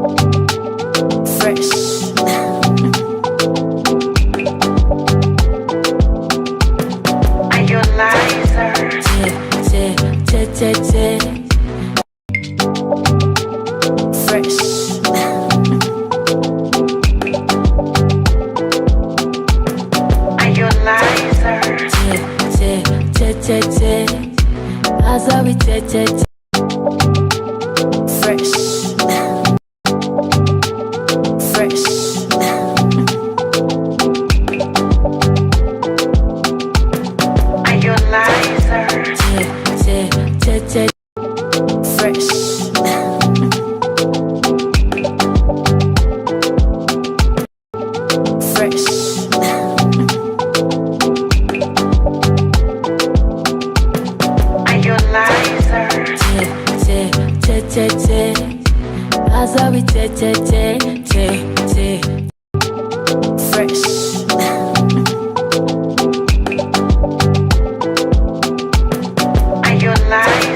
Fresh. Are you a liar? Fresh. Are you a liar? Fresh. Fresh. Are you a liar? Fresh. Fresh. Are you a liar? Fresh. Are you a liar?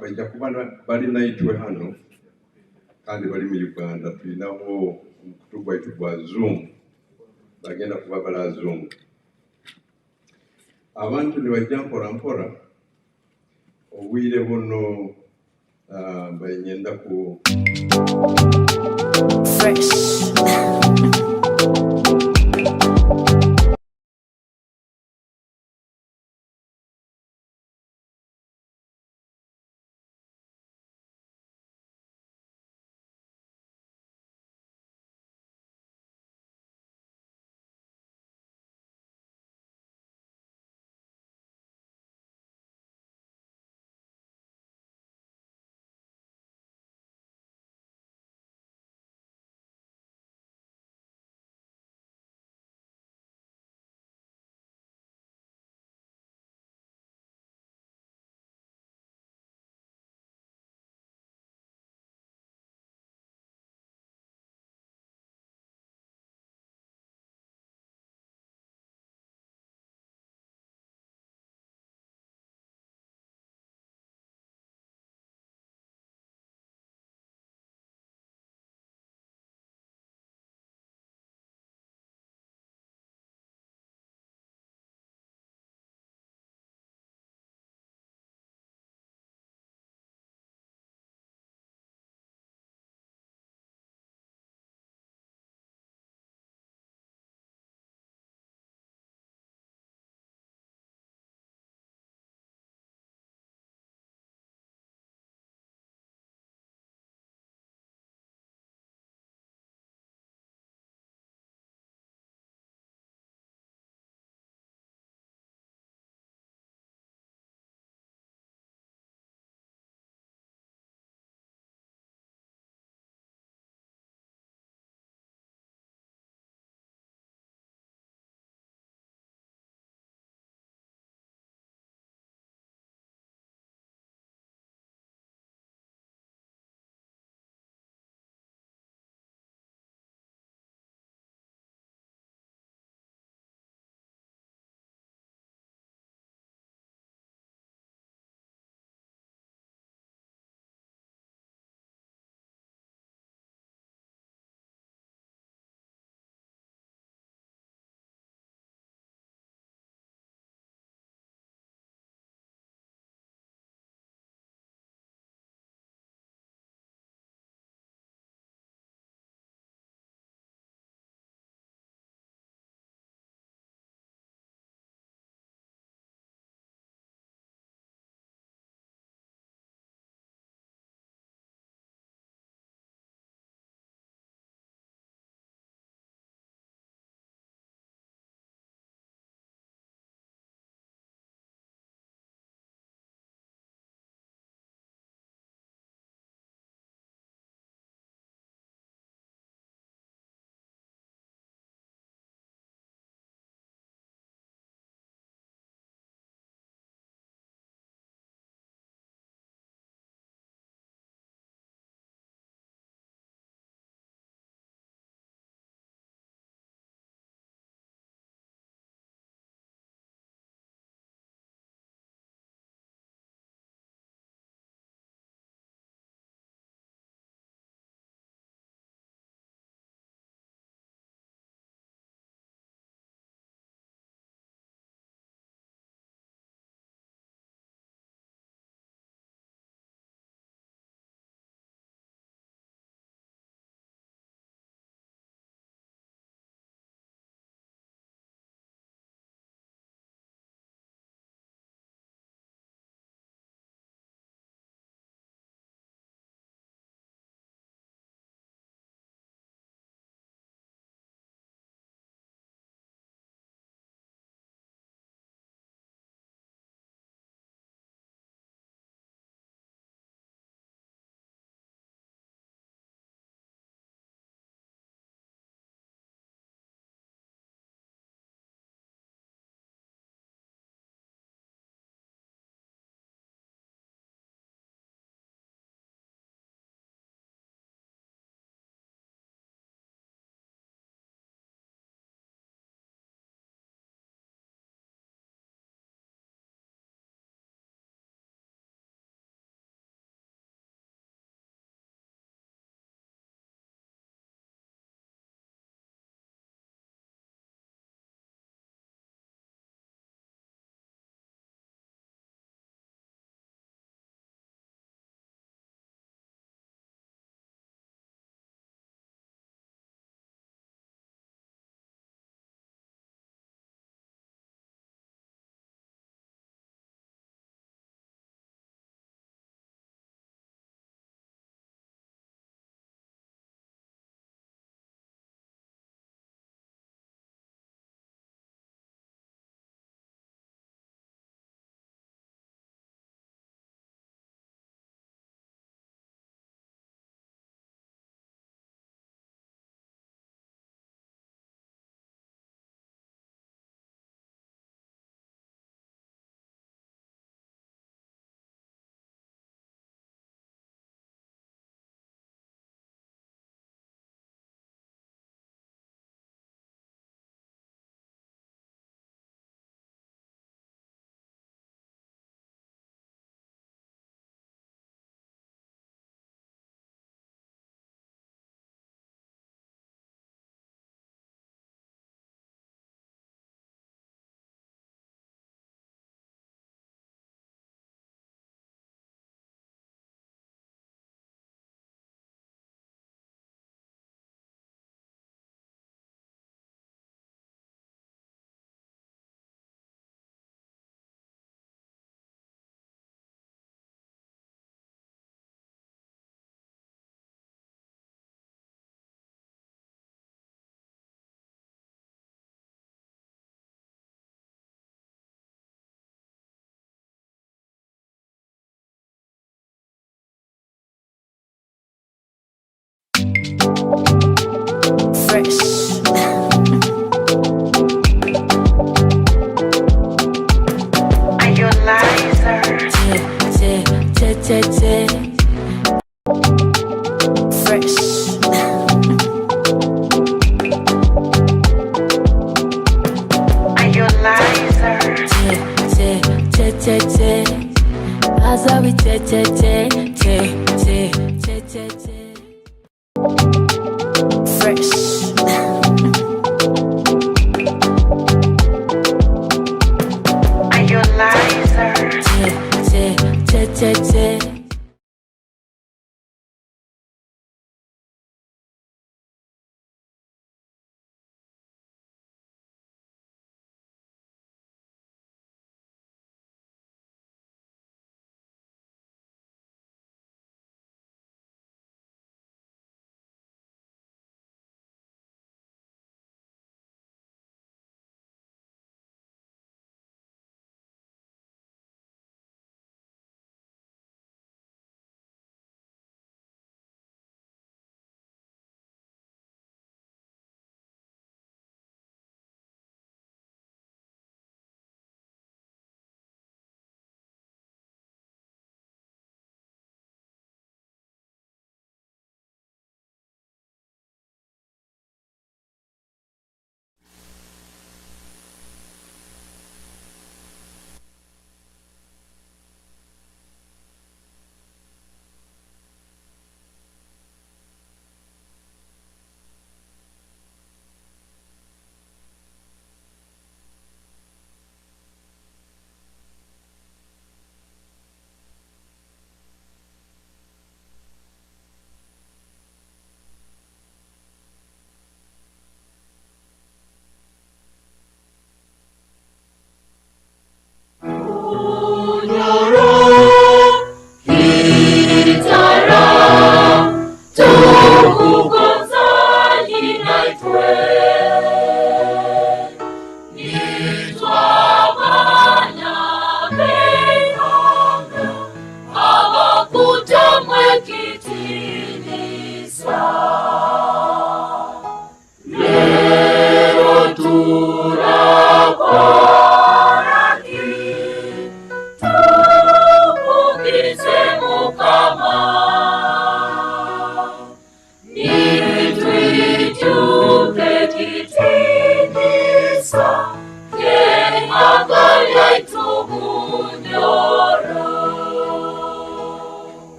bajja kuba balina itwe hano kandi bali mu Uganda. Tulinawo omukutu gwaitu gwa Zoom, bagenda kuba bala Zoom. Abantu ne bajja mpola mpola obwire buno banyenda ku Fresh. Fresh. Are you a liar? Fresh. Are you a liar? Asa we Fresh. Are you a liar?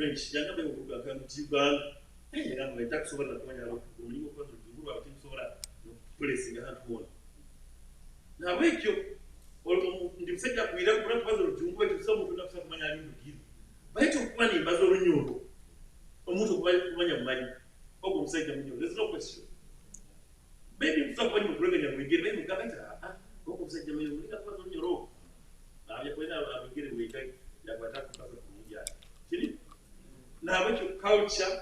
menshi yanga bekuvuga kandi Uganda yanga itakusobola kumanya umuntu ko nduguru abatimusobola kulesinga hantu wona nabekyo ndi musajja kuira kuna kubaza rujungu wetu sasa umuntu nakusa kumanya ali ndugiru baito kuba ni mbazo runyoro omuntu kumanya mumanyi ogo musajja munyoro there's no question maybe msako ni mkurega mwingine maybe mkabata ogo musajja munyoro ndika kubaza runyoro abya kwenda abigire weka yakwata kubaza kumujya kiri nabekyo culture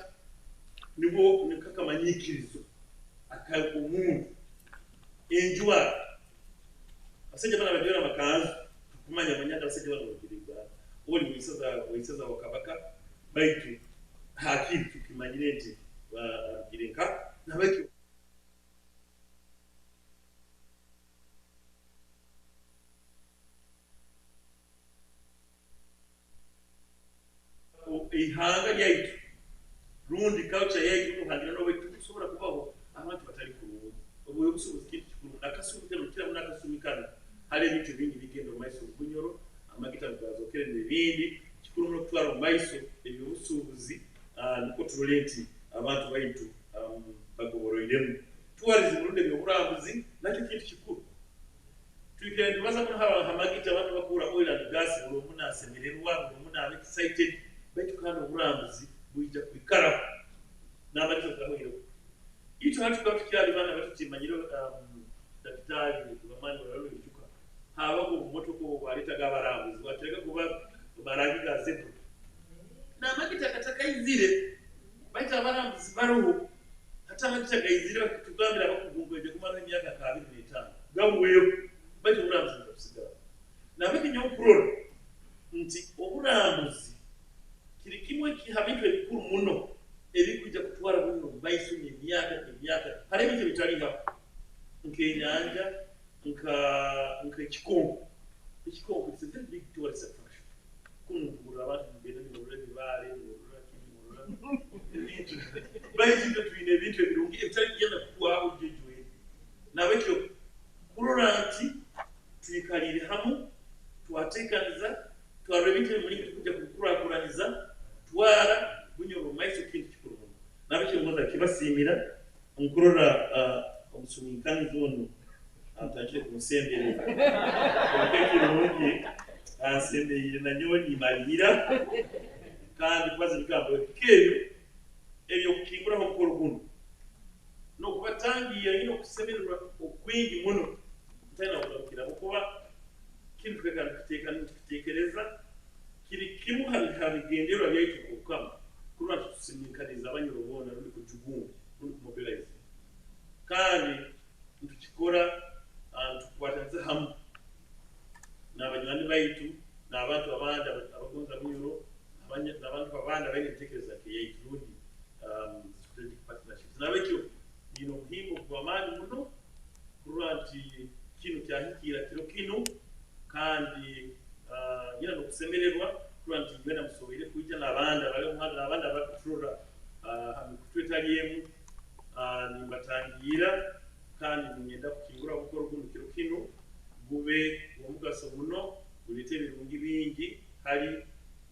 nibo nikakamanyikirizo akaye umuntu enjwa asije bana bajira makanzu kumanya manyanda asije bana bagiriga oli wisaza wakabaka baitu hakiri tukimanyireti bagirenka nabekyo ihanga yaitu rundi culture yaitu kuhangira no wetu kusobora kubaho abantu batari kurubu obuye busubuzi kintu kikuru nakasubikira kira munakasumikana hali ebintu bingi bigenda omaiso bunyoro amagita bwazokere nebindi kikuru no kutwara omaiso ebyo busubuzi niko tulenti abantu baitu bagoboroiremu tourism rundi ebyoburambuzi nakyo kintu kikuru twigende baza kuna hawa amagita abantu bakura oil and gas olwomuna asemererwa olwomuna excited baitu kandi oburambuzi buyita kwikara n'abalizo gahoyiro ito hatu kwa tukiali bana batutimanyiro daktari bamani walalo bijuka hawa ko moto ko walita gabarambuzi wateka kuba barangi ga zebra na magita kataka izire baita barambuzi baruho hata magita ga izire tukambira bakugungweje kumara myaka ka 25 gamuweyo baita burambuzi kusigara na baki nyokuro nti oburambuzi kiri kimwe kihabitwe bikuru muno ebikuja kutwara muno baisu emyaka hari ebintu bitali hapo nk'enyanja nk'ekikonko is a very big tourist attraction kunugura abantu mbere n'urure bibare n'urure ebintu baisu twine ebintu ebirungi ebitali kugenda kuwaho ujejwe nabekyo kuroranti twikalire hamu twatekaniza twara ebintu muri kuja kukurakuraniza twara bunyoro maiso kintu kikuru nabekyo ngoza kibasimira nkurora omusumikani zono atakire kunsembere kwakekiro mungi asembeye na nyoni malira kandi kwazi bikambo keyo ebyo kukingura ho mukoro guno no kubatangiye nyine okusemererwa okwingi muno tena okukira kuba kintu kitekereza kiri kimu habigenderwa byaitu okukama kuba tusimikaniza abanyurobona ruli kujugungu ruli kumobilize kandi tukikora tukwataniza hamu n'abanywanyi baitu n'abantu abandi abagonza bunyuro n'abantu abandi abaitekereza ke yaitu ruli strategic partnerships nabekyo nino muhimu kwa mani muno kuranti kino cyahikira kino kandi nyina no kusemererwa kuranti ngwena musobire kujya n'abandi abari umuhanda n'abandi abakutura hamikutwetaliyemu nimbatangira kandi ngenda kukingura gukora guno kino gube omugaso muno bulete birungi bingi hari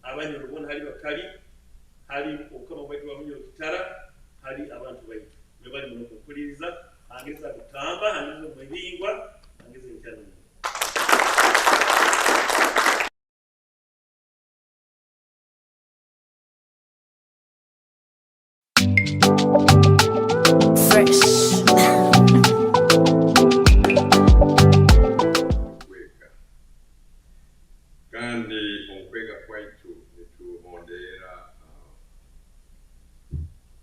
abanyurubona hari bakali hari okama baitu bamunyo kitara hari abantu baitu bali muno kukuliriza angeza kutamba angeza mwebingwa angeza nkyano Fresh. kandi okwega kwaitu netuhondera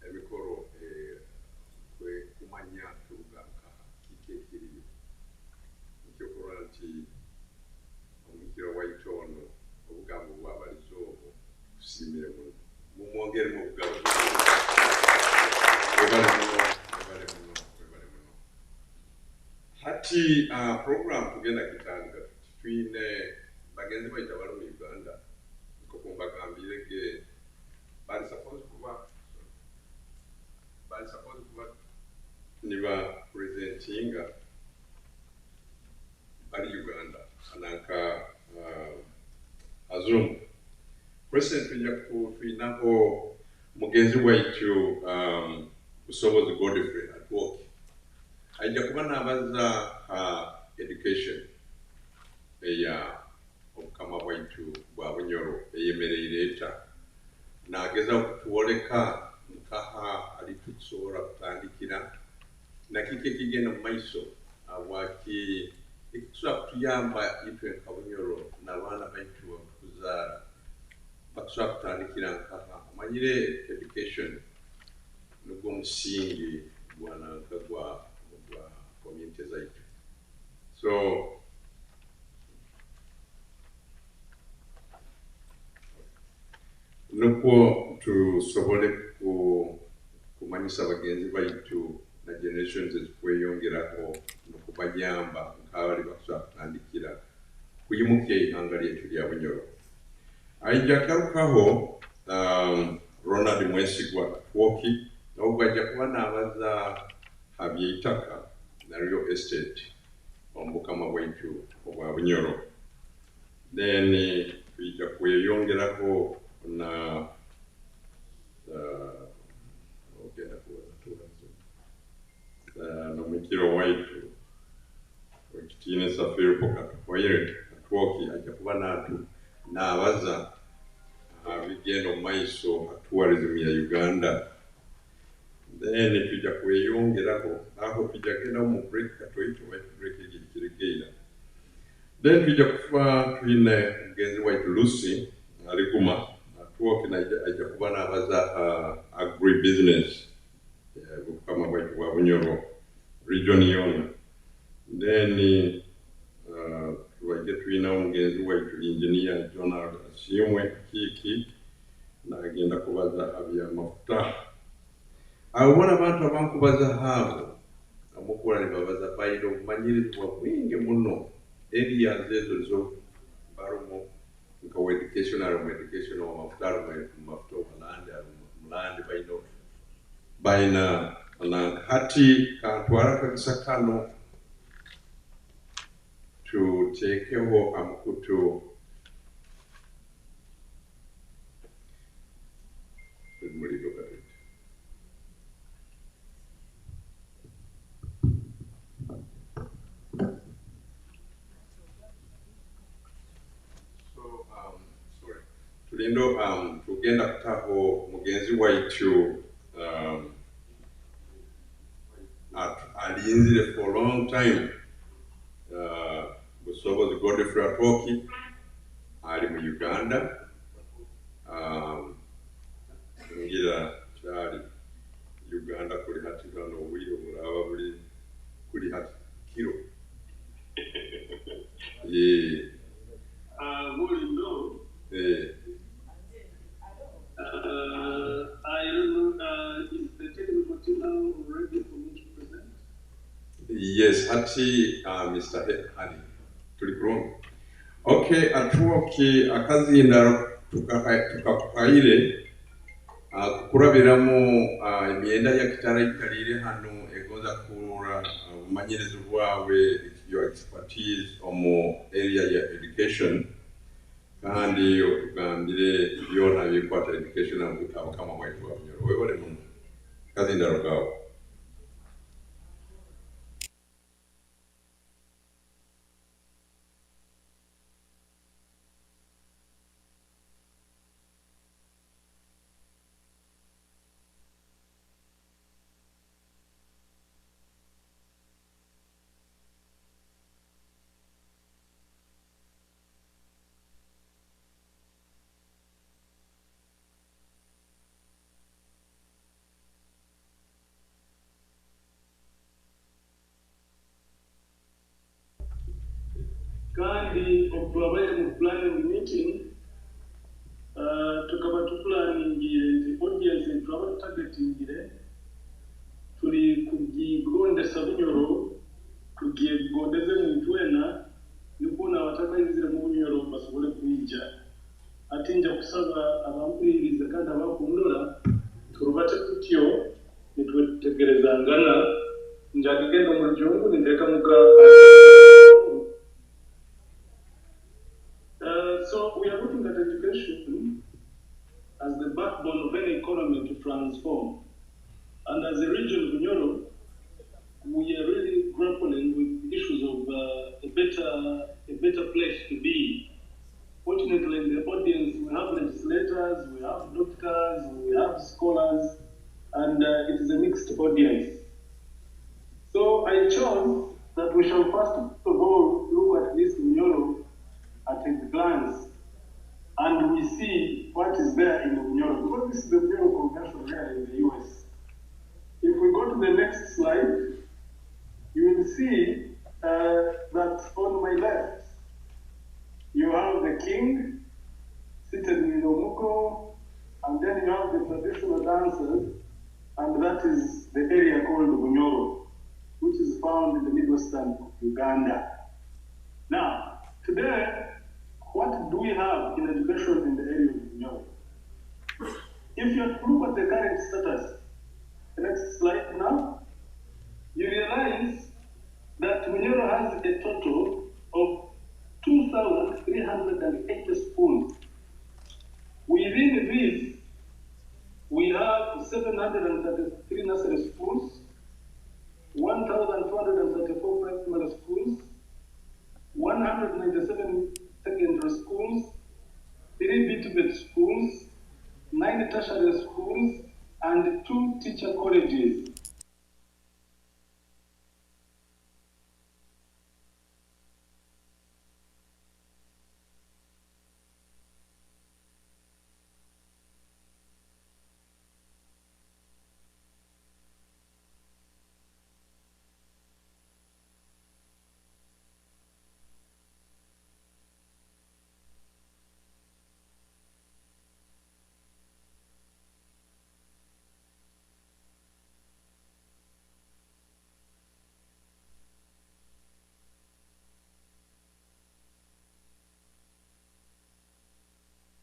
emikoro kwe kumanya tugaruka kikekiriyo nikyokora nti omukiro waitono obugambo bwabalizo obwo tusimire muno mumwongere mu bugambo webale muno hati program tugenda kitandika twine bagenzi baita bali mu Uganda ko kumbagambire ke bali suppose kuba niba presentinga bali Uganda anaka azum question tulinaho mugenzi waitu Busobozi Godfrey at work. Ajja kuba n'abaza education eya omukama waitu bwa Bunyoro eyemereire n'ageza okutuwoleka nkaha alitukusobola kutandikira nakiki ekigenda mu maiso awaki ekitusobola kutuyamba itwe nka Bunyoro n'abaana baitu okuzaala bakusobola kutandikira nkaha omanyire education nigwo musingi gwananka gwa community zaitu. So nukwo tusobole kumanyisa bagenzi baitu na generations ezikweyongeraho nokubayamba nk'abali bakusobola kutandikira kuyimukya ihanga lyaitu lya Bunyoro. Aija garukaho Ronald Mwesigwa Twoki n'obwo ajja kuba n'abaza habyeitaka na real estate omubukama bwaitu obwa Bunyoro. Then tuija kweyongeraho na nomukiro waitu ekitiine Safiri Pokatokoire Twoki ajja kuba n'abaza bigenda mu maiso tourism ya Uganda. Then tujja kweyongeraho aho tujja genda mu break katoito break egikirekeira. Then tujja kufa twine mugenzi waitu Lucy aliguma Twoki ajja kuba n'abaza agribusiness obukama bwaitu bwa Bunyoro region yona. Then tubajja tuyina omugenzi waitu engineer Jonald Asiimwe Kiki n'agenda kubaza abyamafuta. Abona abantu abankubaza haabo amukola ne babaza bayina obumanyirizibwa bwingi muno areas ezo zo barumo nka educational mafuta mulandi bayina na hati kantwara kabisa kano tutekeho amukutu muliro kabisa. Tulindo tugenda kutaho mugenzi waitu alinzire for a long time Busobozi Godfrey Twoki ali mu Uganda ngira kyali Uganda kuli hati kano obwire mulaba buli kuli hati kiro I don't know, is the technical team now ready for me to present? Yes, hati Mr. Hani tulikurungu. Okay, Twoki akazinda tukakuhaire kukurabiramu emyenda ya kitara ikalire hano egoza kurura obumanyirizi bwawe your expertise omu area ya education kandi otugambire byona bikwata education abukama bwaitu bwa Bunyoro. Webale muno kazinda rugawo. Kandi okubabaye mu planning meeting tukaba tuplaningire nti audience twaba targetingire tuli kugigondesa Bunyoro tugigondeze mu Ntwena nikuna abatakayizire mu Bunyoro basobole kuyija ate nja kusaba abampuliriza kandi abakundora turubate tutyo nitwetegerezangana njagigenda mu Rujungu niteka muga. So we are looking at education transform. And as a region of Bunyoro, we are really grappling with issues of a better place to be. Fortunately, in the audience, we have legislators, we have doctors, we have scholars, and it is a mixed audience. So I chose that we shall first of all look at this Bunyoro at a glance, and we see what is there in the Bunyoro, because this is the Bunyoro Convention here in the US. If we go to the next slide, you will see that on my left, you have the king seated in the Omuko, and then you have the traditional dancers, and that is the area called Bunyoro, which is found in the Midwestern Uganda. Now, today, what do we have in education in the area of Bunyoro? If you look at the current status, the next slide now, you realize that Bunyoro has a total of 2,380 schools. Within these, we have 733 nursery schools, 1,434 primary schools, 197 secondary schools, 3 B2B schools, 9 tertiary schools, and 2 teacher colleges.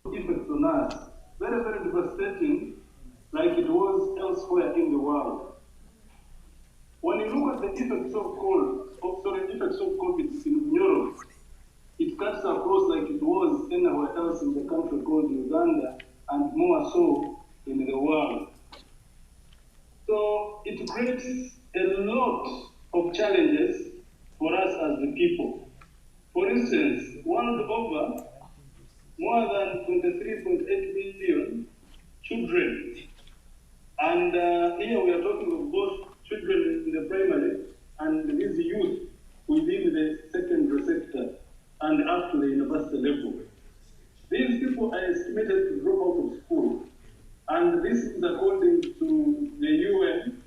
Effects on us, very, very devastating, like it was elsewhere in the world. When you look at the effects of COVID in Europe, it cuts across like it was anywhere else in the country called Uganda, and more so in the world. So it creates a lot of challenges for us as the people. For instance, world over, more than 23.8 million children. And here we are talking of both children in the primary and these youth within the secondary sector and up to the university level. These people are estimated to drop out of school. And this is according to the UN,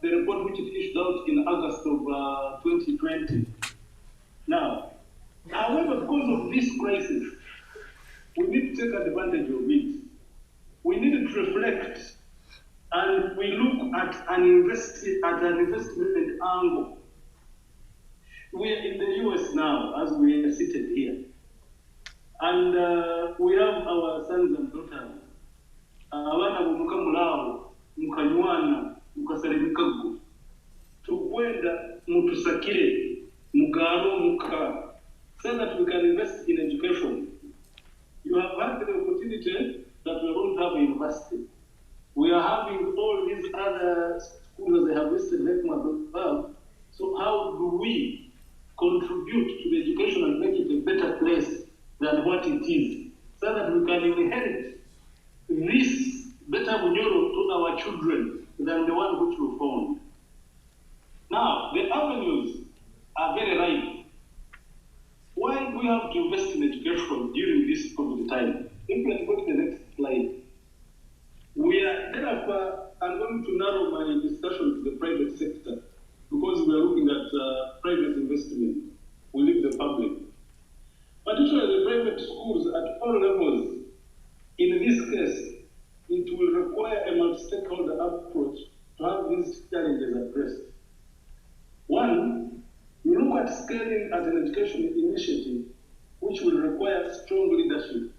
the report which it issued out in August of 2020. Now, however, because of this crisis, we need to take advantage of it. We need to reflect, and we look at an investment angle. We are in the US now, as we are seated here. And we have our sons and daughters. Abana bumuka mulao, mukanywana, mukasalimikago. Tukwenda mutusakire, mugaro muka, so that we can invest in education. You have had the opportunity that we don't have a university. We are having all these other schools that I have listed like above. So how do we contribute to the education and make it a better place than what it is, so that we can inherit this better Bunyoro to our children than the one which we found? Now, the avenues are very ripe. Why do we have to invest in education during this COVID time? If we go to the next slide. We are, therefore, I'm going to narrow my discussion to the private sector, because we are looking at private investment. We leave the public. Particularly the private schools at all levels, in this case, it will require a multi-stakeholder approach to have these challenges addressed. One, you look at scaling as an education initiative, which will require strong leadership.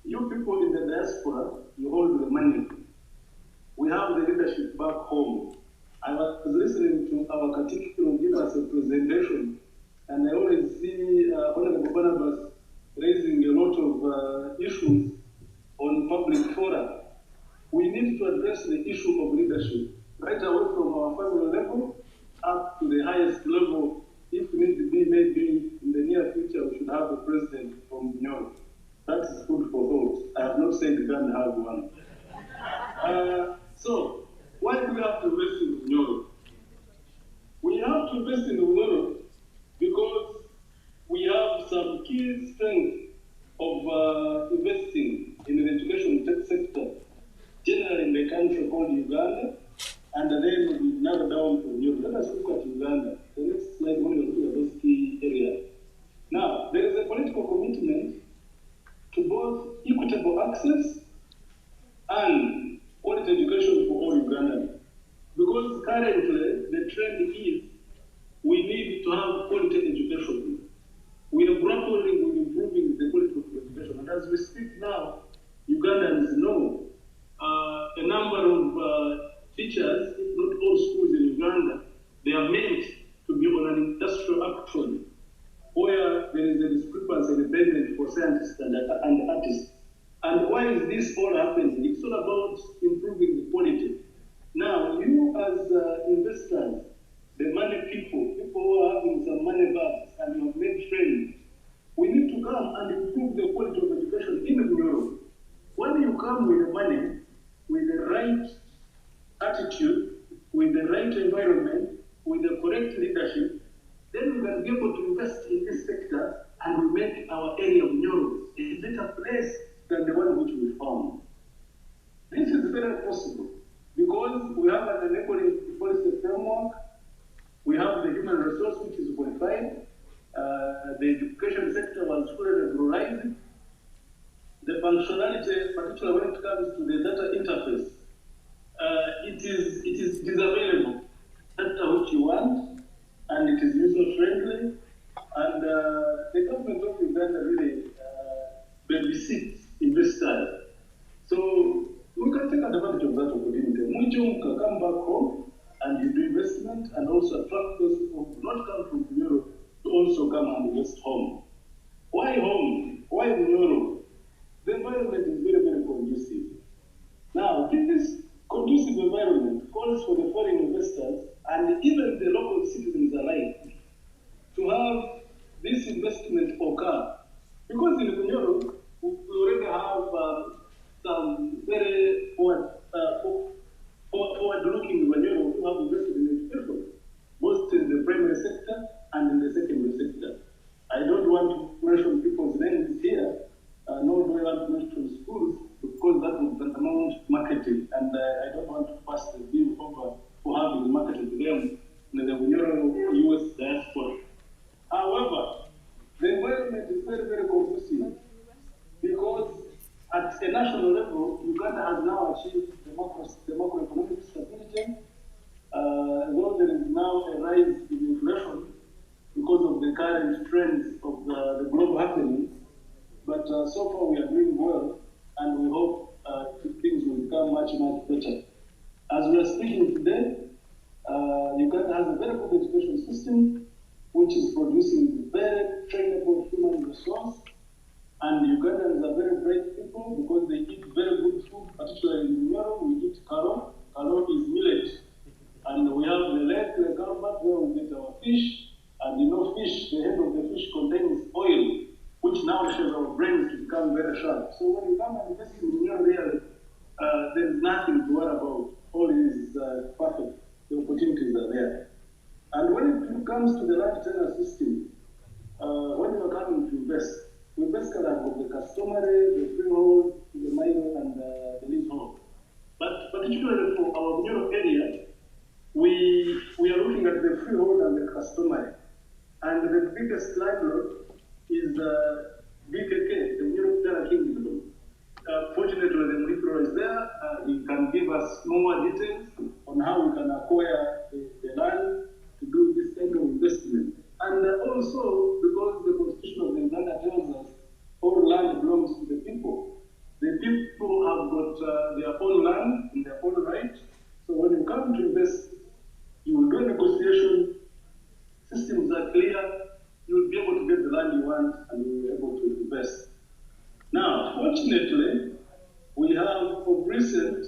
You people in the diaspora, you hold the money. We have the leadership back home. I was listening to our Katikiro give us a presentation, and I always see Honorable Barnabas raising a lot of issues on public fora. we need to address the issue of leadership, right away from our family level up to the highest level. If we need to be, maybe in the near future, we should have a president from Bunyoro. That is food for thought. I have not said we can't have one. So, why do we have to invest in Bunyoro? We have to invest in Bunyoro because we have some key strengths of investing in the education tech sector, generally in the country called Uganda, and then we narrow down to Bunyoro. Let us look at Uganda. The next slide, when we look at those key areas. Now, there is a political commitment to both equitable access and quality education for all Ugandans. Because currently, the trend is we need to have quality education. We are grappling with improving the quality of education. And as we speak now, Ugandans know a number of teachers, if not all schools in Uganda, they are meant to be on an industrial action where there is a discrepancy in the payment for scientists and artists. And why is this all happening? It's all about improving the quality. Now, you as investors, the money people who are having some money bags and you have made friends, we need to come and improve the quality of education in Bunyoro. When you come with the money, with the right attitude, with the right environment, with the correct leadership, then we can be able to invest in this sector and we make our area of Bunyoro a better place than the one which we found. This is very possible because we have an enabling policy framework, we have the human resource which is qualified, the education sector was fully regularized, the functionality, particularly when it comes to the data interface, it is available. That's what you want, and it is user friendly, and the government of Uganda really babysits investors. So we can take advantage of that opportunity. Mujum can come back home and you do investment and also attract those people who do not come from Bunyoro to also come and invest home. Why home? Why Bunyoro? The environment is very, very conducive. Now, this conducive environment calls for the foreign investors and even the local citizens alike to have this investment occur. Because in Bunyoro, we already have some very forward-looking Bunyoro who have invested in education, both in the primary sector and in the secondary sector. I don't want to mention people's names here, nor do I want to mention schools, because that would tantamount marketing, and I don't want to pass the bill over for having marketed them in the Bunyoro US diaspora. However, the environment is very, very conducive because at a national level, Uganda has now achieved macroeconomic stability, though there is now a rise in inflation because of the current trends of the global happenings. But so far we are doing well, and we hope things will become much, much better. As we are speaking today, Uganda has a very good education system, which is producing very trainable human resource. And Ugandans are very bright people because they eat very good food, particularly in Bunyoro. We eat karo. Karo is millet. And we have the lake, the Kalbat, where we get our fish. And you know, fish, the head of the fish contains oil, which nourishes our brains to become very sharp. So when you come and invest in Bunyoro, really, there is nothing to worry about. All is perfect. The opportunities are there. And when it comes to the land tenure system, when you are coming to invest, we basically have the customary, the freehold, the minor, and the leasehold. But particularly for our Bunyoro area, we are looking at the freehold and the customary. And the biggest landlord is BKK, the Bunyoro Kingdom. Fortunately, the Mulikro is there. He can give us more details on how we can acquire the land to do this kind of investment. And also, because the constitution of Uganda tells us all land belongs to the people. The people have got their own land in their own right. So when you come to invest, you will do negotiation, systems are clear, you will be able to get the land you want and you will be able to invest. Now, fortunately, we have of recent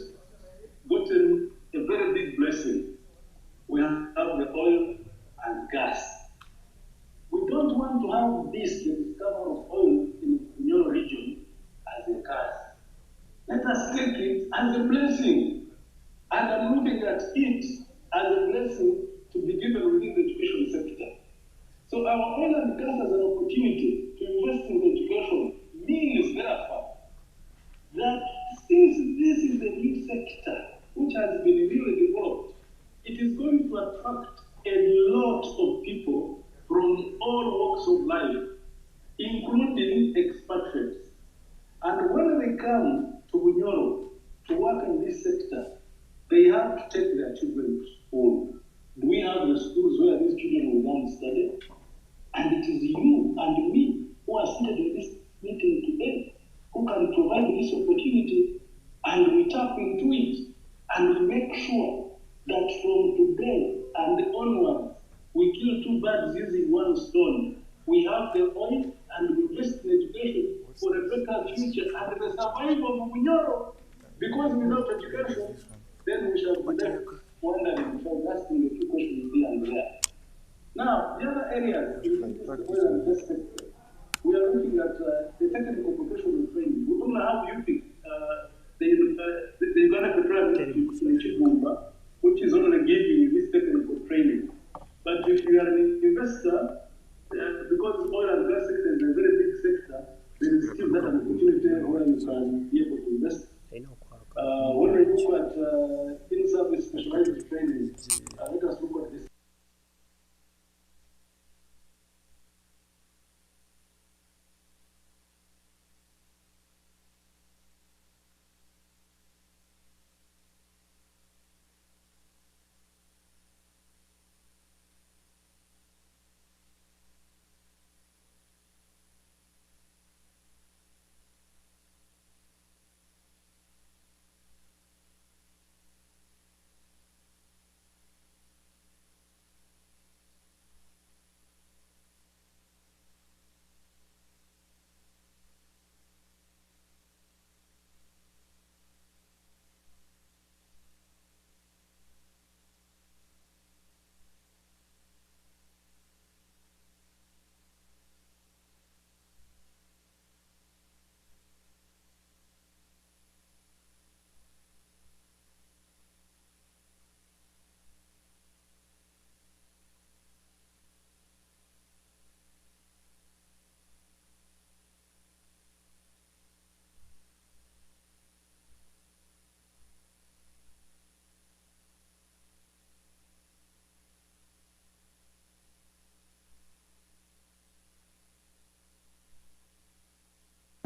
it as a blessing to be given within the education sector. So our oil and gas as an opportunity to invest in education means therefore that since this is a new sector which has been really developed, it is going to attract a lot of people from all walks of life, including expatriates. And when they come to Bunyoro to work in this sector, they have to take their children to school. Do we have the schools where these children will go and study? And it is you and me who are seated in this meeting today who can provide this opportunity, and we tap into it, and we make sure that from today and onwards, we kill two birds using one stone. We have the oil and we invest in education for a better future and the survival of Bunyoro. Because without education, then we shall be left wondering, asking a few questions here and there. Now, the other areas in this oil and gas sector, we are looking at the technical professional training. We don't have UP, the Uganda Petroleum Institute, which is already giving this technical training. But if you are an investor, because oil and gas sector is a very big sector, there is still that opportunity where you can be able to invest. When we look at in-service specialized training, let us look at this.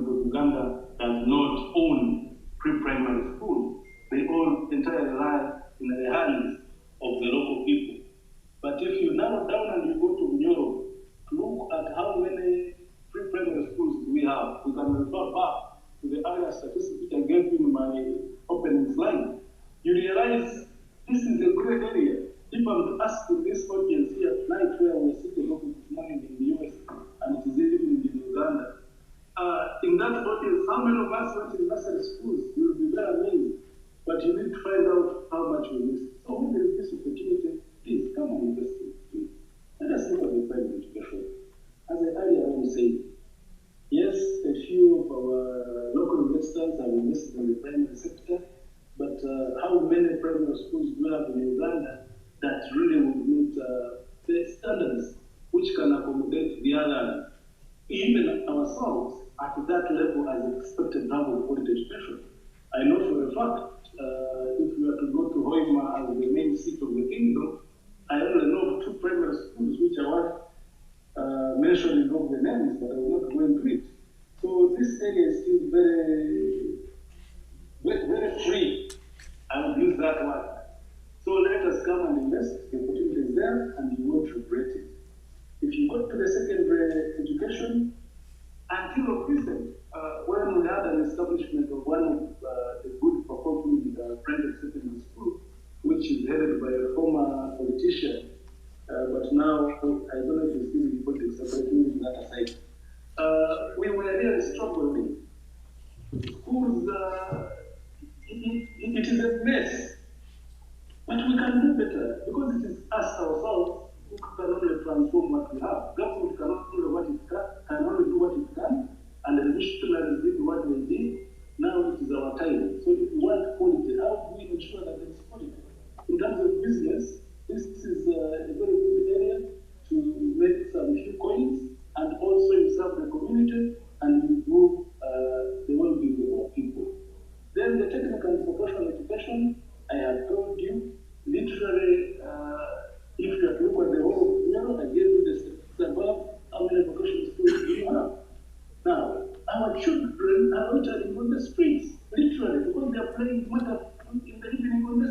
Uganda does not own pre-primary schools. They all entirely lie in the hands of the local people. But if you narrow down and you go to Bunyoro, look at how many pre-primary schools we have. We can refer back to the earlier statistics which I gave you in my opening slide. You realize this is a great area. If I'm to ask in this audience here tonight where we're sitting open this morning in the US and it is even in Uganda, in that audience, how many of us went to nursery schools? You will be very amazed. But you need to find out how much we missed. So when there is this opportunity, please come and invest in it. Let us look at the private education. As I earlier on said, yes, a few of our local investors have invested in the primary sector, but how many primary schools do we have in Uganda that really would meet the standards which can accommodate the others, even ourselves, at that level as expected level of quality education? I know for a fact, if we are to go to Hoima as the main seat of the kingdom, I only know of 2 primary schools which are worth mentioning of the names, but I will not go into it. So this area is still very free. I will use that word. So let us come and invest. The opportunity is there, and you won't regret it. If you go to the secondary education, until recent, when we had an establishment of one of the good performing private secondary school, which is headed by a former politician, but now I don't know if he's still in politics, but leaving that aside. We were really struggling. Schools, it is a mess, but we can do better because it is us ourselves who can only transform what we have. Government cannot do what it can only do what it can, and the missionaries did what they did. Now it is our time. So if we want quality, how do we ensure that there is quality? In terms of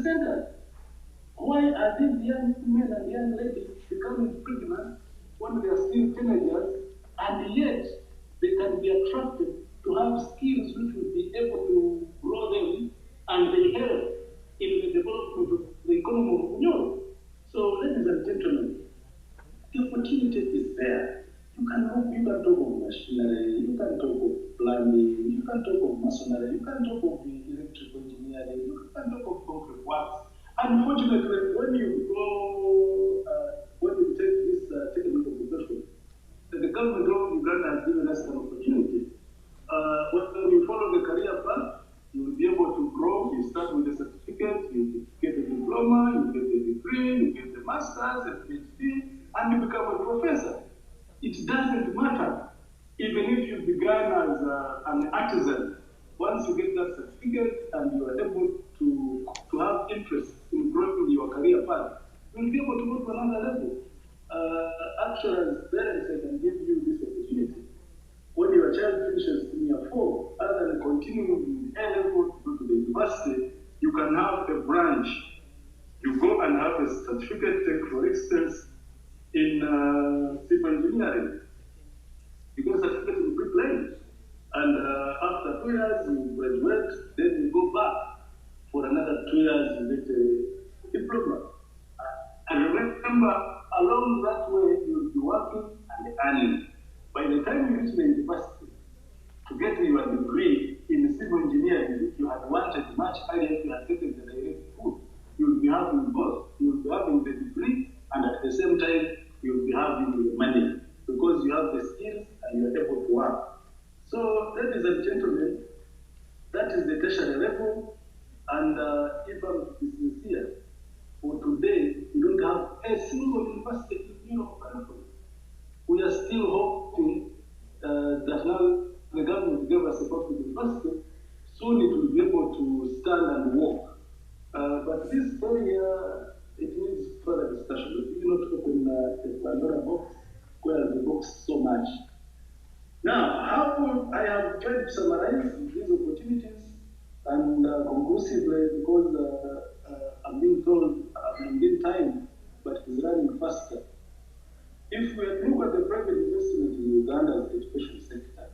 staggered. Why are these young men and young ladies becoming pregnant when they are still teenagers, and yet they can be attracted to have skills which will be able to grow them and they help in the development of the economy of Bunyoro? So, ladies and gentlemen, the opportunity is there. You can talk of machinery, you can talk of plumbing, you can talk of masonry, you can talk of the electrical engineering, you can talk of concrete works. Unfortunately, when you take this technical profession, the government of Uganda has given us an opportunity. When you follow the career path, you will be able to grow. You start with a certificate, you get a diploma, you get a degree, you get a master's, a PhD, and you become a professor. It doesn't matter. Even if you began as an artisan, once you get that certificate and you are able to have interest in growing your career path, you will be able to go to another level. Actually, as parents, I can give you this opportunity. When your child finishes in year 4, other than continuing with A level to go to the university, you can have a branch. You go and have a certificate, take for instance, in civil engineering. You get a certificate in bricklaying. And after 2 years, you graduate, then you go back for another 2 years, you get a diploma. And remember, along that way, you'll be working and earning. By the time you reach the university, to get your degree in civil engineering, if you had wanted much earlier, if you had taken the direct route, you'll be having both. You'll be having the degree, and at the same time, you'll be having the money, because you have the skills and you're able to work. So, ladies and gentlemen, that is the tertiary level, and if I'm to be sincere, for today, we don't have a single university in Europe. We are still hoping that now the government gave us a public university, soon it will be able to stand and walk. But this area, it needs further discussion. We will not open a Pandora box, where the box so much. Now, how I have tried to summarize these opportunities and conclusively, because I'm being told I'm in time, but it's running faster. If we look at the private investment in Uganda's education sector,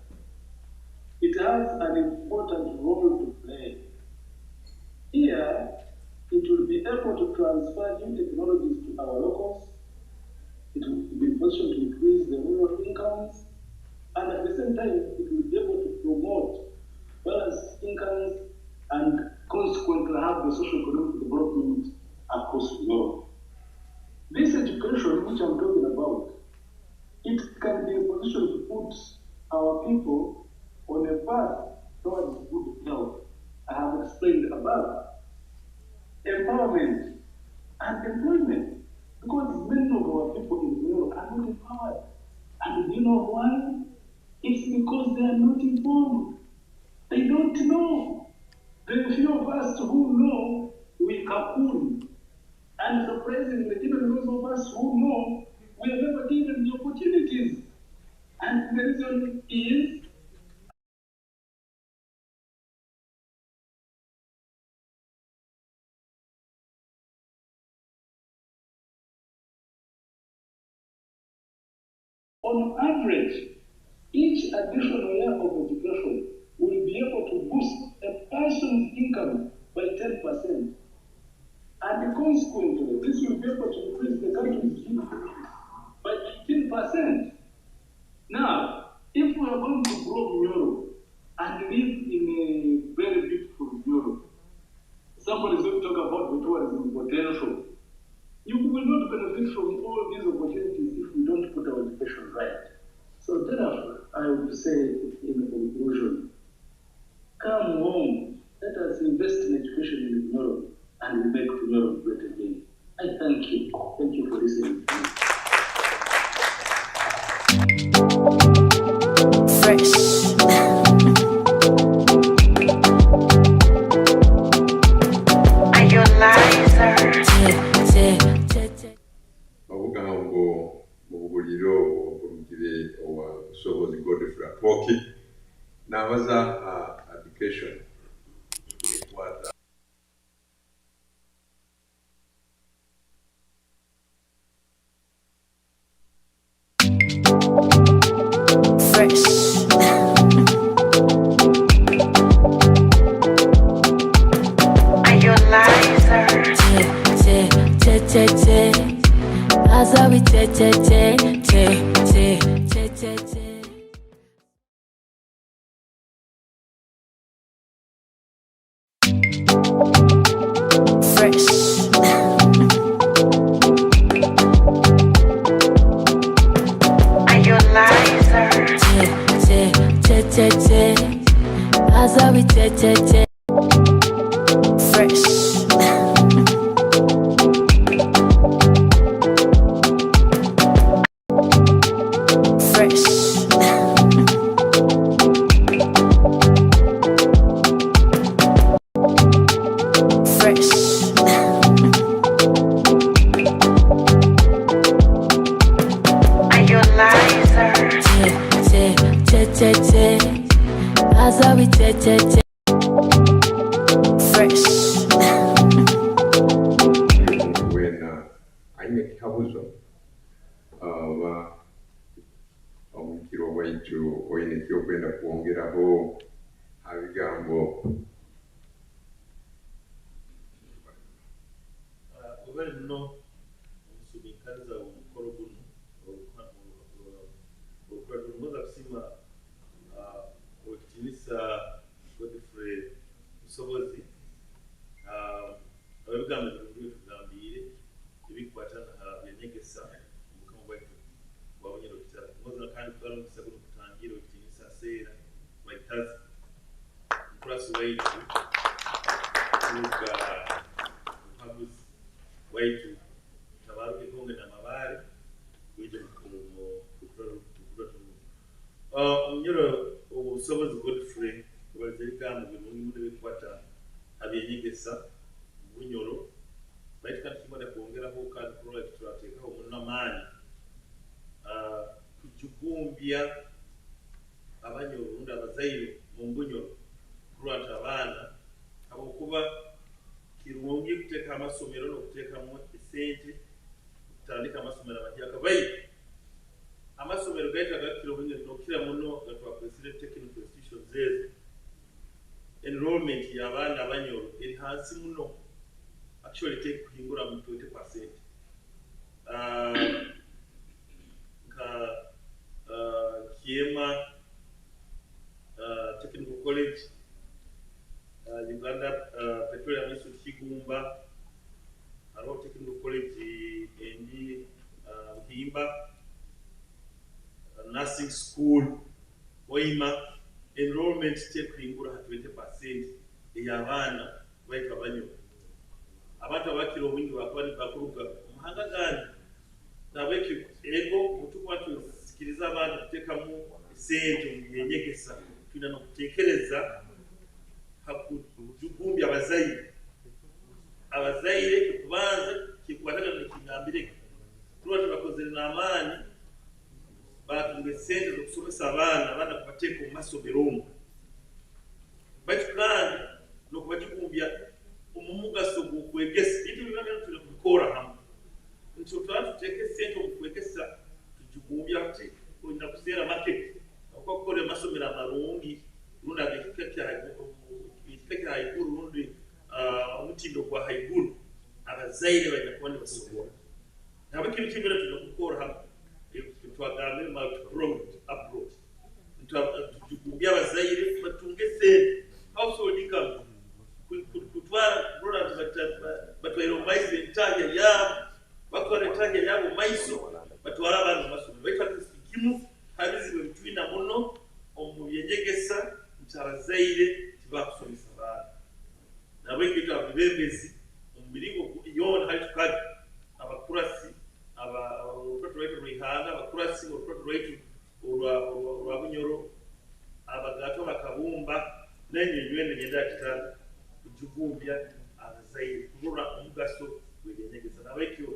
it has an important role to play. Here, it will be able to transfer new technologies to our locals. It will be in position to increase the rural incomes, and at the same time, it will be able to promote balanced incomes and consequently have the socio-economic development across Europe. This education, which I'm talking about, it can be a position to put our people on a path towards good health. I have explained above. Empowerment and employment, because many of our people in Europe are not empowered. And do you know why? It's because they are not informed. They don't know. The few of us who know, we cocoon. And surprisingly, even those of us who know, we have never given the opportunities. And the reason is on average, each additional year of education will be able to boost a person's income by 10%. And consequently, this will be able to increase the country's GDP by 18%. Now, if we are going to grow Europe and live in a very beautiful Europe, somebody is going to talk about the tourism potential. You will not benefit from all these opportunities if we don't put our education right. So therefore, I would say in conclusion, come home, let us invest in education in Europe and we make Europe great again. I thank you. Thank you for listening to me. Fresh. Are you liar? Obugambo mu buliro obulugire owa Sobozi Godfrey Atwoki n'abaza education ekwata Aza we che che che che che che che che. Fresh. Are you liar? Che che che che. Aza we che che che. Fresh. Fresh. Fresh. Are you liar? Che che che che. Aza we che che che. Fresh. wena aine kabuzo aba omukiro waitu oyine kyokwenda kwongeraho abigambo obere muno omusubikaniza omukolo guno okukola kusima okutinisa Godfrey Musobozi ababigambo ebirungi tugambire ebikwata na byenyegesa omukama bwaitu bwawonyera okitala mozina kandi tutwala omukisa guno kutangira okutinisa seera baitazi mukulasi waitu kuga muhaguzi waitu tabaruke konge na mabare wije omunyoro obusobozi Godfrey obazirikamu birungi muno bikwata abyenyegesa bunyoro baitu kandi kimada kwongeraho kandi project turateekaho munamaani kujugumbya abanyoro rundi abazaire mu mbunyoro kurwata abaana abokuba kirungi kuteeka amasomero n'okuteekamu esente kutandika amasomero amajyaka baite amasomero gaitu agakira obungi n'okukira muno gatwakozire technical institutions ezo enrollment y'abaana abanyoro eri hansi muno actually take kuhingura mu 20%. Nka Kiema Technical College, Uganda Petroleum Institute Kigumba, Aro Technical College endi Himba, Nursing School, Oima, enrollment take kuhingura 20% y'abaana baita abanyoro. Abantu abakiro obwingi bakwani bakuruka omuhanga gani nabeki ego mutukwa tusikiriza abantu kutekamu sente mu byenyegesa tuna nokutekereza hakujugumbi abazaire kubanza kikwatana n'ekingambire tuba tubakozere n'amaani batunge sente zokusomesa abaana kubateeka mu masomero baitu kandi n'okubagigumbya omumugaso gw'okwegesa bintu byonna tuli kubikora hamwe nti tutwala tuteeke sente omukwegesa tugigumbya ati olina kuseera market okukora amasomero amalungi rundi ag'ekika kya haiguru rundi omutindo gwa haiguru abazaire balina kuba ne basobola nabo ekintu kyebera tulina kukora hamwe twagambe multi-pronged approach tugigumbya abazaire batunge sente household income kutwara product batwaira omaiso entaja yabo bakora entaja yabo maiso batwara abantu masomero baitwa sikimu habiziwe bitwina muno omubyenyegesa nti abazaire tibakusomesa abaana nabo ekintu abebembezi omumiringo yona hali tukadi abakurasi olukwatu lwaitu lwihanga abakurasi olukwatu lwaitu olwa bunyoro abagato bakabumba n'enyonywene nyenda kitanda kujugumbya abazaire kubura omugaso gw'ebyenyegesa nabekyo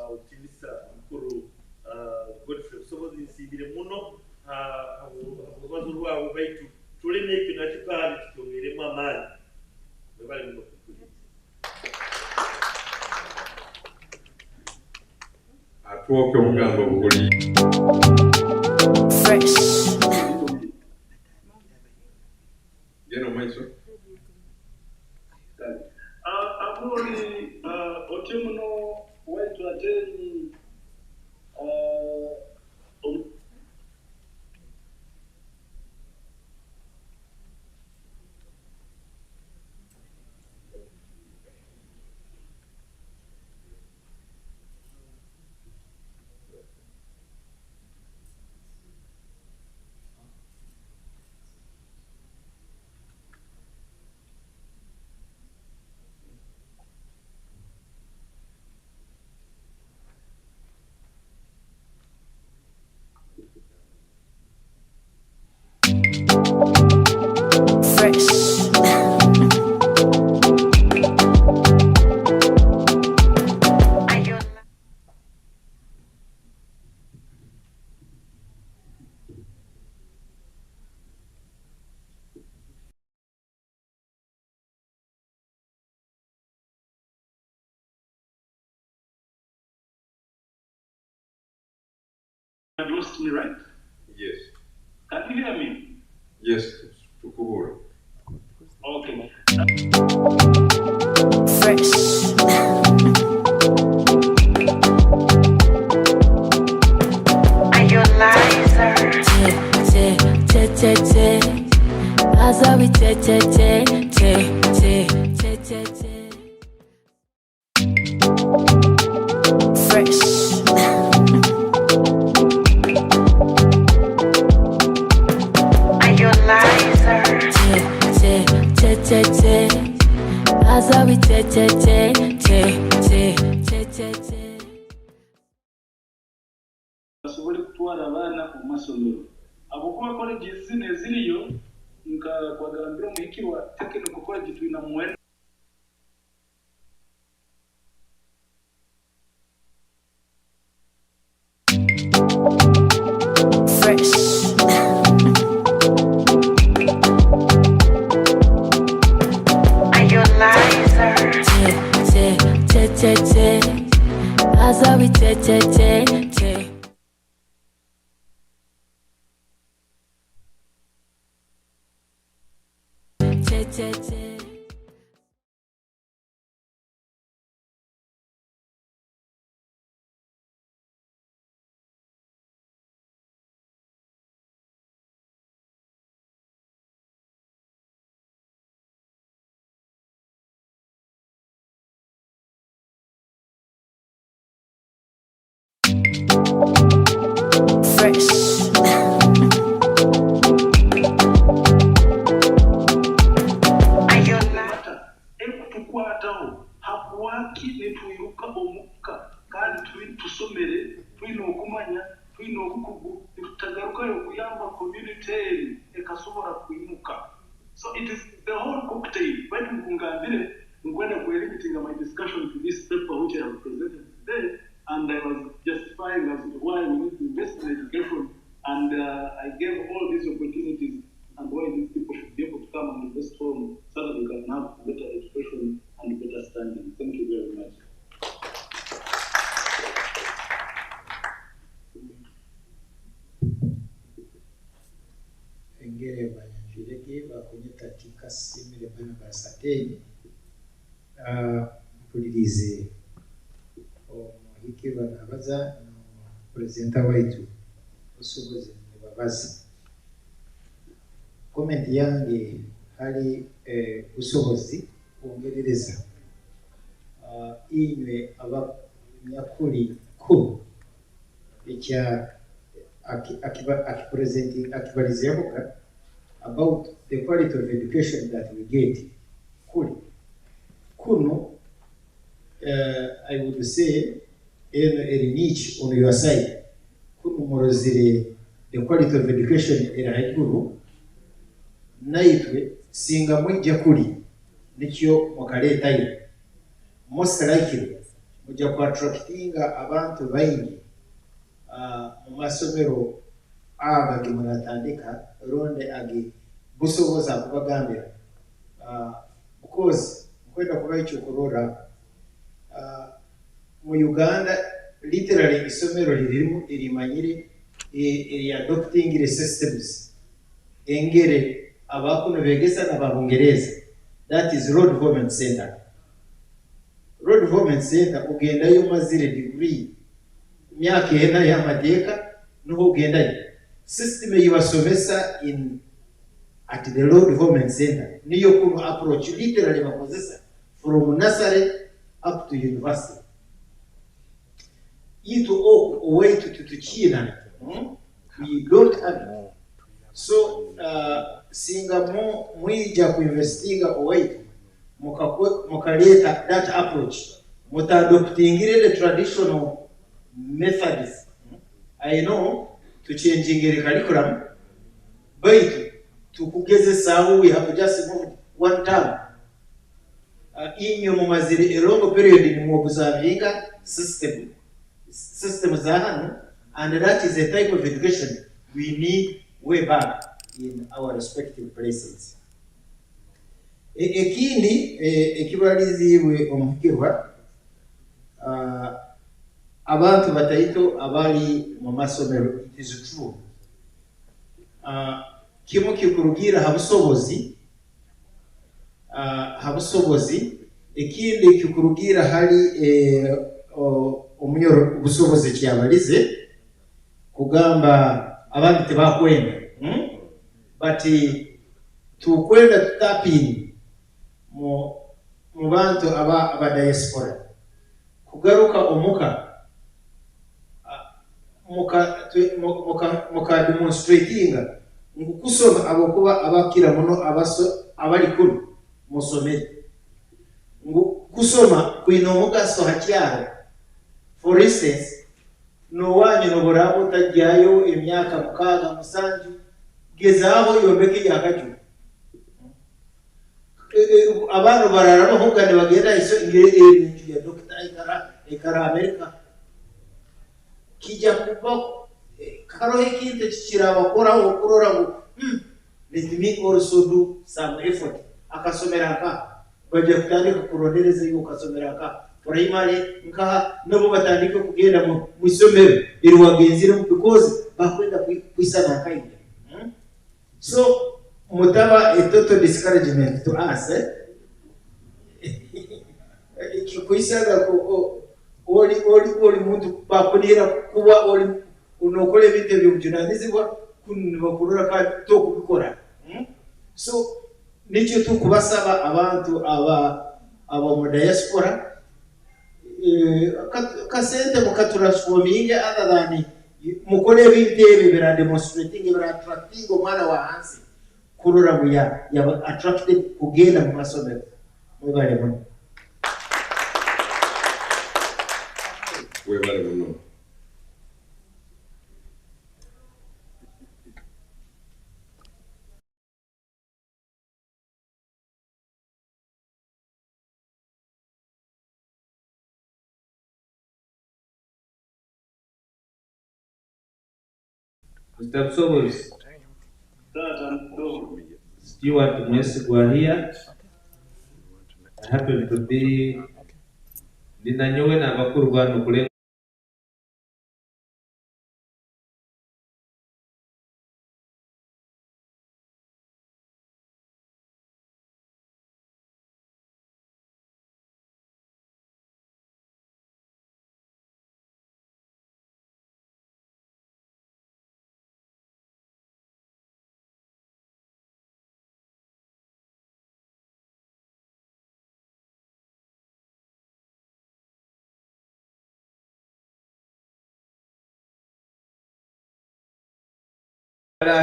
okutinisa omukuru Godfrey Musobozi nsiibire muno obubazo lwabwe baitu tulina ekyo nakyo kandi tukyongeremu amaani bwebali muno kukulira atwoke obugambo buli Fresh. geno maiso Amuri otimuno waitu ateni lost me, right? Yes. Can you hear me? Yes, tukubura. Okay. Fresh. Are you liar? Che. Azawi che. Fresh. Are you liar? Che. Azawi che. basobole kutwala abaana ku masomero abo kuba colleges zino eziriyo nka kwagambira omuhikirwa technical college tulina muwenda Fresh. Are you liar? Che. Azawi che. Che. Fresh. Are you liar? mata ekutukwatawo hakuwaki netuyiruka omukka kandi tusomere tulina okumanya tulina obukugu netutagarukayo okuyamba community eri ekasobola kuyimuka. So it is the whole cocktail. Baitu nkungambire nkwenda kuelimitinga my discussion to this paper which I have presented today, and I was justifying as to why we need to invest in education, and I gave all these opportunities and why these people should be able to come and invest home so that we can have better education and better standing. Thank you very much. Engere banyanjirege bakonye katika simile bana basateni mpulirize omuhiki banabaza no prezenta waitu osoboze nebabaza comment yange hali usobozi kwongerereza inywe aba nyakuri ku ekya presenting about the quality of education that we get. Kuno, I would say, in niche on your side. Kuno morozire the quality of education in haiguru. Naitwe singa mwija kuli nikyo mwakaleta iyo. Most likely, muja kwa attractinga abantu baingi mu masomero abage muratandika ronde agi busoboza kubagambira because kwenda kuba icyo kurora mu Uganda literally isomero lirimu irimanyire adopting the systems engere abakuno begesa n'abahungereza, that is Road Development Center. Road Development Center ugendayo mazire degree myaka ena y'amateka nuho ugendayo system yibasomesa in at the Road Development Center niyo kuno approach literally bakozesa from nursery up to university. Itu way to China, we don't have it. So singa mwija kuinvestiga owaitu mukaleta that approach mutadoptingire the traditional methods. I know to changing the curriculum, but to kugezesa we have just moved one term. In your maziri a long period in observing system zahanu, and that is a type of education we need way back in our respective places. Ekindi ekibaliziwe omukirwa abantu batayito abali mu masomero, it is true. Kimu kikurugira habusobozi ekindi kikurugira hali omuyoro obusobozi kyabalize kugamba abantu tebakwenda but tukwenda tutapini mu bantu aba diaspora kugaruka omuka muka demonstratinga ngukusoma abokuba abakira muno abali kulu musomere kusoma kwino omugaso hakyaro. For instance, no wanyu noborabo tajjayo emyaka 6-7 gezaaho yombeke yakaju abantu barara bahugane bagenda iso ingere ya Dr. Ikara America kija kuba karo ekinte kikiraba koraho kurora ngo let me also do some effort akasomera ka bajya kutandika kurondereza yuko kasomera ka primary nka nabo batandika kugenda mu isomero irwagenzire because bakwenda kwisana kaide. So mutaba a total discouragement to us kwisana ko oli muntu bakunira kuba oli unokole bite by'ubujunanizibwa kunbakurura ka to kubikora. So nicyo tukubasaba abantu aba mu diaspora kasente mukaturasfominge other than mukole bintebe bira demonstrating bira attracting omwana wa hansi kurura buya ya attracted kugenda mu masomero mwebale muno. Mr. Sobos, Stewart Mwesigwa here. I happen to be Ninanyowe na bakuru bano kule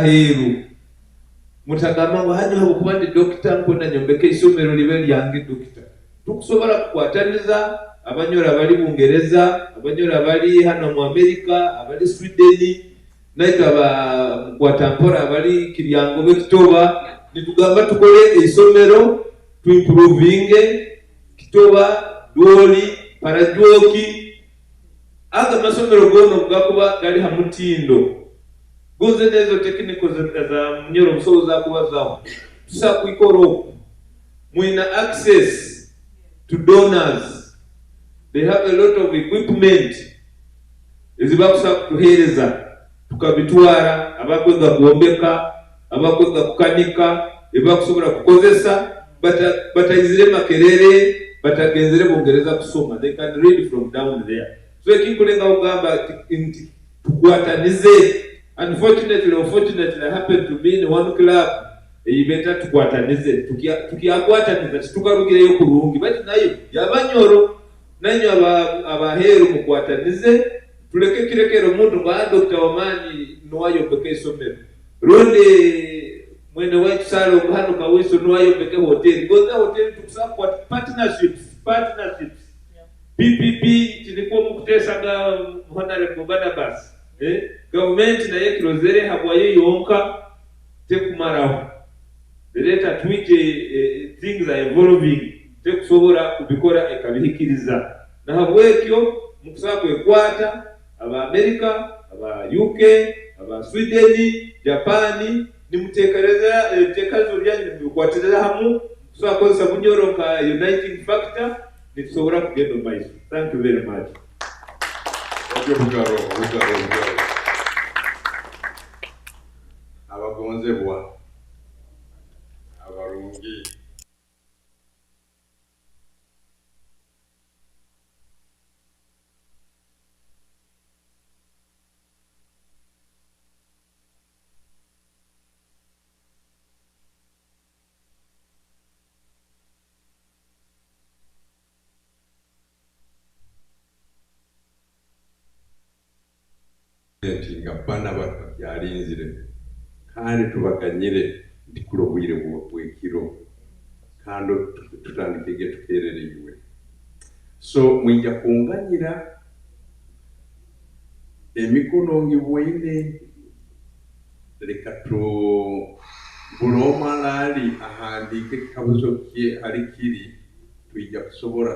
Heru mutagama wahanya habukubandi dokita nkona nyombeke isomero libe lyange dokita tukusobola kukwataniza abanyora bali Bungereza abanyora bali hano mu America abali Sweden naita ba kwatampora abali Kiryango Bekitoba nitugamba tukole isomero tu improving Kitoba Doli Parajoki aga masomero gono gakuba gali hamutindo goze nezo technical za mnyoro busobozi akubazaho tusa kuikoro muina access to donors. They have a lot of equipment ezibakusa kuhereza tukabitwara abakwenda kuombeka abakwenda kukanika ebakusobora kukozesa batayizire makerere batagenzere Bungereza kusoma. They can read from down there. So ekinkulenga ugamba tukwatanize. Unfortunately I happen to be in one club. Better tukwatanize tukiakwataniza tukarugireyo kurungi bati nayo yabanyoro nanyo abaheru mukwatanize tuleke kirekero muntu ba Dr. Wamani nowayo beke somero ronde mwene wa Salo hano kawiso nowayo beke hotel goza hotel tukusakwa partnerships PPP tilikuwa mukutesa Honorable Barnabas government na yekirozere habwayo yonka tekumaraho leta twike things are evolving tekusobora kubikora ekabihikiriza na habwekyo mukusaba kwekwata aba America aba UK aba Sweden Japan nimutekereza tekazo lyanyu nimukwatirira hamu kusaba kozesa bunyoroka uniting factor nitusobora kugenda maiso. Thank you very much. Bugaro. Abagonzebwa abalungi nga bana yalinzire kandi tubaganyire nti kulo bwire bwekiro kandi tutandike tukerereiwe so mwija kunganyira emikono ngibwaine leka buli omu alaali ahandike kabuzo ke ali kiri twija kusobora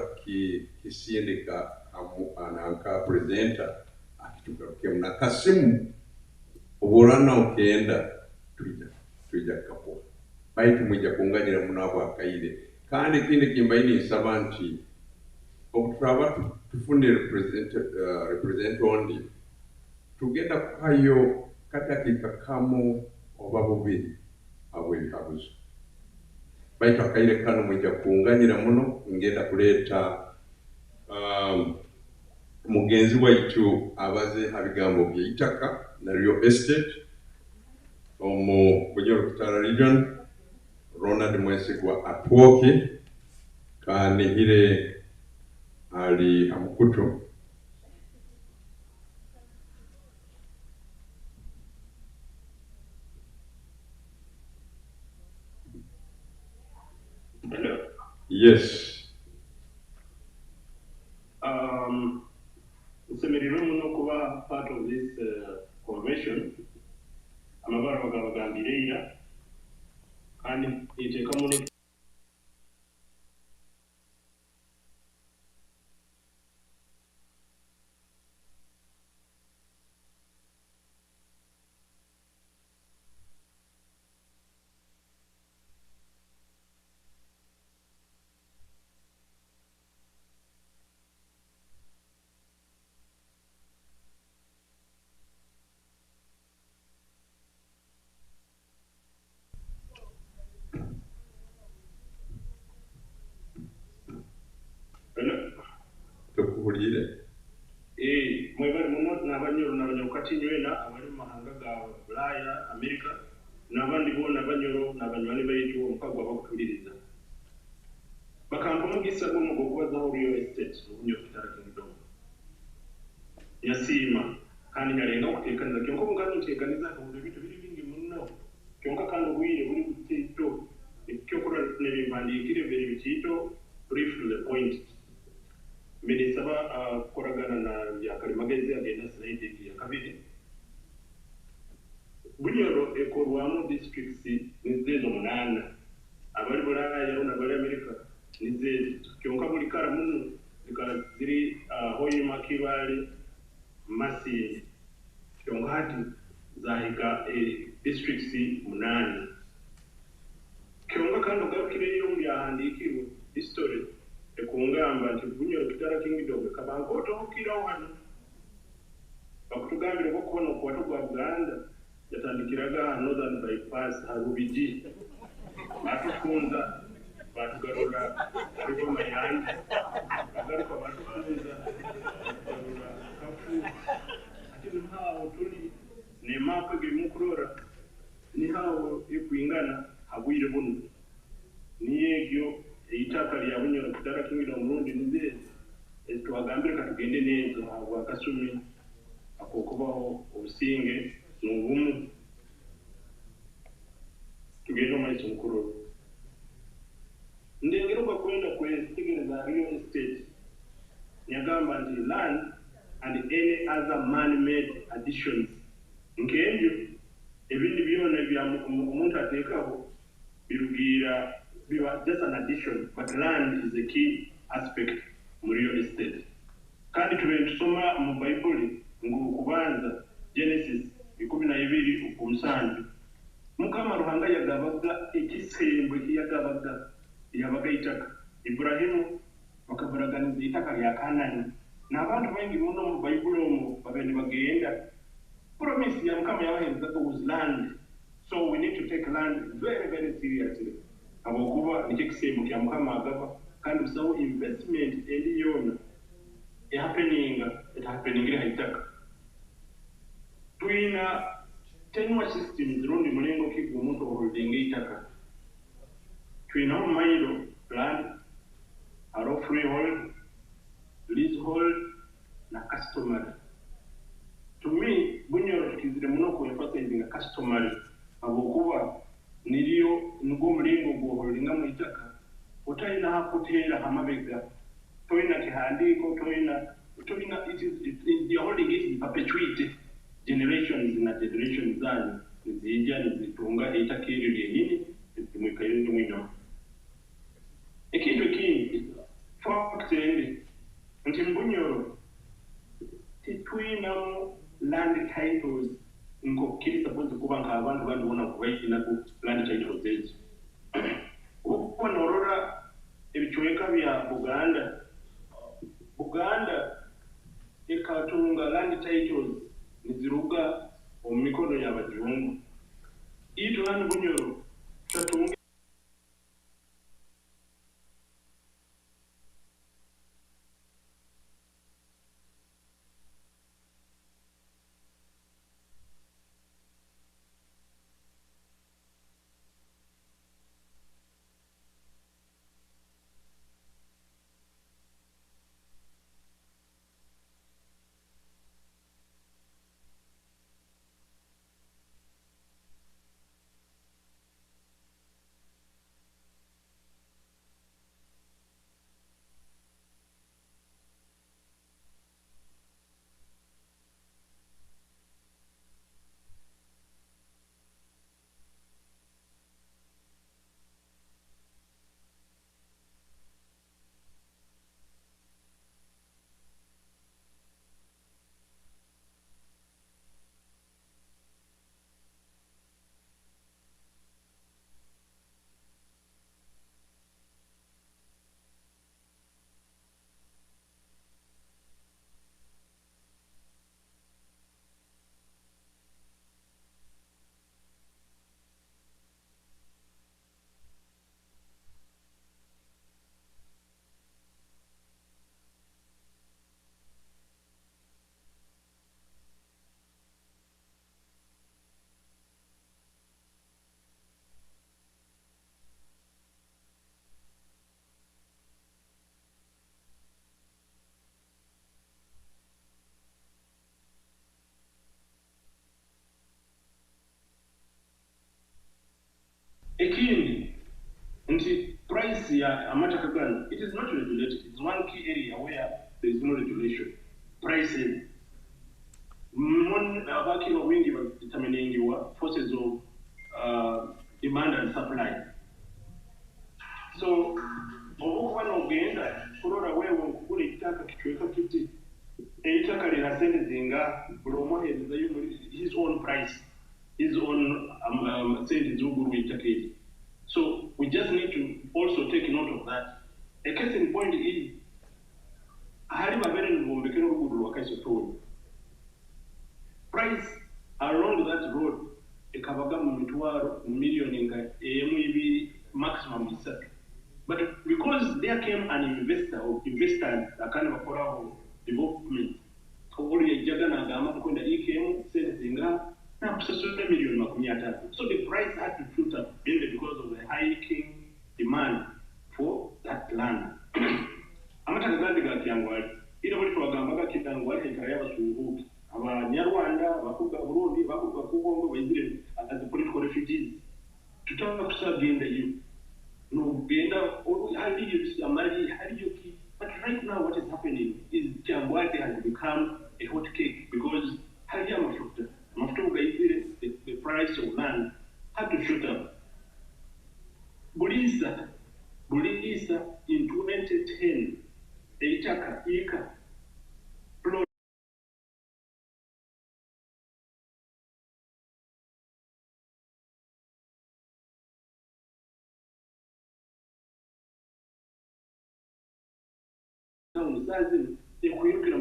kisindika ananka presenta akitugarukemu nakasimu oburana okenda twija kapo baitu mwija kunganyira munabo akaire kandi kindi kimbaini nsaba nti okuturaba tufune represent only tugenda kuhayo katakika kamu oba bubiri abw'ebihabuzo baitu akaire kano mwija kunganyira muno ngenda kuleeta mugenzi waitu abaze habigambo by'eitaka na real estate omu Bunyoro Kitara region Ronald Mwesigwa atwoke kanihire ali amukuto yes Semeriro muno kuba part of this convention amabara bagagambireya kandi iteka muno mwebali muno n'abanyoro n'abanyokati nywena abali mu mahanga ga Bulaya America n'abandi bona abanyoro n'abanywani baitu omukagwa bakutuliriza bakampa omugisa gw'omugo okubazaho real estate Bunyoro Kitara Kingdom yasiima kandi nyalenga okuteekaniza kyonka omugano nteekaniza akabuzo ebintu biri bingi muno kyonka kandi obwire buli butiito ekyokola nebimpandiikire biri bikiito brief to the point Minisaba koragana na yakalimagezi agenda slide ya kabiri Bunyoro ekorwamu districts nizezo 8 abali Bulaya n'abali America nizezo kyonka buli kala muno bikala ziri Hoima Kibale Masi kyonka hati zahiga districts 8 kyonka kandi ogarukire mu yahandikirwa history ekungamba nti Bunyoro Kitara Kingdom kabango otokira wano bakutugambira ko kubona okuwatu gwa Buganda yatandikiraga northern bypass harubiji batufunza batugarura ariko mayani bagaruka batufunza batugarura kafu ati nhawo tuli ne mapa gemukurora ni hawo ikuingana habwire buno niyegyo eitaka lya Bunyoro Kitara Kingdom Murundi nize etwagambire katugende neza abo akasumi akokubaho obusinge n'obumu tugende omaiso mukuru ndengero bakwenda kwetegereza real estate nyagamba nti land and any other man-made additions nkebyo ebindi byona bya omuntu ateekaho birugira just an addition, but land is a key aspect of real estate. Kandi tusoma mu Bible kubanza Genesis 12 ukumusanju. Mukama Ruhanga yagabaga ekisembo yagabaga yabaga itaka. Ibrahimu bakabaraganiza itaka lya Kanani n'abantu bangi muno mu bayibuli omwo bagende bagenda promise ya mukama yabahereza was land, so we need to take land very very seriously abokuba nikyo kiseemo kya mukama agaba kandi busawo investment eri yona happening haitaka tuina tenwa systems rundi mulengo ki omuntu holding itaka tuina mailo land aro freehold leasehold na customary. To me Bunyoro tukizire muno ku emphasizing customary abokuba niliyo nugo mulengo gwo holdinga mu itaka otayina hakutera hamabega toyina kihandiko toyina you're holding it in perpetuity generations na generations zanyu nizija nizitunga itakiri lyenini mwikayo mwino ekintu ekindi fact ende nti Bunyoro titwinamu land titles nkokiri suppose kuba nka abantu bandibona kubayina ku land titles ezo ukubona orora ebichweka bya Buganda ekatunga land titles niziruga mu mikono y'abajungu ito hano Bunyoro tatunga ekindi nti price ya amataka gano it is not regulated. It's one key area where there is no regulation. Prices abakiro wingi determiningiwa forces of demand and supply. So obukuba n'ogenda kurora wewe okugula ekitaka kichweka kiti eitaka lina sente zinga buli omuheerezayo his own price, his own sente z'ogulwa eitaka eri. So we just need to also take note of that. A case in point is hali babere nibombekera oluguudo lwa Kaisotoni. Price along that road ekabaga mu mitwaro million nga emu maximum isatu. But because there came an investor or investors kind of a development, oli yajaga n'agamba kwenda ikemu sente zinga na kusasula million makumi atatu. So the price had to shoot up mainly because of the hiking demand for that land. Amataka gandi gakyangwali ira buli twagamba gakitangwali ekaya y'abasuubuuki abanyarwanda bakuga Burundi bakuga kubongo bayizire as political refugees tutanga kusagenda yo no genda haliyo amali haliyo ki. But right now what is happening is Kyangwali has become a hot cake because haliyo mafuta ugayizire the price of land had to shoot up. Bulisa in 2010 eitaka ika plot now mzazi ekuyukira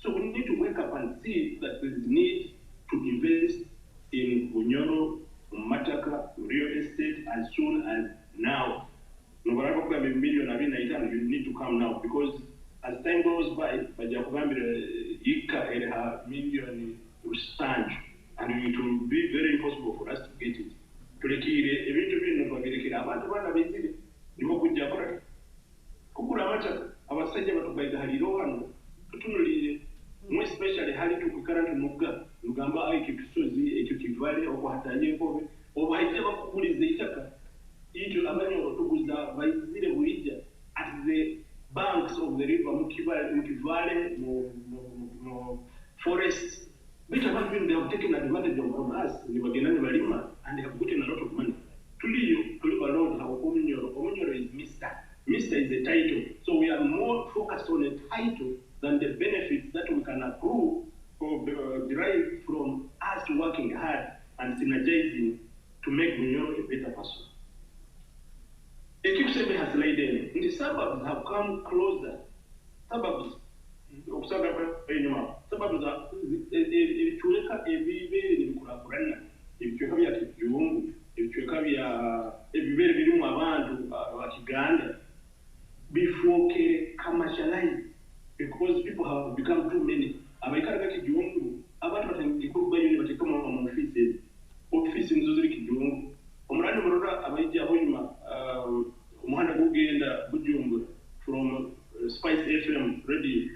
So we need to wake up and see that there is need to invest in Bunyoro, Mataka, real estate as soon as now. No matter what million you need to come now because as time goes by, Ika million will stand and it will be very impossible for us to get it. Kukura Mataka, abasajja batubayiga haliro wano tutunulire mu especially hali tukukara tumuga lugamba ekyo kisozi ekyo kivale okuhatanye enkobe obaite bakuguliza itaka ityo abanyo otuguza bayizire bulijja at the banks of the river mukivale mu forest bita bantu they have taken advantage of us ni bagenda ne balima and they have gotten a lot of money tuliyo tuliba road ha omunyoro is Mr. is a title, so we are more focused on a title than the benefits that we can accrue or derive from us working hard and synergizing to make Bunyoro a better person. Equipment has laid in. The suburbs have come closer. Suburbs are before commercialize because people have become too many. Abaikara kijungu abantu batangikuba yini batekoma mu office nzuzuri kijungu omurani murora abaije aboyima umuhanda gugenda bujumbura from Spice FM radio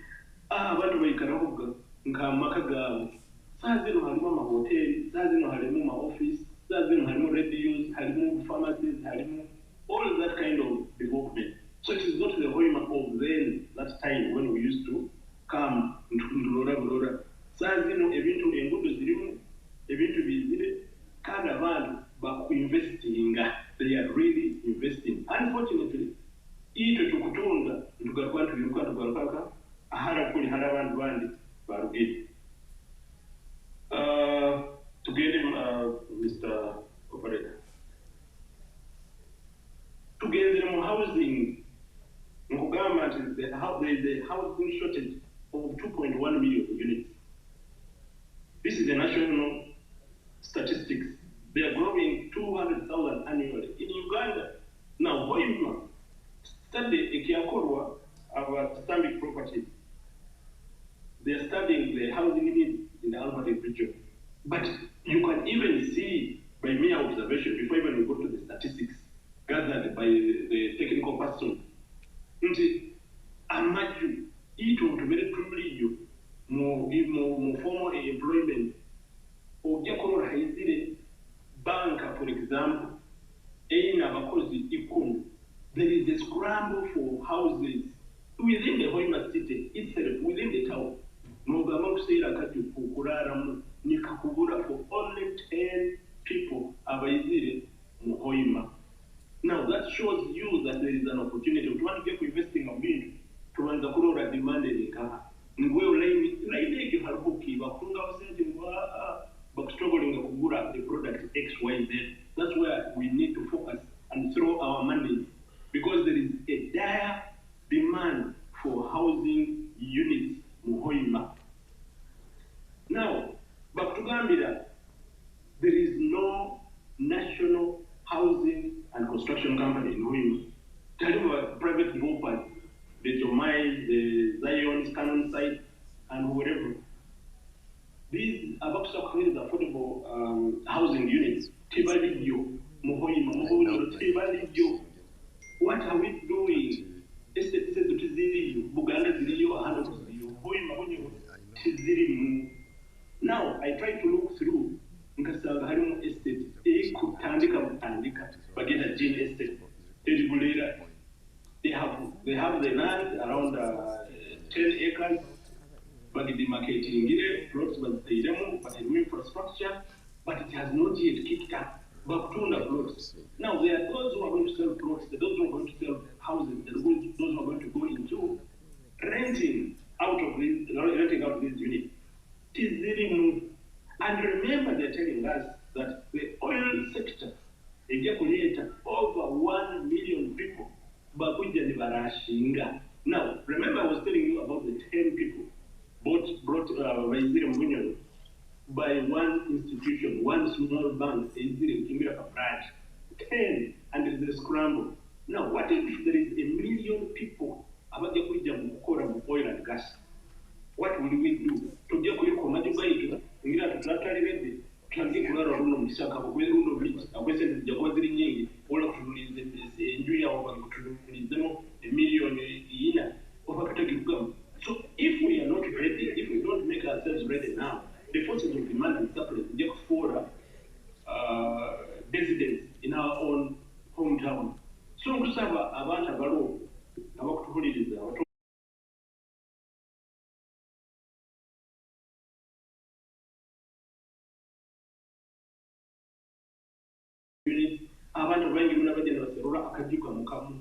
abantu bayikara hoga nkamaka gawe sazino harimo ama hotel sazino harimo ama office sazino harimo radios harimo pharmacies harimo all that kind of development. So it is not the Hoima of then, that time when we used to come into Rora. Sazino, evintu engudu zirimu, evintu bizire, kind of van, but investing, they are really investing. Unfortunately, ito tukutunda, ntukakuwa tukaruka, ahara kuli haravan bandi, barugiti. To get him, Mr. Operator. To get them housing, there is a housing shortage of 2.1 million units. This is the national statistics. They are growing 200,000 annually. In Uganda, now, Hoima study Ekiakorwa, our Islamic properties. They are studying the housing needs in the Albertine region. But you can even see by mere observation, before even we go to the statistics gathered by the technical person, amaju ito tumere privilege mu formal employment ojja kurola hayizire banka for example eina abakozi 10 there is a scramble for houses within the Hoima city itself within the town mugamba kuseera kati kukularamu nikakubura for only 10 people abayizire mu Hoima. Now that shows you that there is an opportunity. We want to get investing a bit to run the Kurora demanded in car. We will like you have Buki, but struggling to Kugura the product XYZ. That's where we need to focus and throw our money because there is a dire demand for housing units Muhoima. Now, back to Gambia, there is no national housing and construction company in Hoima. Tell you private developers, the Jomai, the Zion, Canon site, and whatever. These about to create affordable housing units. Tibalidio, Mohoima, Tibalidio. What are we doing? Estate to Tiziri, Buganda Zilio, Hano Zilio, Hoima, Tiziri. Now, I try to look through Nkasanga harimo estate kutandika mutandika bagenda gene estate Bulera. They have the land around 10 acres bagidi marketing ngire plots bazitayiremo but new infrastructure but it has not yet kicked up bakutunda plots. Now there are those who are going to sell plots, those who are going to sell houses, those who are going to go into renting out of these units. It is really moved. And remember, they're telling us that the oil sector ejaculate over 1 million people. Now, remember I was telling you about the by one institution, one small bank, a branch, 10, and there is a scramble. Now, what if there is 1 million people about the oil and gas? What will we do? To get quick commodity by it, we have to try to can get another room of Saka, where we know which a question the Jawadi, all of the injury of 1 million year over to come. So if we are not ready, if we don't make ourselves ready now, the forces of demand and supply get for residents in our own hometown. So we have a bunch of about holidays. Abantu bengi munabagenda baserura akajiko mukamu.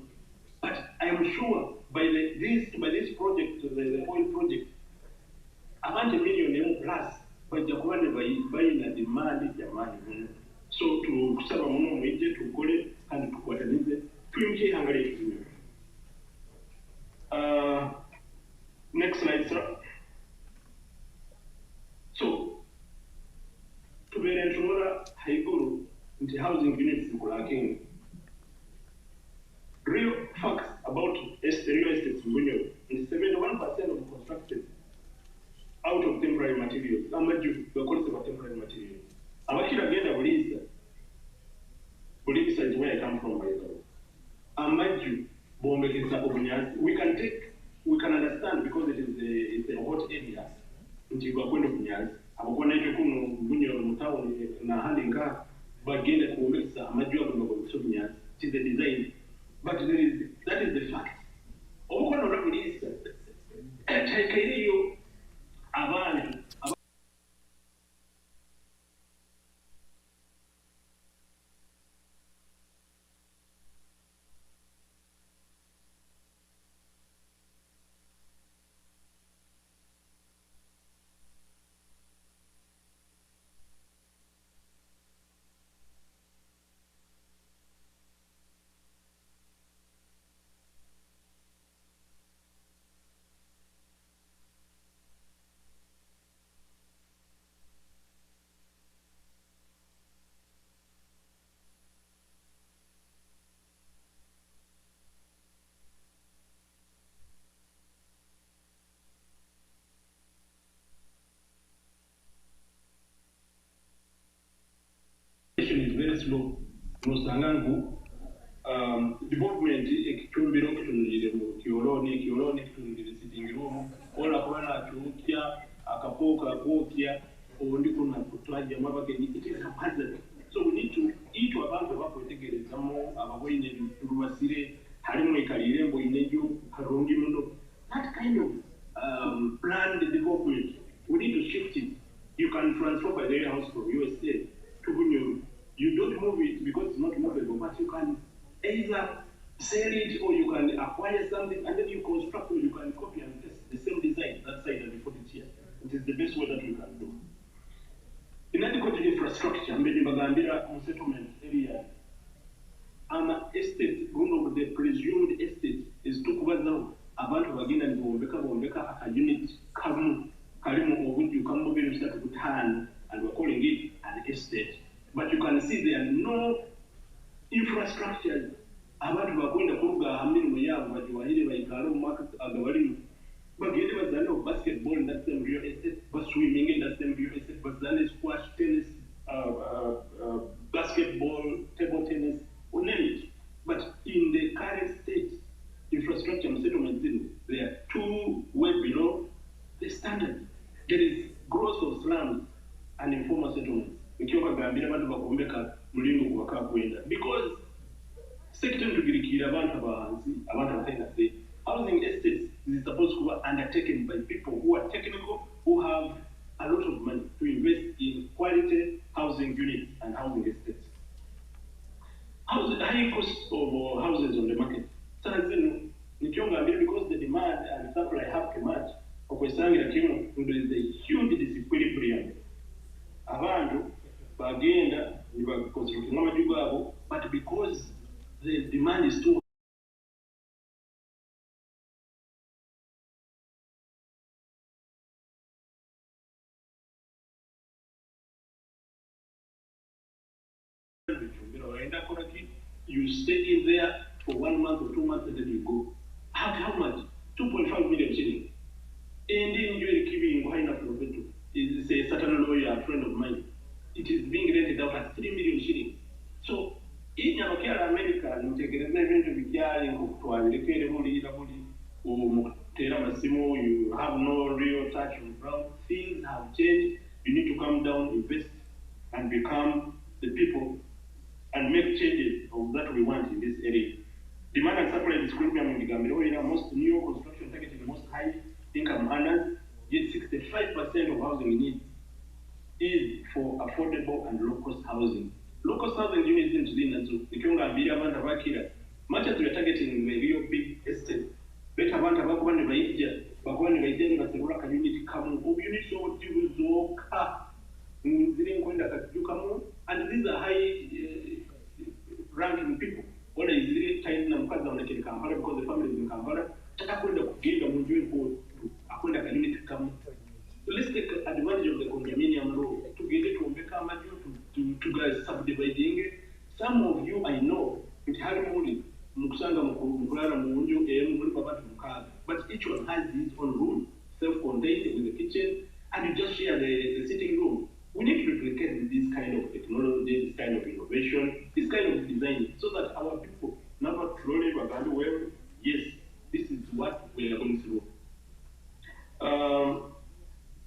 But I am sure by this project, the oil project, abantu million plus bajja kuba ne bayina demand jamani. So kusaba muno mwije tukole kandi tukwatanize twingie hangale ekinyoro. Next slide, sir. So tubeere ntunula haiguru nti housing units lacking. Real facts about real estates in Bunyoro is 71% of constructed out of temporary materials. Amaju, the concept of temporary materials. Abakira genda Bulisa is where I come from, by the way. Amaju, Bombekisa Obunyas, we can understand because it's a hot area. Nti kwa kwenda Bunyas, abakona hicho kuno Bunyoro mutao na hali nga bagenda kuombekisa amaju abo ngo Bunyas. It is the design. But that is the fact. Obukono Bulisa, you abantu is very slow. Musangangu development ekitumbiro kitunulire mu kioloni kitunulire sitting room ola kubana atukya akapoka akokya ondi kuna kutwaja mabake it is a hazard. So we need to eat abantu bakwetegerezamo ababoine rubasire halimu ekalire mbo inejo harungi mundo. That kind of planned development we need to shift it. You can transfer by the house from USA to Bunyoro. You don't move it because it's not movable, but you can either sell it or you can acquire something and then you construct or you can copy and paste the same design that side and put it here. It is the best way that you can do. Inadequate infrastructure, maybe Bagambira settlement area. Estate, one of the presumed estate is to Kubazao, abantu bagenda ni bombeka a unit karimu of which you come over and start to turn and we're calling it an estate. But you can see there are no infrastructure. Abantu bagenda kuruga hamini muyabo bajiwahiri baikaro market agabarimu. Bagende bazana basketball in that same real estate, but swimming in that same real estate, but then squash, tennis, basketball, table tennis, or name it. But in the current state, infrastructure and settlements, they are too way below the standard. There is growth of slums and informal settlements. Because second to get housing estates is supposed to be undertaken by people who are technical, who have a lot of money to invest in quality housing units and housing estates. High cost of houses on the market. Because the demand and supply have too much, there is a huge disequilibrium. Abantu bagenda construct amaju gabo, but because the demand is too You stay in there for 1 month or 2 months and then you go. How much? 2.5 million shillings. And then you're giving why not profit? Is a certain lawyer, a friend of mine. It is being rented out at 3 million shillings. So in America, you take a revenue to be carrying you have no real touch on ground. Things have changed. You need to come down, invest, and become the people and make changes of that we want in this area. Demand and supply is premium in the Gambia. Most new construction targeting most high income earners, yet 65% of housing needs is for affordable and low-cost housing. Low-cost housing units in Chile, much as we are targeting the real big estate, better want about one of India, but one of the community come, units so do and these are high ranking people. What is really tight in Kampala because the family is in Kampala. So let's take advantage of the condominium law to get it to guys subdividing. Some of you I know it has money. But each one has his own room, self-contained with the kitchen, and you just share the sitting room. We need to replicate this kind of technology, this kind of innovation, this kind of design, so that our people never truly value well. Yes, this is what we are going through.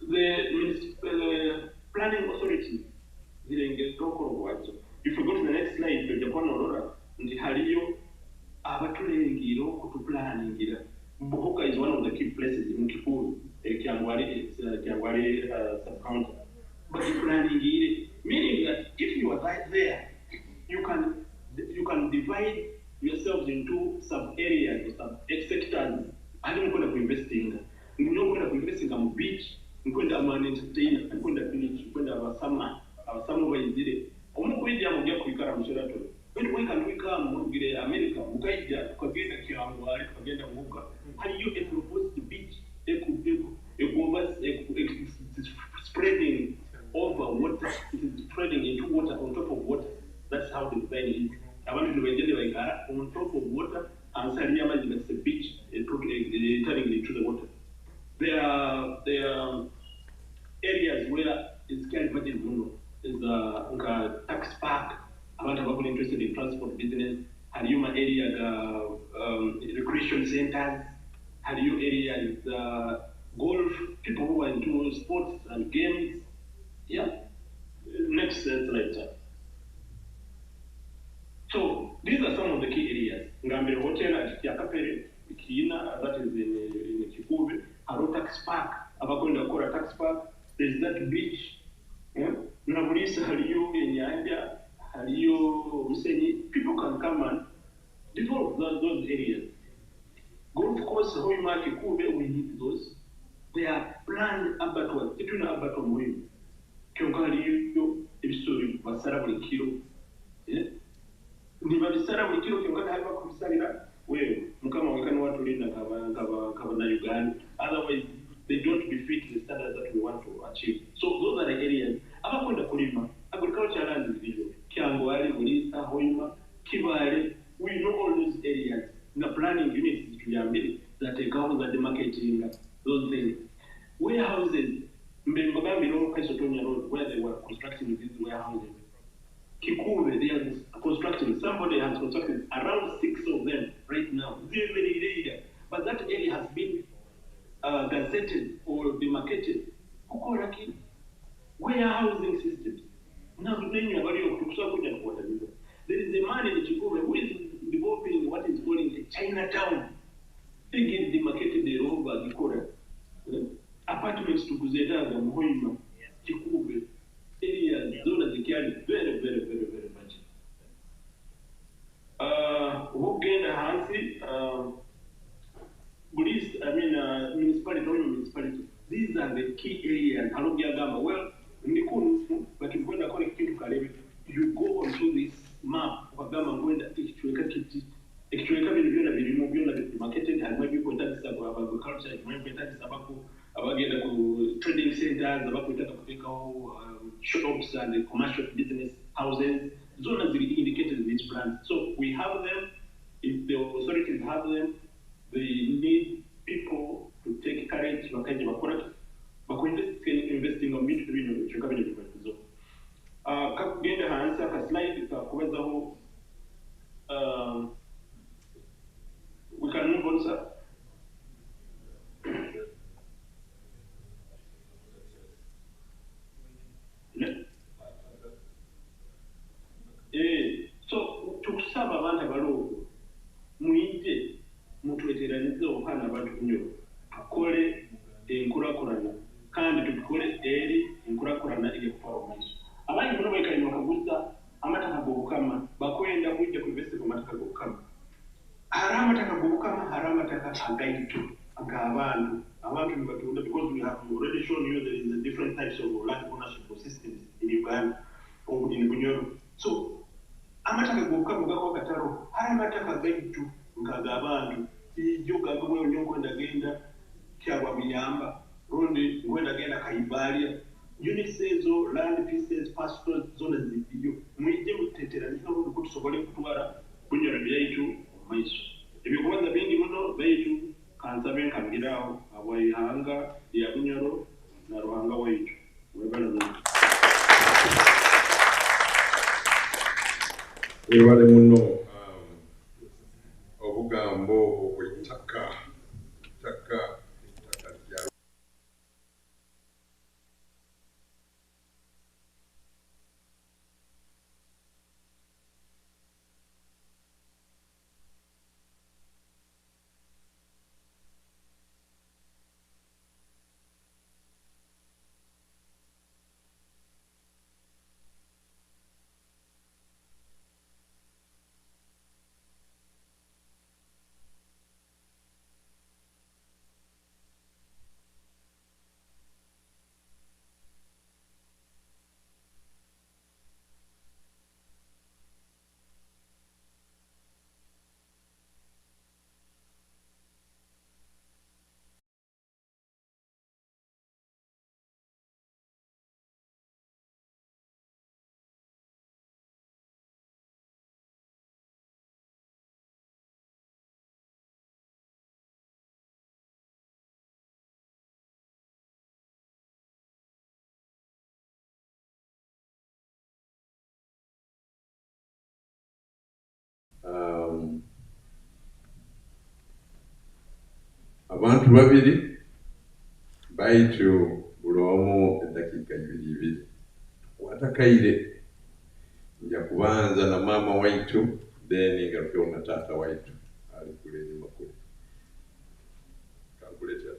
The planning authority, if we go to the next slide, the Japan Aurora, the Hariyo, Buki is one of the key places in Kipuru, Kiangwari sub-county. But the planning, meaning that if you are right there, you can divide yourselves into sub areas or sub sectors. I don't want to invest in. You don't want to invest in a beach. You want to entertain. You want to finish. You want to have a summer where you did it. When can we come to America? Mukaija, Kagenda Kiangwari, Kagenda Muka. And you propose the beach. Spreading over water, it is spreading into water on top of water. That's how the design is. I want to do a on top of water and Sariyama is a beach turning into the water. There are areas where it's kind of imagine is a tax park. I want to be interested in transport business. Hariyuma area recreation centers. Hariyu area is golf, people who are into sports and games. Yeah. Next slide. So these are some of the key areas. Ngambire Hotel at Yakapere, Kina, that is in Kikuve, Haro Tax Park, Abakonda Kora Tax Park, there's that beach. Nabulisa Hariyo in Yanja, Hariyo Museni. People can come and develop those areas. Golf course, Hoima Kikuve, we need those. They are planned abattoirs. It will abattoir Moim. Kyokariyo, Ibisuri, Basara Kilo. Niba bisara muri kilo kyongana haba kubisarira wewe mukama wekana watu linda kaba na Uganda, otherwise they don't befit the standards that we want to achieve. So those are the areas abakwenda kulima agriculture land division Kyangwari, Mulisa, Hoima, Kibale. We know all those areas. The planning units that take out the marketing, those things. Warehouses, Mbembagambi Road, Kaisotonia Road, where they were constructing these warehouses. Kikuve, they are constructing. Somebody has constructed around 6 of them right now. Very, very rare. But that area has been gazetted or demarcated. Kukoraki, warehousing systems. Now, there is a man in Kikuve who is developing what is called a Chinatown. They get demarcated the over the corner. Apartments to Guzedaga, Moima, Kikuve. Areas, those that carry very, very, very, very much. Who gain a handsy, Buddhist, municipality. These are the key areas. Well, in the Kunu, but you're going to call it Karabi. You go onto this map of Gama going to marketed and maybe put that about agriculture, maybe that is about trading centers, about shops and commercial business houses, zones are indicated in this plan. So we have them. If the authorities have them, they need people to take courage. Investing on meet the recovery. Kagenda hansa ka slide kakubazaho. We can move on, sir. So tukusaba abantu abaloogo muyite mutweteranize okwana abantu kunyo tukole enkulakulana kandi tukole eri enkulakulana egyekufa omaiso abangi muno bekalima okuguza amataka g'obukama bakwenda kujja ku investment amataka g'obukama hari amataka g'obukama hari amataka agaitu ag'abantu abantu nibatunda because we have already shown you there is a different types of land ownership systems in Uganda or in Bunyoro. So amataka g'obukama gako kataro hari amataka agaitu nk'ag'abantu ijjo gagobwe onyongo ndagenda kyabwa biyamba rundi ngwenda genda kaibalia units ezo land pieces pastoral zones zidiyo mwije muteteraniza rundi kutusobole kutwala Bunyoro byaitu maiso ebikubaza bingi muno baitu kansabe nkabigirawo abwaihanga lya Bunyoro na Ruhanga waitu Ewale muno obugambo obw'ettaka lya abantu babiri baitu buli omu eddakiika ibiri watakaire nja kubanza na maama waitu then ngarukewo na taata waitu ali kule enyuma kule kankuleetera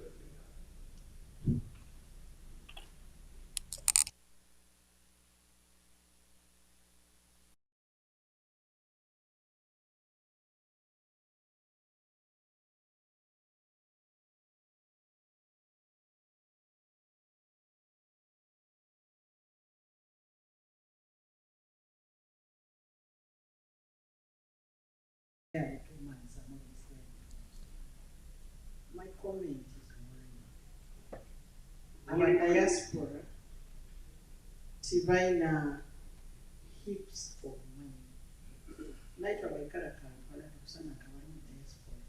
My comment is our diaspora tibaina heaps of money. Naitwa Waikara Kampala kusana kabali diaspora.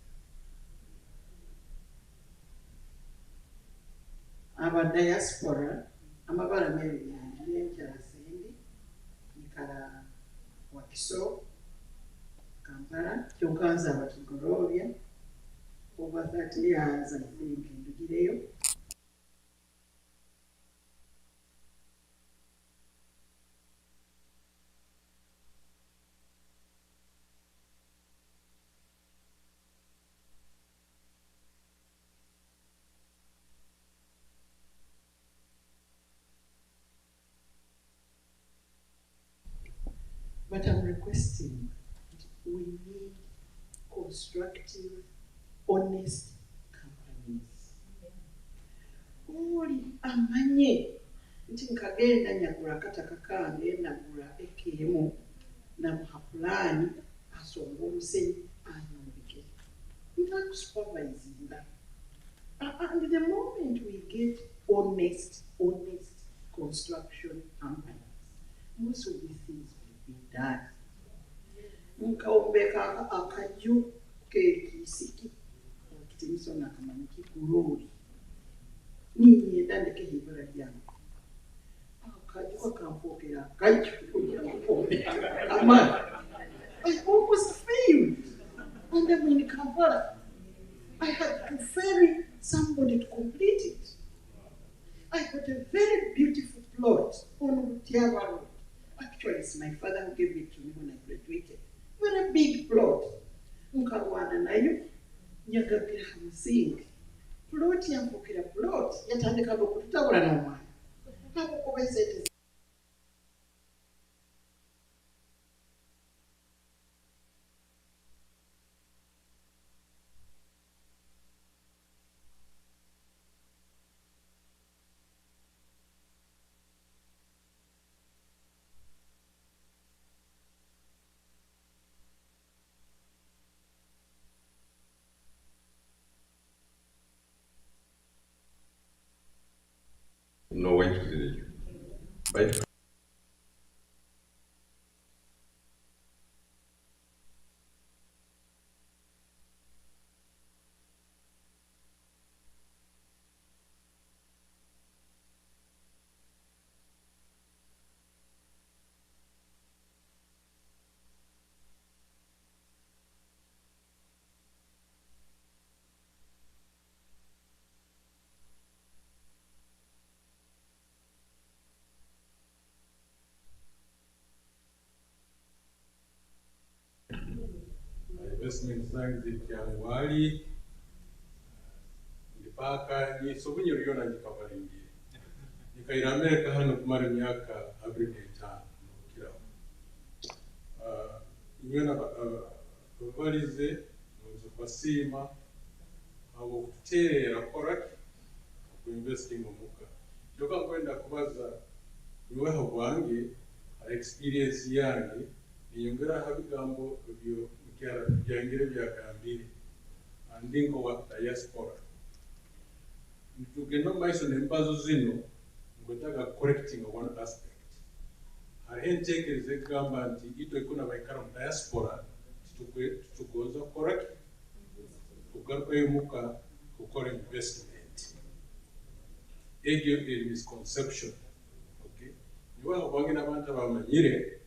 Aba diaspora amabala meri yanjye sendi nikala Wakiso Kampala kyokanza abakigorovya over 30 years I think ndugireyo but I'm requesting we need constructive, honest companies. Uli amanye nti nkagenda nyagula kataka kange nagula ekemu na muhapulani asonga omusenyi anyombeke. We like supervising that. And the moment we get honest construction companies, most of these things will be done. I almost failed. And I'm in Kampala. I had to ferry somebody to complete it. I got a very beautiful plot on Utiaba Road. Actually, it's my father who gave it to me when I graduated. Very big plot. Nkarwana nayo, nyagapira hamusingi. Plot yampukira plot, yatandika okututabula n'omwana. Abo kubeza eti no way to delete. Right? Investment zange kyangwali ndipaka nisobunyiro lyona ndikabalindire nikaira Amerika hano kumara emyaka 25 nokiraho nyona balize nzo basima abo kuterera koraki ku investing omuka joka kwenda kubaza niweho gwange experience yange niyongera habigambo byo byangire byagambire andingo wa diaspora tugenda maiso nembazo zino ngotaga correcting one aspect hariho entekereza egamba nti ito ikuna baikara mu diaspora tutugoza correct tugaruka yomuka gukora investment egyo eri misconception okay niba abange n'abantu abamanyire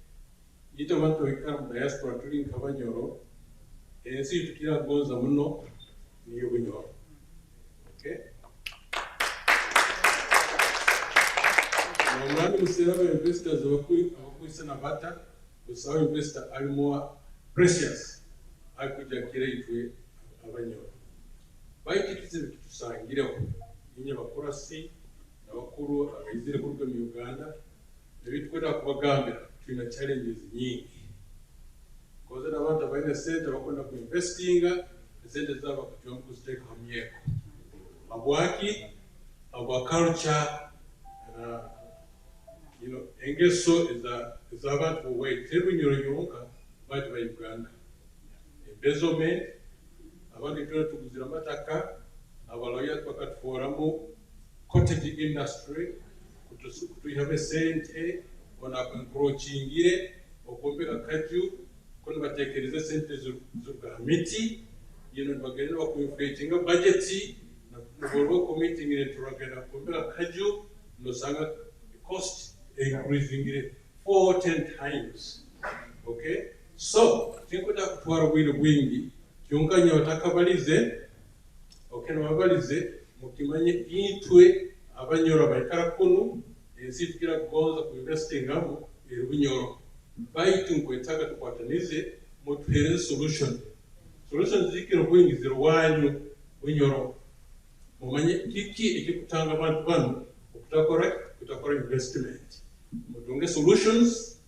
ito abantu baikara mu diaspora tuli nk'abanyoro ensi tukira gonza muno niyo bunyoro okay Mwani musera ba investors abakwisa na bata usawa investor ali more precious akuja kire itwe abanyoro bayikitize bitusangireho inye bakora si n'abakuru abizire ku rwego mu Uganda nebitwera kubagambira twina challenges nyingi koza n'abantu abaine sente bakunda ku investinga sente zabo kujya ku stake hamyeko abwaki abwa culture engeso is abantu wait ebinyoro yonka bati ba Uganda embezzlement abantu tuna tuguzira amataka abaloya bakatforamo cottage industry kutuyihabe sente ona encroachingire okumbeka kaju kono batekereza sente zugamiti bagenda bakuinflatinga budget nabolwa committing ne turagenda kumbeka kaju nosanga cost increasing 4-10 times. Okay? So, tinkuta kutwara bwire bwingi, kyunkanya watakabalize, okay, nababalize, mukimanye intwe abanyoro baikara kunu, ensi tukira kugonza ku investing amo, bunyoro. Baitu nkwetaka tukwatanize, mutuhereze solution. Solution zikira bwingi zirwanyu bunyoro. Mumanye kiki ekikutanga abantu bano, kutakora investment. Mutunge solutions,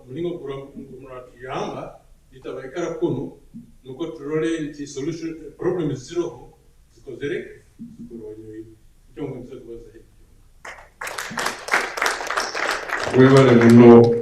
mulingo kuramuyamba, itabaikara kunu, nuko turole nti solution, problem zero, zikozere, zikuronyo itongo nzizakubaza hii. Webale muno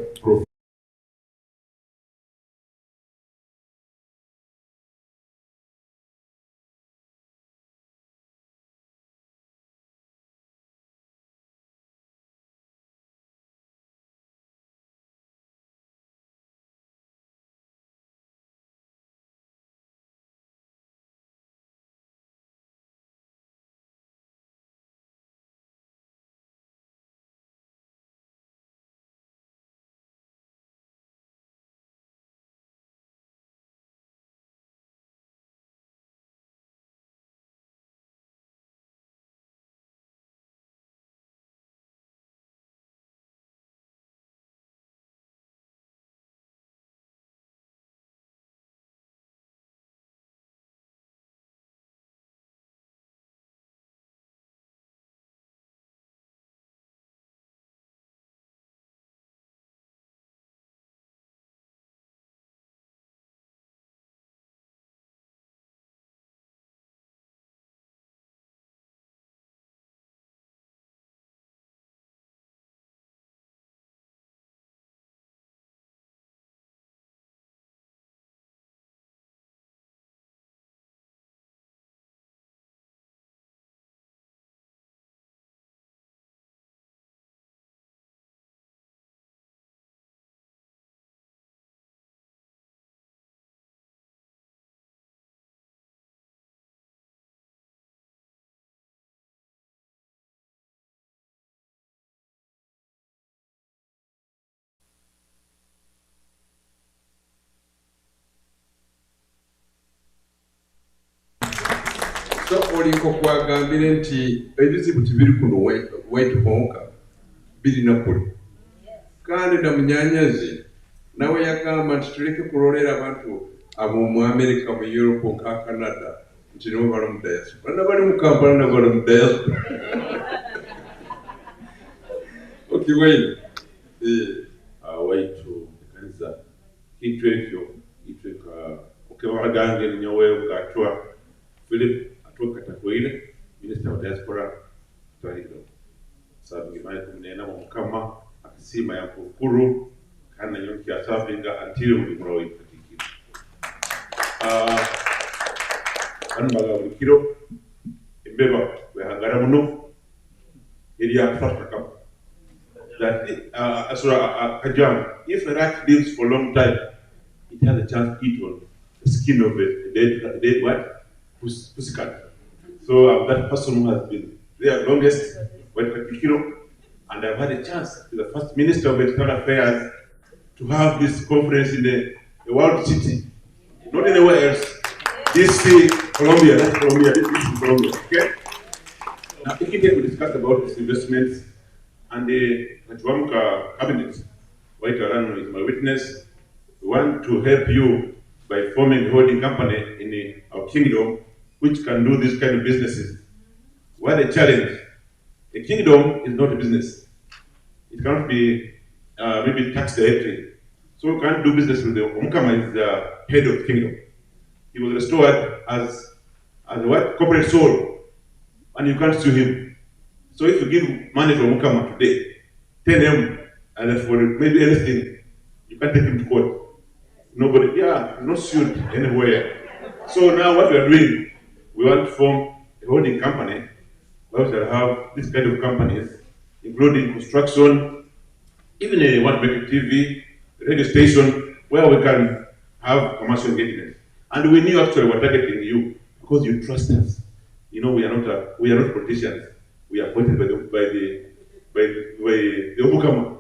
okuwandiika okwagambire nti ebizibu tibiri kuno waitu honka biri nakuli kandi namunyanyazi nawe yagamba nti tuleke kulolera abantu ab'omu America mu Europe nka Canada nti nibo bali mu diaspora nabali mu Kampala nabo bali mu diaspora okiwaine waitu kanisa kitu ekyo okewagange ninyowe gatwa Philip atoka takwile minister wa diaspora twahilo sababu ngimanye kumunena mu mukama akisima ya kukuru kana nyonki ya safinga until we grow it particular anbaga bukiro embeba wehangara muno eri ya first kama that Kajam, if a rat lives for a long time, it has a chance to eat on the skin of a dead what? Pussycat. So that person who has been there longest, went particular, and I've had a chance to the first minister of external affairs to have this conference in the world city, not anywhere else. This Colombia, that's Colombia, this is Colombia, okay? Now, if we discuss about this investments, and the Natuamka cabinet, White Arano is my witness. We want to help you by forming a holding company in our kingdom, which can do this kind of businesses. What a challenge. A kingdom is not a business. It cannot be maybe tax directory. So we can't do business with the Omukama is the head of the kingdom. He was restored as a what? Corporate soul, and you can't sue him. So if you give money to Mukama today, 10 M, and for maybe anything, you can't take him to court. Nobody, not sued anywhere. So now what we are doing, we want to form a holding company where we shall have this kind of companies, including construction, even a one-maker TV, radio station, where we can have commercial engagement. And we knew actually we're targeting you because you trust us. You know, we are not politicians. We are appointed by the Omukama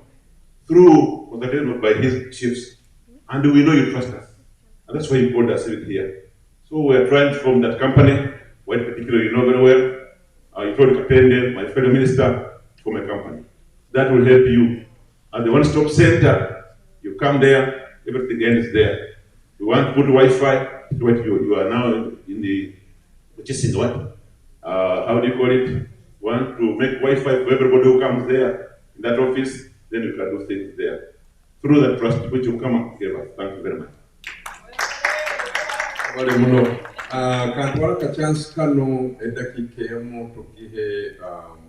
through consultation by his chiefs, and we know you trust us, and that's why you called us here. So we are trying to form that company. One particular you know very well. You told Kapende, my fellow minister, to form a company that will help you at the one-stop center. You come there, everything else is there. You want to put Wi-Fi. You are now in the which is in what? How do you call it? Want to make Wi-Fi for everybody who comes there in that office, then you can do things there. Through that trust which you come and give us. Thank you very much. Wale muno. Kantwala ka chance kano edakike mu tukihe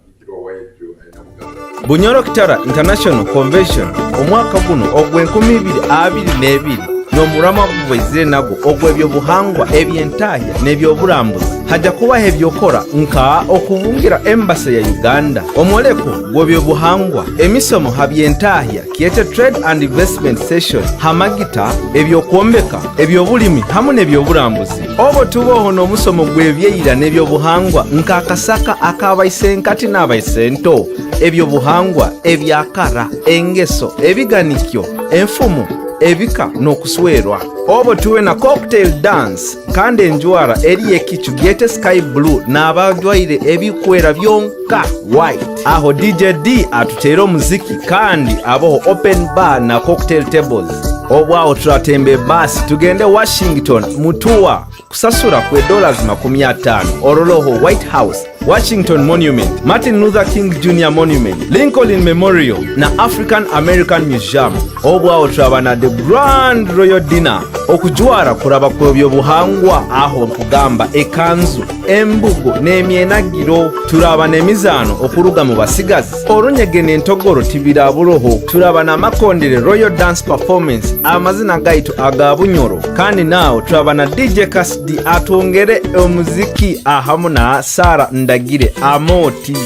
ikiro waitu ainamuga. Bunyoro Kitara International Convention omwaka guno ogw'2022 n'omulama gubwezire nagwo ogw'ebyobuhangwa eby'entaahya n'ebyobulambuzi hajja kubaho ebyokola nka okubungira embasa ya Uganda omwoleko gw'ebyobuhangwa emisomo ha by'entaahya kiyete trade and investment session hamagita ebyokwombeka ebyobulimi hamu n'ebyobulambuzi obo tubaho n'omusomo gw'ebyeyira n'ebyobuhangwa nk'akasaka ak'abayisenkati n'abayisento ebyobuhangwa ebyakara engeso ebiganikyo enfumu ebika n'okuswerwa obo tuwe na cocktail dance kandi enjwara eri ekicu gyete sky blue n'abajwaire ebikwera byonka white aho DJ D atuteera omuziki kandi aboho open bar na cocktail tables obwawo turatembe basi tugende Washington mutuwa kusasura kwe $50 oroloho White House Washington Monument, Martin Luther King Jr. Monument, Lincoln Memorial na African American Museum. Obwawo turabana the Grand Royal Dinner okujwara kuraba ku byobuhangwa aho nkugamba ekanzu embugo n'emyenagiro turabana emizano okuruga mu basigazi olunyege n'entogoro tibira buroho turabana amakondere Royal Dance Performance amazina gaitu agabunyoro kandi naawo turabana DJ Kasdi atongere omuziki ahamu na Sara Ndagire Amoti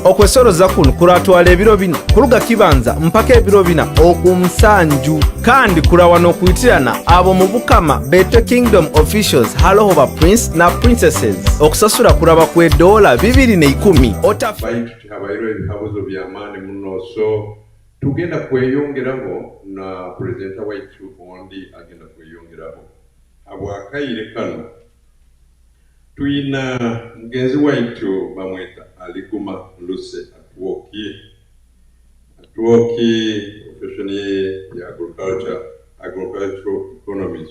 okwesoroza kuno kuratwala ebiro bina kuruga kibanza mpaka ebiro bina okumusanju kandi kurawa n'okwitirana abo mu bukama Better Kingdom officials haloho ba prince na princesses okusasura kuraba kwe $210 bayitu habayiro ebihabuzo by'amaani muno so tugenda kweyongeraho na presenter waitu ondi agenda kweyongeraho abwakaire kano Tuina mugenzi waitu bamweta Aliguma Luse Atuoki profession ya agricultural economies.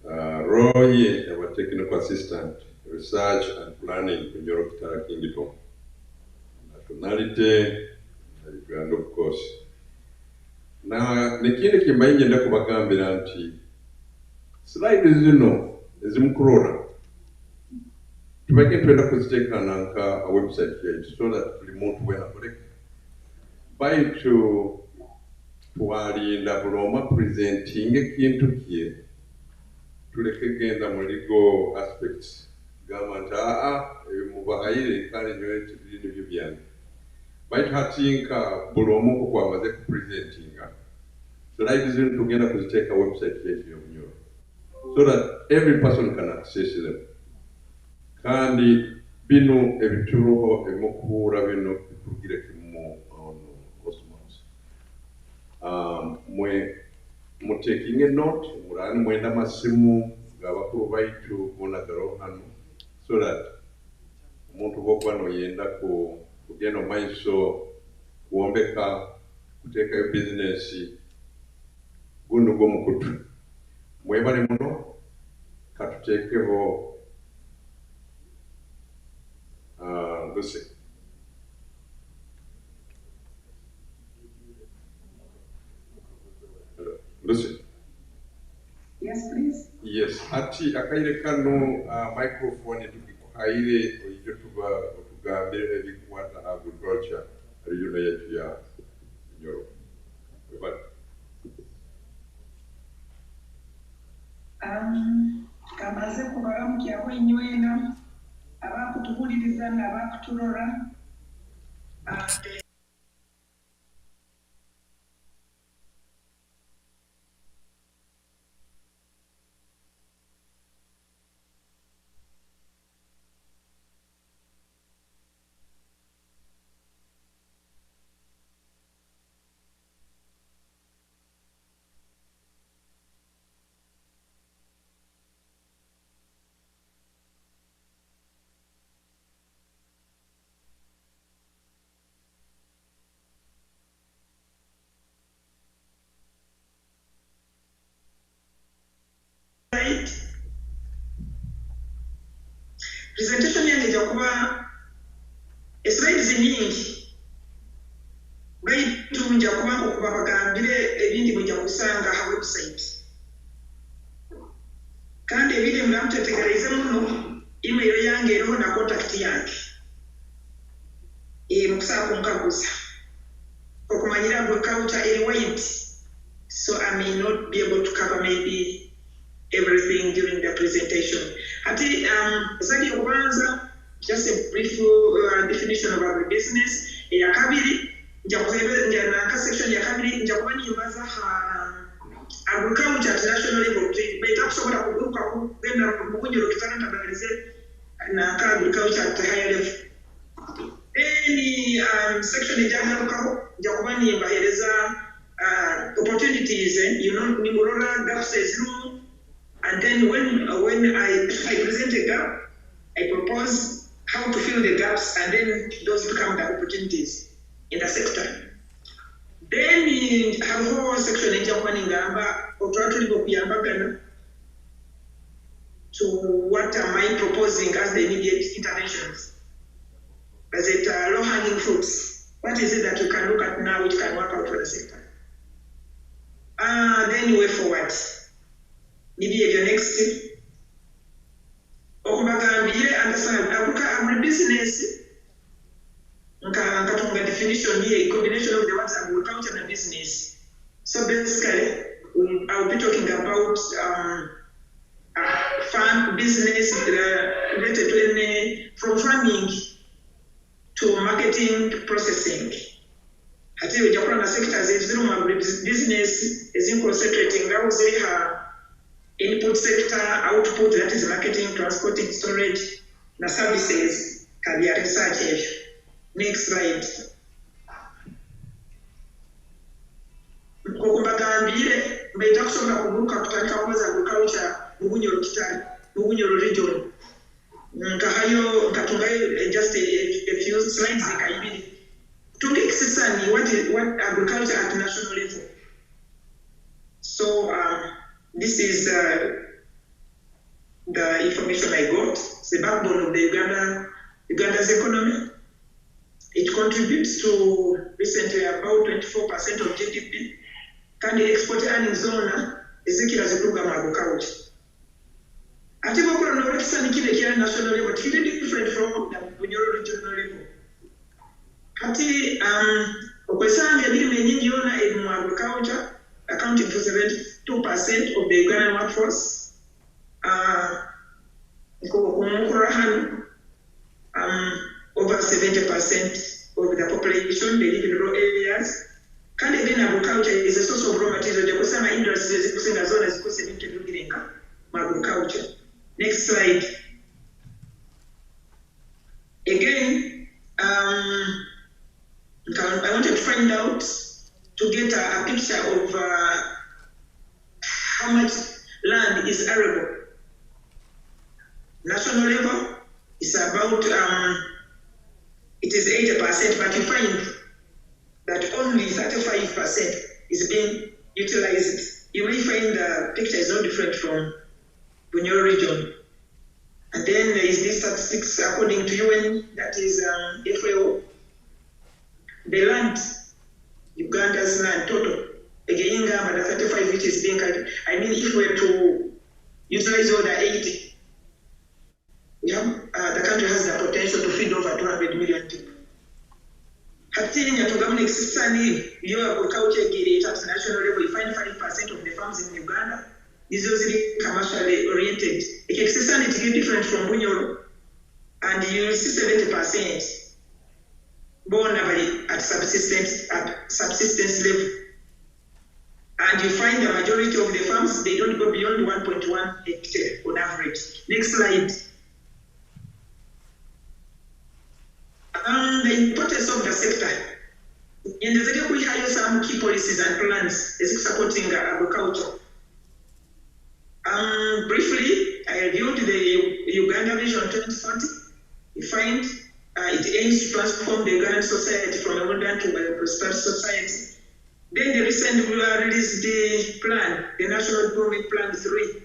Role ye our technical assistant, research and planning in Europe Kingdom. Nationality, and of course. Na nikindi kimbainye ndako bagambira nti slide zino ezimkurora tubake twenda kuzitekana nka a website yaitu so that remote wena collect baitu twalinda buloma presenting ekintu kye tuleke genda mu legal aspects gamba nti mubahaire kandi nyowe tibiri nibyo byange baitu hatinka buloma ko kwamaze ku presentinga slide zino tugenda kuziteka website yaitu y'obunyoro so that every person can access them. Kandi bino ebituroho ebimukura bino bitugire kimu on cosmos. Mu taking a note, murani mwenda masimu gabakuru baitu bonagaro hano so that umuntu bokwana yenda kugenda maiso kuombeka kuteka business guno go mukutu. Mwebale muno katutekeho Lucy. Lucy. Yes, please. Yes, ati akaire kano microphone tukikuhaire oijo tugambire ebikwata agriculture region yetu ya Europe. Kamaze kubaramukya wenywena abakutuhuliriza n'abakutulora presentation yange jakuba slides nyingi baitu njakuba okuba bagambire ebindi mujja kusanga ha website kandi ebindi mnamutetegereze muno email yange eriho na contact yange mukusaa kunkaguza okumanyira agriculture eri wide, so I may not be able to cover maybe everything during the presentation. Ati zadi okubanza just a brief definition of agribusiness. Ya kabiri nja na section ya kabiri nja kubani imbaza agriculture at national level. Baita kusobola kuguruka kugenda mukunyoro kitana tabalize na agriculture at higher level. Any section nja kubani imbahereza opportunities, nimurora gaps through. And then when I present a gap, I propose how to fill the gaps, and then those become the opportunities in the sector. Then in the whole section in Japan, to what am I proposing as the immediate interventions? As it low-hanging fruits. What is it that we can look at now which can work out for the sector? Then way forward. Maybe your next step. Okubagambire understand agribusiness. Nkatunga definition here, combination of the words agriculture and business. So basically, I'll be talking about farm business related to from farming to marketing, processing. Ati ujakuna na sectors eziru business is concentrating now ziri input sector, output, that is marketing, transporting, storage, na services, career research. Next slide. Kukumbagambire mbaita kusoma kubuka kutandika kumaza agriculture Bubunyoro Kitale, Bubunyoro region. nkatungayo just a few slides ikaibili tungekisisani what agriculture at national level. So this is the information I got. It's the backbone of the Uganda's economy. It contributes to recently about 24% of GDP. Can the export earnings zone ezekira zikuruga mu agriculture. Ate bokolo no rekisani kile kya national level kile different from the Bunyoro regional level. Kati okwesanga ebirime enyingi yona mu agriculture accounting for 72% of the Ugandan workforce. Over 70% of the population they live in rural areas. Kandi again agriculture is a source of raw material. The kusema industries zikusenga zona zikose bintu by'okugirenga mu agriculture. Next slide. Again, I wanted to find out to get a picture of how much land is arable. National level is about it is 80%, but you find that only 35% is being utilized. You may find the picture is not different from Bunyoro region. And then there is this statistics according to UN, that is FAO. The land, Uganda's land total, again, the 35 which is being cut. I mean, if we were to utilize all the 80, we have, the country has the potential to feed over 200 million people. Hatinya to government system, you agriculture at national level, you find 5% of the farms in Uganda. These are commercially oriented. It is different from Bunyoro, and you see 70% born at subsistence level. And you find the majority of the farms, they don't go beyond 1.1 hectare on average. Next slide. The importance of the sector. In the sector, we have some key policies and plans supporting agriculture. Briefly, I reviewed the Uganda Vision 2040. You find it aims to transform the Ugandan society from a modern to a prosperous society. Then the recent released the plan, the National Development Plan 3.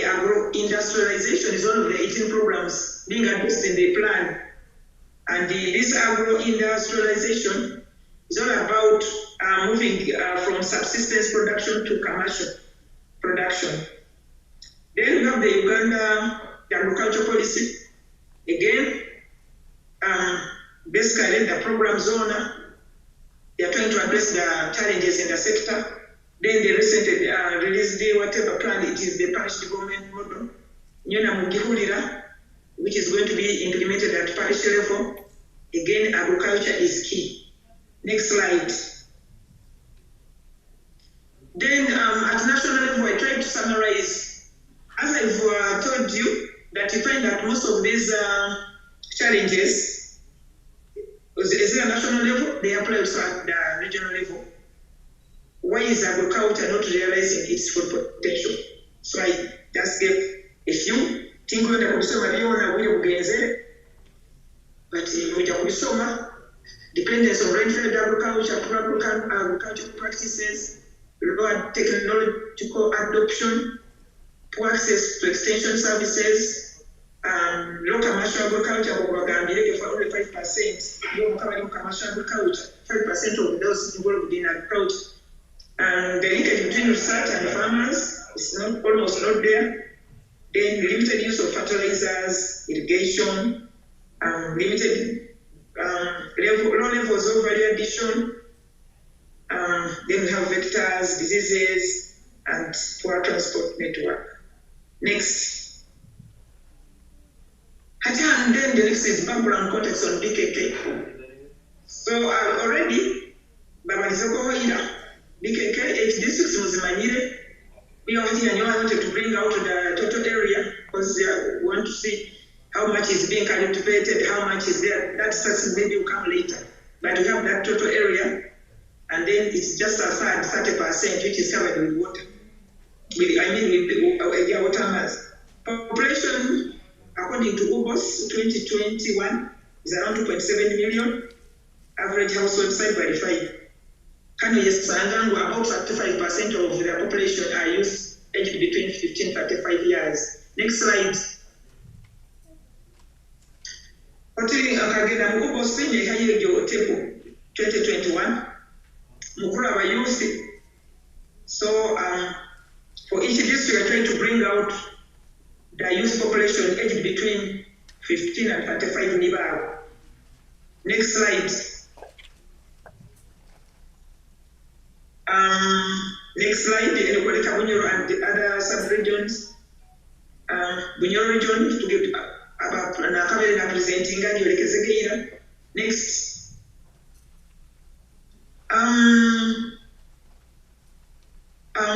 Agro-industrialization is one of the 18 programs being addressed in the plan. And this agro-industrialization is all about moving from subsistence production to commercial production. Then we have the Uganda agriculture policy. Again, basically the program zone, they are trying to address the challenges in the sector. Then they recently released the whatever plan, it is the parish development model, Nyona Mugihulira, which is going to be implemented at parish level. Again, agriculture is key. Next slide. Then at national level, I tried to summarize, as I've told you, that you find that most of these challenges, is at national level, they apply also at the regional level. Why is agriculture not realizing its full potential? So I just gave a few. Tingo na kusoma leo na wile ugenzele, but moja kusoma dependence on rainfed agriculture, agricultural practices, lower technological adoption, poor access to extension services, low commercial agriculture, for only 5%, low commercial agriculture, 5% of those involved in agriculture. And the linkage between research and farmers is almost not there. Then limited use of fertilizers, irrigation, limited low levels of value addition. Then we have vectors, diseases, and poor transport network. Next. And then the next is background context on BKK. So already, BKK, HD6 was Manire. We wanted to bring out the total area because we want to see how much is being cultivated, how much is there. That starts maybe will come later. But we have that total area, and then it's just a third, 30%, which is covered with water. With the water mass. Population according to UBOS 2021, is around 2.7 million. Average household size verified. Kano Yesangangu, about 35% of the population are youth aged between 15 and 35 years. Next slide. Hoteli akagenda mu UBOS yehayejo tepo 2021. Mukura wa youth. So for each district, we are trying to bring out the youth population aged between 15 and 35 Nibao. Next slide. Next slide, Bunyoro and the other sub-regions. Bunyoro region, to get about presenting. Next.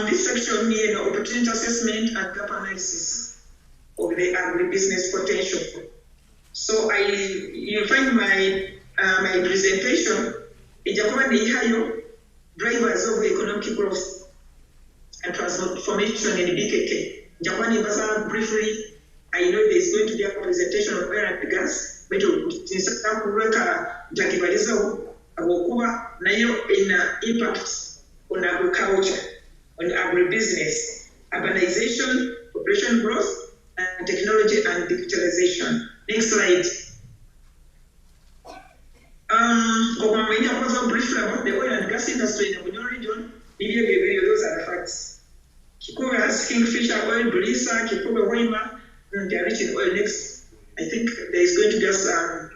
This section here, opportunity assessment and gap analysis of the agribusiness potential. So you find my my presentation in Japan, drivers of economic growth and transformation in BKK. Japan, briefly, I know there's going to be a presentation of oil and gas, but since in impact on agriculture, on agribusiness, urbanization, population growth, and technology and digitalization. Next slide. Briefly about the oil and gas industry in the Bunyoro region, those are the facts. Kikuba has Kingfisher oil, Bulisa, Kikuba Waima, they are rich in oil. Next, I think there is going to be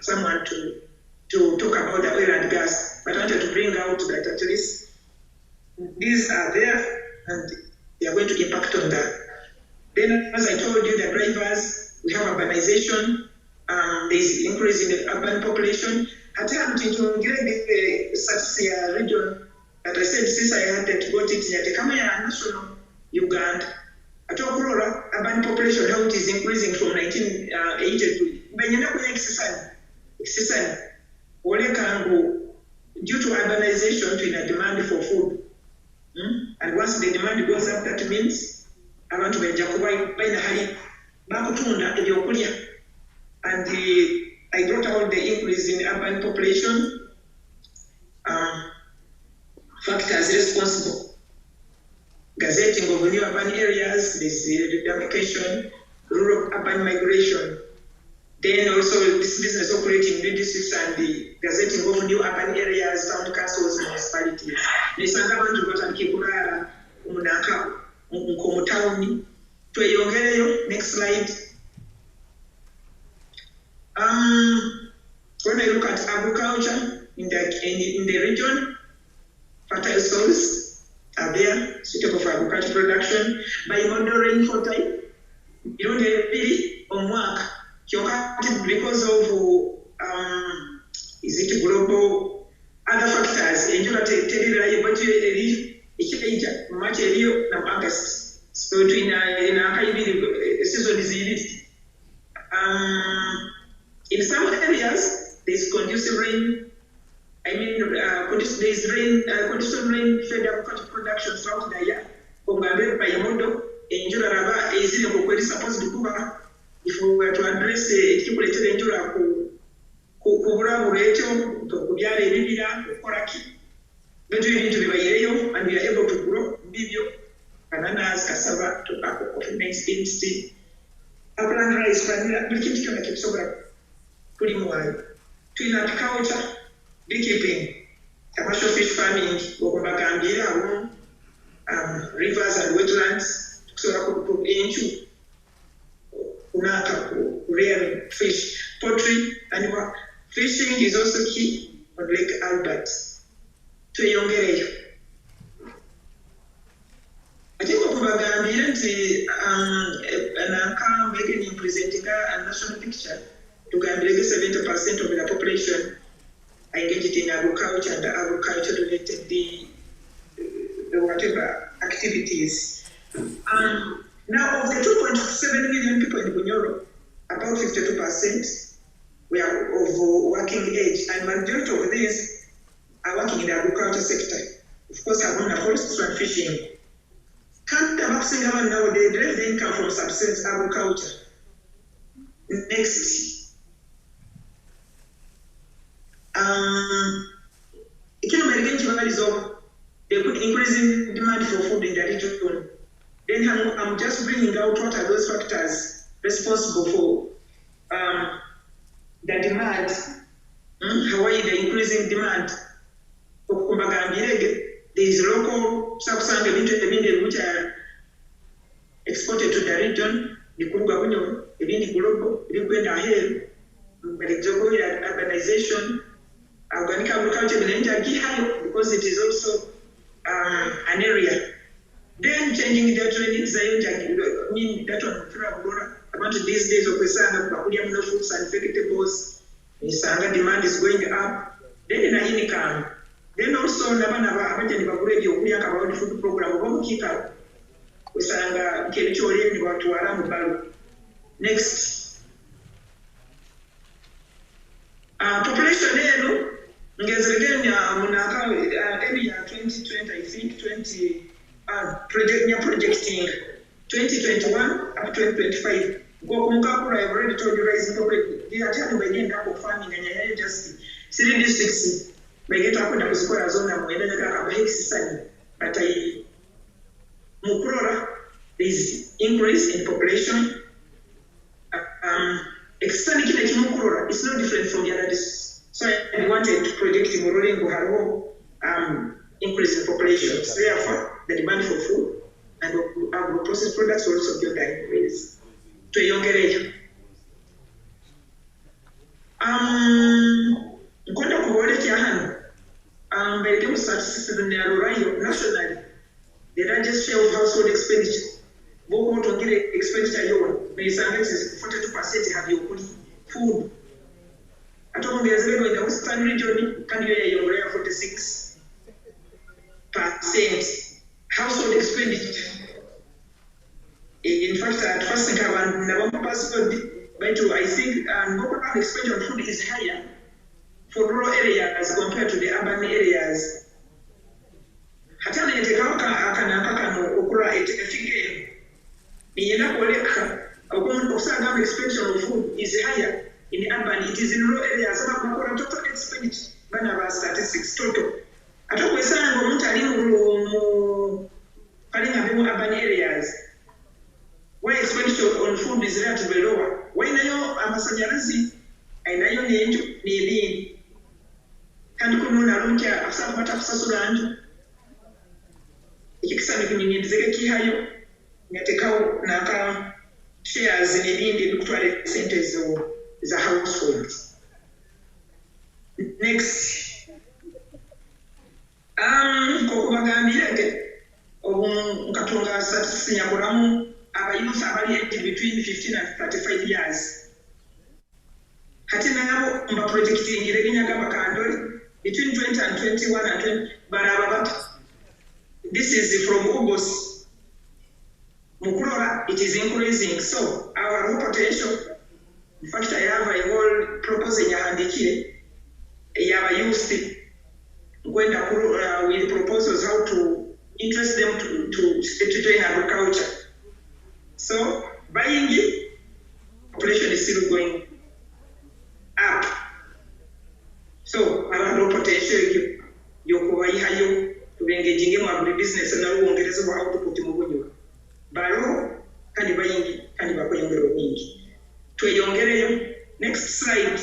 someone to talk about the oil and gas, but I wanted to bring out that at least these are there and they are going to impact on that. Then, as I told you, the drivers, we have urbanization, there is increase in the urban population. At times, to get the Satsia region, that I said, since I had to go to it, Kamaya national Uganda, at Okurora, urban population, how it is increasing from 1980 to Banyana exercise, due to urbanization to a demand for food. And once the demand goes up, that means I want to be Jacobai by the high Bakutunda in Yokulia. And I brought out the increase in urban population factors responsible. Gazetting of new urban areas, this demarcation, rural urban migration. Then also this business operating new districts and the gazetting of new urban areas, town councils, municipalities. Nisanga to go and Kiburara, Umunaka, Nkomutauni. To a next slide. When I look at agriculture in the region, fertile soils are there, suitable for agriculture production. By modern rainfall type, you don't really on work. Because of is it global other factors, much August. So between season is in some areas, there is conducive rain. I mean, there is rain, conducive rain-fed agricultural production throughout the year. By Mondo, in Juraraba, is supposed to cover. If we were to address the stipulated injury, Kubura Mureto, Kubiare, Bibida, Koraki, but we need to be by and we are able to grow Bibio, bananas, cassava, tobacco, coffee, maize, beans, upland rice, vanilla, milking chicken, keep sober. Putting one to in agriculture, beekeeping, commercial fish farming, Gambia, rivers and wetlands, so into rearing fish, poultry, animal fishing is also key on Lake Albert. To a young age. I think Gambia and making presenting a national picture. To Gambia, 70% of the population are engaged in agriculture and agriculture-related the whatever activities. Now, of the 2.7 million people in Bunyoro, about 52% were of working age, and majority of these are working in the agriculture sector. Of course, I'm on forestry and fishing. Can't the Maxing now they derive the income from subsistence agriculture. Next. Economic is over. They could increasing demand for food in the region. Then I'm just bringing out what are those factors responsible for the demand. How are the increasing demand? There is local sub-Saharan which are exported to the region. The Kuruga, the global, the ahead, urbanization, organic agriculture, because it is also an area. Then changing the training, mean that one about these days of the sun, no fruits and vegetables, the demand is going up. Then in a income. Then also, about the food program, one kick out. We sang a next. Population there, area 2020, I think 20 projecting 2021 up to 2025. Go I've already told you guys they are telling me again that farming and just 3 districts may get up with the square zone and but Mukurora is increase in population. Extending Mukurora is no different from the other districts. So I wanted to predict increase in population. So therefore, the demand for food and agro-processed products will also be increase to a younger age. By the statistics in the nationally, the largest share of household expenditure, both to get expenditure, may is 42% have your food. At home, there's a in the Western region, can you 46% household expenditure. In fact, at first, I think local expenditure on food is higher for rural areas compared to the urban areas. Hatana yeteka okura efige niyena koleka okusanga expenditure of food is higher in urban, it is in rural areas. Some total expenditure bana ba statistics total atakwesanga omuntu ali mu urban areas where expenditure on food is relatively lower. Why nayo amasanyalazi ainayo n'enju n'ebindi kandi kunona lunja asaba batakusasula anju ikisani kunyinyirizeke kihayo ngatekawo naka shares n'ebindi bikutwala sente za households. Next, kokubagambireke nkatunga statistics nyakulamu abayuth abali aged between 15 and 35 years. Hatina nabo mba projecting ireginyagamba kandoli between 20 and 21 and 20 barababa. This is from August. Mukurora, it is increasing. So our raw potential, in fact, I have a whole proposal in Yahandikire. I have a youth going with proposals how to interest them to join agriculture. So buying it, population is still going up. So our raw potential, yokuwaihayo to engaging in agribusiness and now ongereza how to put in mubunyo. Baro kandi bayingi kandi bakoyongero nyingi. Tweyongereyo. Next slide.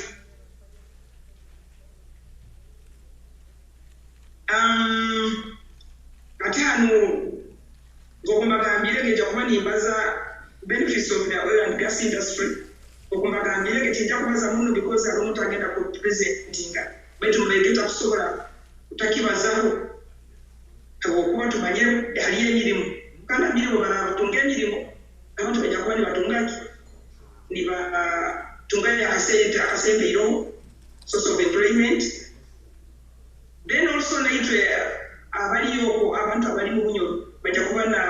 Atano gokumbagambire ngeja kuba nimbaza benefits of the oil and gas industry. Gokumbagambire ngeja kubaza muno because alonto agenda ku presentinga. Betu mbegeta kusobola utakibazaho. Kuba tumanye hali emirimu. Kana mirimo baratunga emirimu. Abantu bajja kuba nibatungaki. Tunga akasembe iro source of employment. Then also naitwe abaliyo abantu abali mu bunyo bajja kuba na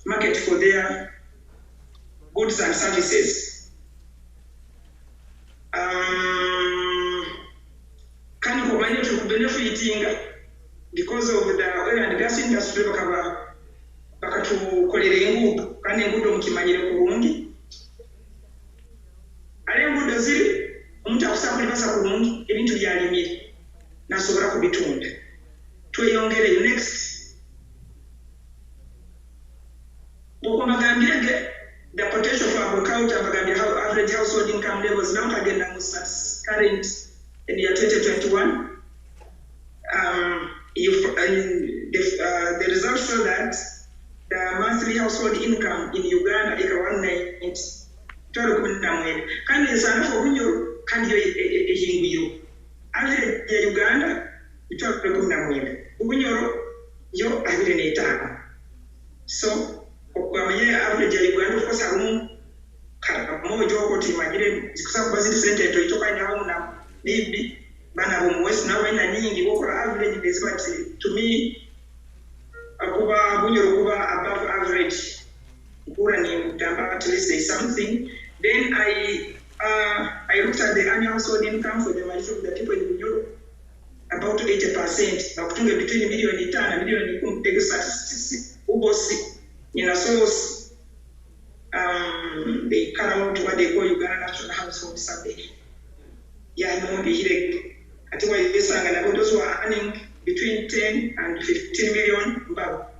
market for their goods and services. Can you provide to benefiting because of the oil and gas industry bakatukolera enguudo kandi enguudo mukimanyire kurungi kurungi ebintu byalimire nasobola kubitunda tweyongereyo next Bokomagambira the potential for agriculture Magambia average household income levels now agenda was current in the year 2021 the results show that the monthly household income in Uganda is 190 kandi esana obunyo kandi ejinguyo average ya Uganda itwakule 17 obunyoro yo 25 so okwamanye average ya Uganda of course harumu mojo okoti magire zikusa bazili center to itokanya hamu na nibi bana bo west na wena nyingi bokora average is but to me akuba bunyoro kuba above average kura ni mtamba at least there is something. Then I looked at the annual household income for the majority of the people in Bunyoro, about 80%. Now, between $1 million and $1 million, take statistics, ubosi, in a source, they cut out what they call Uganda National Household Survey. Yeah, I know the direct. I think what they say about those who are earning between 10 and 15 million, about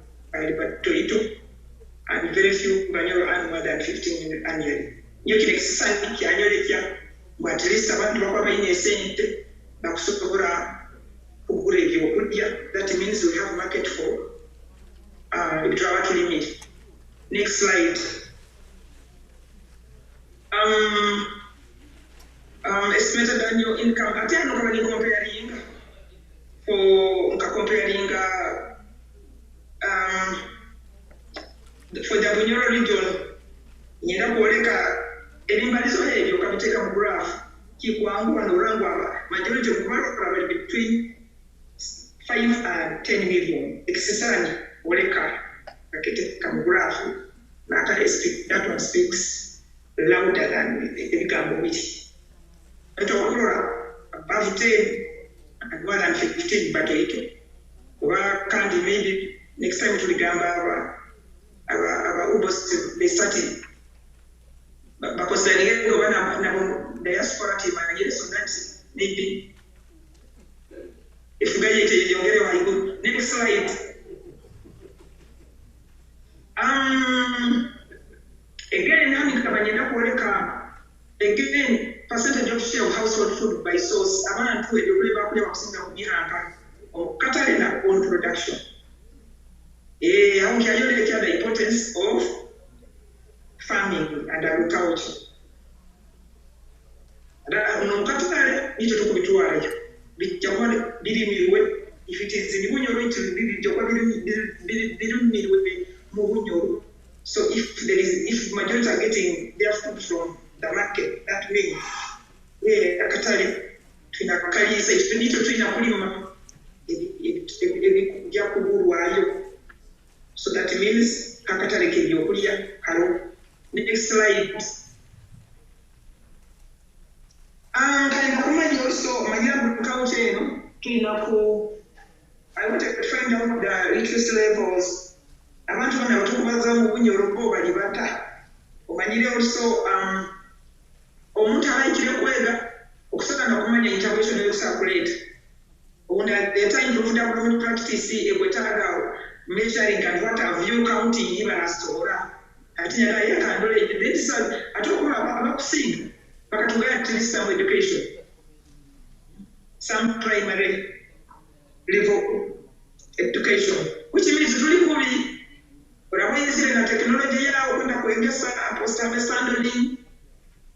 and very few Bunyoro earn more than 15 million annually. You can exercise annually, but at least abantu bakwa ine sente bakusobora kugura ebyo kudya. That means we have market for the limit. Next slide. Estimated annual income. Ati ano kama ni comparing for the Bunyoro region, nyenda kuoleka elimbalizo hebyo kabiteka mu graph kikwangu anorangwa majority of Bunyoro between 5 and 10 million. Exisani oleka kakiteka mu graph na that one speaks louder than ebigambo biri. Etokulora above 10 and more than 15 but ito oba kandi maybe next time tuligamba aba ubos they started because they go na diaspora team and so that maybe if you get it yongere wa good. Next slide. Again nani kabanyenda kuoleka again percentage of share of household food by source abantu ebyo bakule bakusinga kubiranga okatale na own production. How can you take the importance of farming and agriculture? If it is in Bunyoro, so if majority are getting their food from the market, that means so that means kakatale kebyokulya kalo. Next slide. Kind of also agriculture, I wanted to find out the literacy levels. I want to know to Bunyoro bali bata. Omanyire also omuntu alayikire kwega okusaka na kumanya intervention y'okusakulate. Onda data improved development practice ekwetagawo measuring and what have you counting even as Torah. Ati yala yaka ndole this atokuwa abakusinga bakatuga at least some education, some primary level education, which means really cool. But I want to say that technology understanding.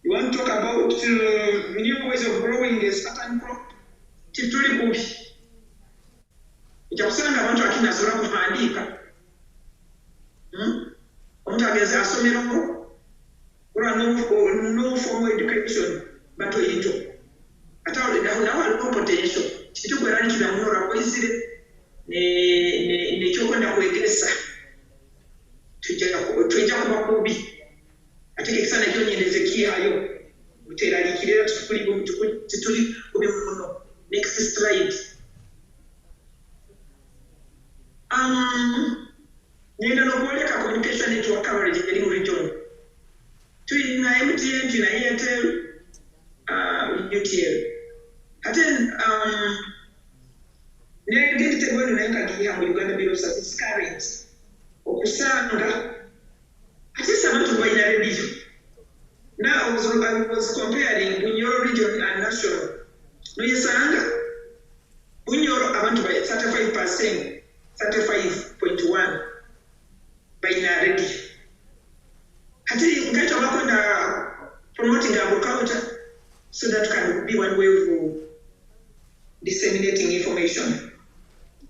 You want to talk about new ways of growing a certain crop. It's really cool. Ichakusanga abantu akinasobola kufandiika omuntu ageze asomero ora no formal education but oyito ata nawo alipo potential kitukwera kila munora koisire ne chokwenda kuegesa tujja kuba kubi ate kisana kyo nyendeze kiyayo uteralikirira tuli kubi muno. Next slide. Nenda nokuoleka communication network coverage in region. Tuina MTN, tuina Airtel, UTL. Negate when I can mu Uganda Bureau of Statistics current okusanga ate abantu balina revision. Now I was comparing Bunyoro region and national. No yesanga Bunyoro abantu by 35%, 35.1 balina revision. Ate ngacho bakona promoting agriculture so that can be one way for disseminating information.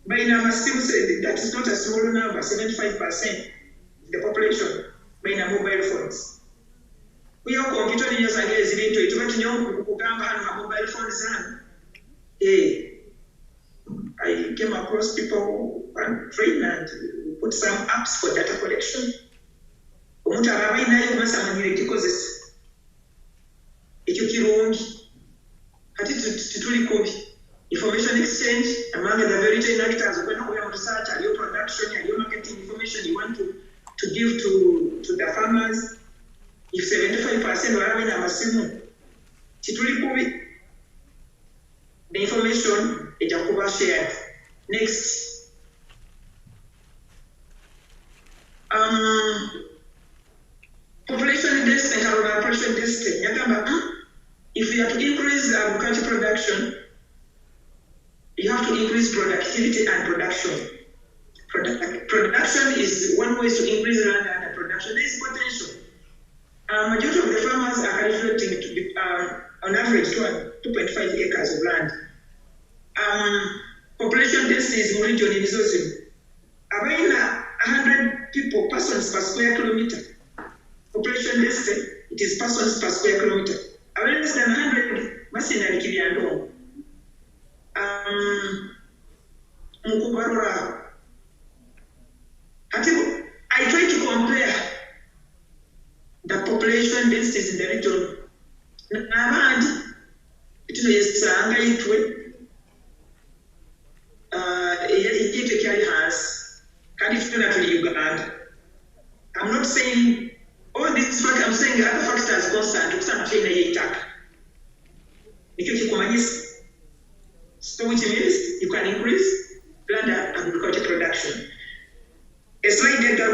By now, I still say that is not a small number, 75% of the population by now mobile phones. We are computer users and is into it, but you know, mobile phones. I came across people who are trained and put some apps for data collection. Information exchange among the very actors. When we have research, your production, your marketing information you want to give to the farmers. If 75% are having a maximum, the information is a shared. Next. Population density and population density. If you have to increase agriculture production, you have to increase productivity and production. Production is one way to increase land and production. There is potential. Majority of the farmers are cultivating to be, on average 2.5 acres of land. Population density is more region in resources. About 100 people, persons per square kilometer. Population density, it is persons per square kilometer. About less than 100, Masina Kiriando. I try to compare the population densities in the region. I'm not saying all these factors, I'm saying other factors concerned. So which means you can increase land agriculture production. A slide data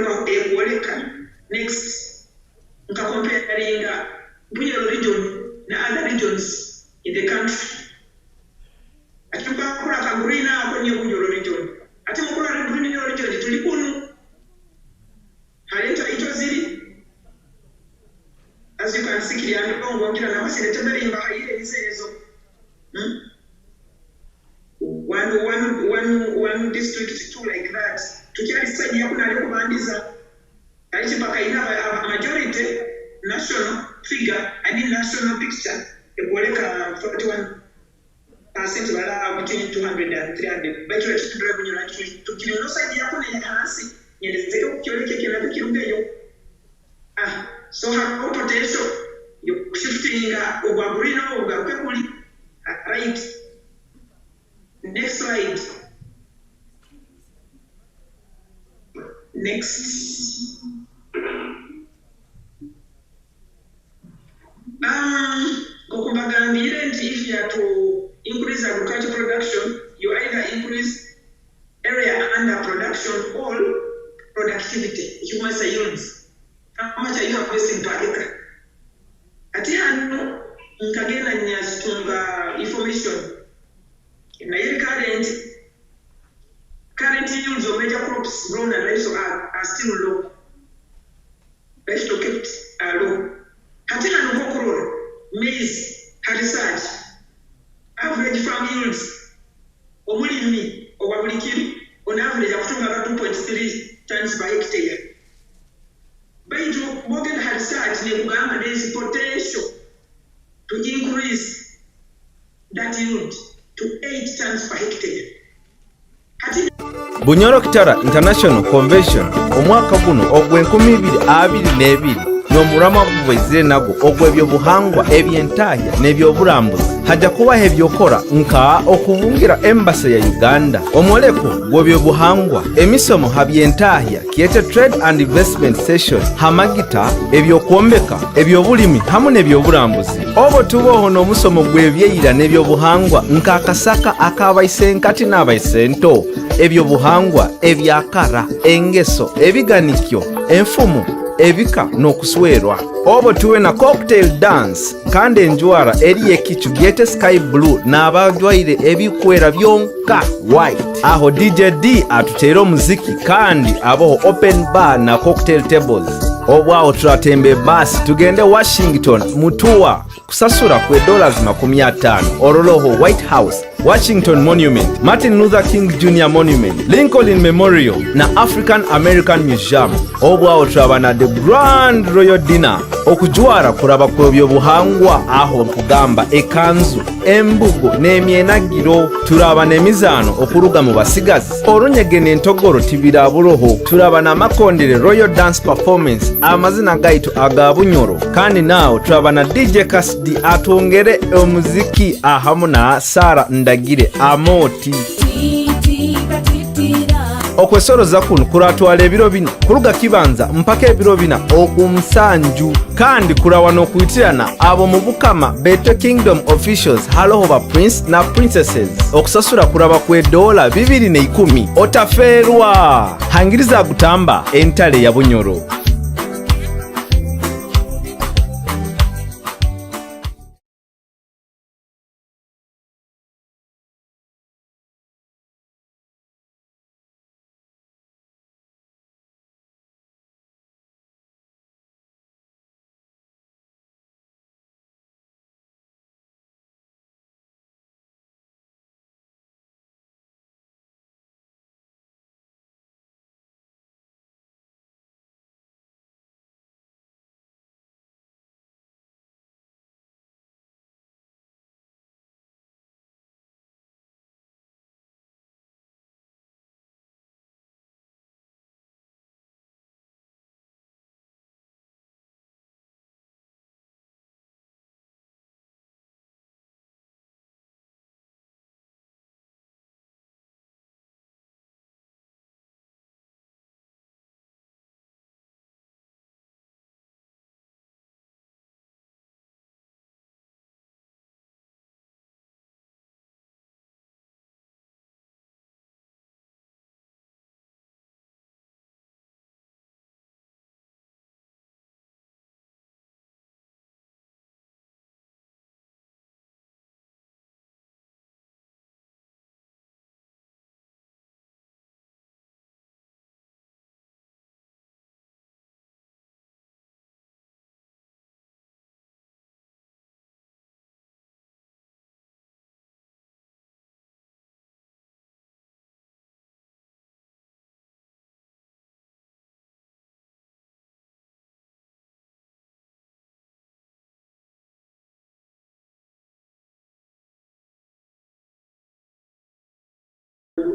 next, comparing Bunyoro region and other regions in the country. I can back green up on your Bunyoro region. I think Bunyoro region is Tulipunu. Halenta Itozili. As you can see, Kilian, one district two like that. To carry side Yakunabandiza, a majority national figure, I mean national picture, a Boleka 41% between 200 and 300. But revenue actually to kill no side Yakunasi, so her potential, you're shifting Ubabrino, Ugakuli, right? Next slide. Next. If you are to increase agricultural production, you either increase area under production or productivity. You must say yields. How much are you harvesting per acre? At the end, information. In the current yields of major crops grown and livestock are still low. Livestock kept low. Hatina no maize, research, average farm yields, omulimi, owabulikiri, on average of 2.3 tons per hectare. But Morgan had research there is potential to increase that yield to 8 tons per hectare. Bunyoro Kitara International Convention omwaka guno ogw'enkumi 2022 n'omulamwa gubwezire nagwo ogw'ebyobuhangwa ebyentahya n'ebyobulambuzi hajja kubaho ebyokora nka okubungira embasi ya Uganda omwoleko gw'ebyobuhangwa emisomo ha byentahya kiyete trade and investment session hamagita ebyokwombeka ebyobulimi hamu n'ebyobulambuzi obo tuboho n'omusomo gw'ebyeyira n'ebyobuhangwa nk'akasaka ak'abayisenkati n'abayisento ebyobuhangwa ebyakara engeso ebiganikyo enfumu ebika n'okuswerwa obo tuwe na cocktail dance kandi enjwara eri ekicu gyete sky blue n'abajwaire ebikwera byonka white aho DJ D atuteera omuziki kandi aboho open bar na cocktail tables obwawo turatembe basi tugende Washington mutuwa kusasura kwe $50 oroloho White House Washington Monument, Martin Luther King Jr. Monument, Lincoln Memorial na African American Museum. Obwawo turaba na the Grand Royal Dinner okujwara kuraba ku byobuhangwa aho nkugamba ekanzu embugo n'emyenagiro turaba n'emizaano okuruga mu basigazi olunyege n'entogoro tibira buroho turaba na Makondere Royal Dance Performance amazina gaitu aga Bunyoro kandi naawo turaba na DJ Kasdi atongere omuziki ahamu na Sara Ndagire Amoti okwesoroza kuno kuratwala ebiro bina kuruga kibanza mpaka ebiro bina okumusanju kandi kurawa n'okwitirana abo mu bukama Beto Kingdom officials haloho ba prince na princesses okusasura kuraba kwe $210 otaferwa hangiriza gutamba entale ya Bunyoro.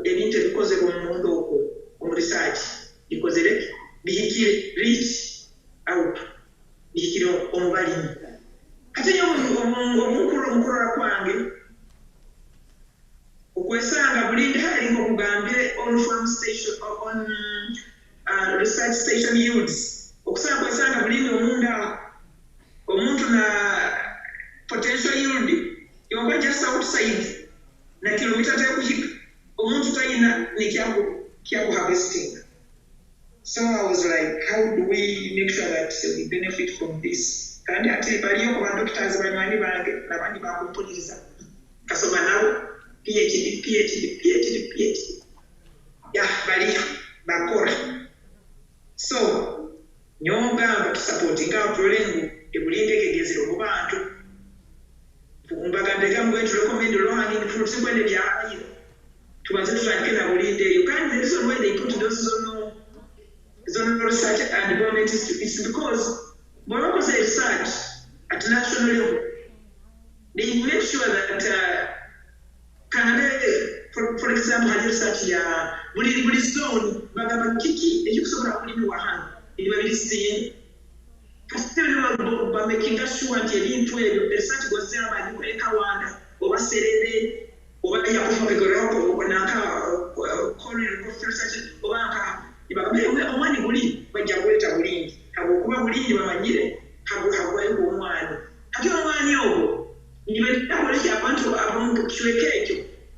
Ebintu ebikozebwa mu mundo okwo omu research bikozere bihikire reach out bihikire omubalimi ate nyo omukurora kwange okwesanga bulinde hali ng'okugambire on farm station on research station yields okusanga kwesanga bulinde omuntu na potential yield yonga just outside na kilomita tekuhika omuntu tayina nekyaku harvesting. So I was like, how do we make sure that we benefit from this? Kandi ate baliyo ku doctors banywanyi bange nabandi bakumpuliriza kasoma nabo PhD ya baliyo bakora. So nyongamba tusupportinga prolengo ebulinde kegezero mu bantu mbagandeka mwetu recommend loan fruits kwende bya ayiro tubanze tutandike na bulinde eyo kandi the reason why they put those zone research and development institutes because Morocco is research at national level. They make sure that Canada, for example, had research ya buli zone bagaba kiki ekyukusobola kulimi wahanga ebibabiri By making sure that you didn't do the research was there by the Kawanda, over Serene, over Yakufa, over Naka, Colin, research, over money bullying, but Jaweta bullying, have a bullying, have one. Have you one yo? You will never happen to a cake,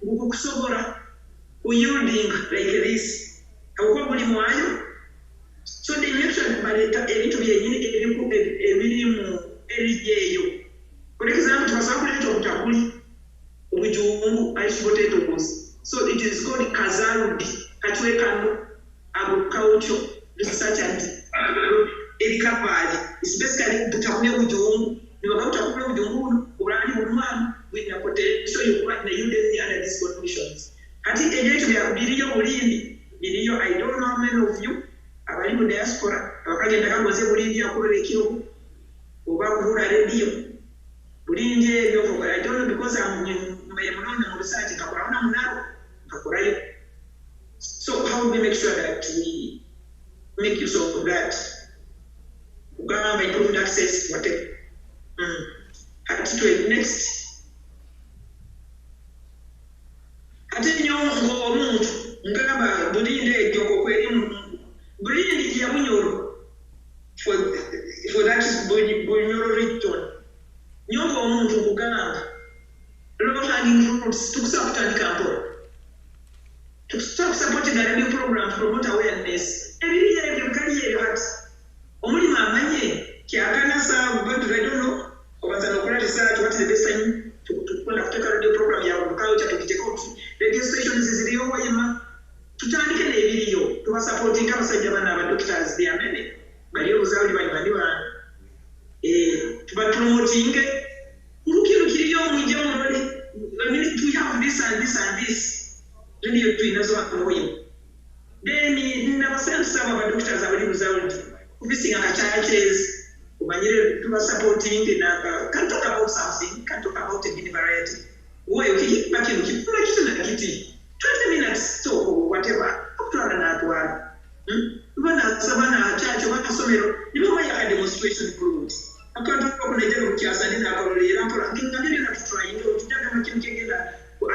Sobora, who yielding like this. Have a bullying. So they make sure that it to be a minimum area. For example, to a sample which you ice potatoes. So it is called Kazarudi, Katwekano, Agriculture, Research and Edikapadi. It's basically the Tamil with you are going to the moon, or any woman with a potential you want the Udemy under these conditions. I think a day to be a video, I don't know how many of you. Abali mu diaspora abakagenda kagoze bulindi akulira ekiro oba kulula radio bulindi ebyo I don't know because I'm mulonda mu research kakolana munalo kakolayo. So how do we make sure that we make use of that? Ugamba improved access whatever. Next. Ate nyo omuntu ngaba bulindi ekyo kweri Bulindi ya Bunyoro for that is Bunyoro region. Nyongo omuntu kugamba local hanging fruits to support the campo. To stop supporting the radio program to promote awareness. Every year you carry your heart. Only Mamanye, Kiakanasa, but I don't know. Over the research, what is the best time to take a radio program? You have culture to take out. Radio stations is the way tutandike ne video tubasupporting abasajja bana doctors they are many bali obuzaali baliwa tubapromoting urukirukiriyo mwijja mulole I mean to have this and this and this radio tuinazo akoyo then na basensa aba doctors abali buzaali kubisinga ka churches ubanyire tubasupporting na can talk about something, can talk about a variety wewe ukipaki ukipula kitu na kiti 20 minutes talk or whatever, up to another one. Even at Savannah Church, one somewhere, you know why I had demonstration groups. I can't talk on a general class and in a colony, and I'm going to try to get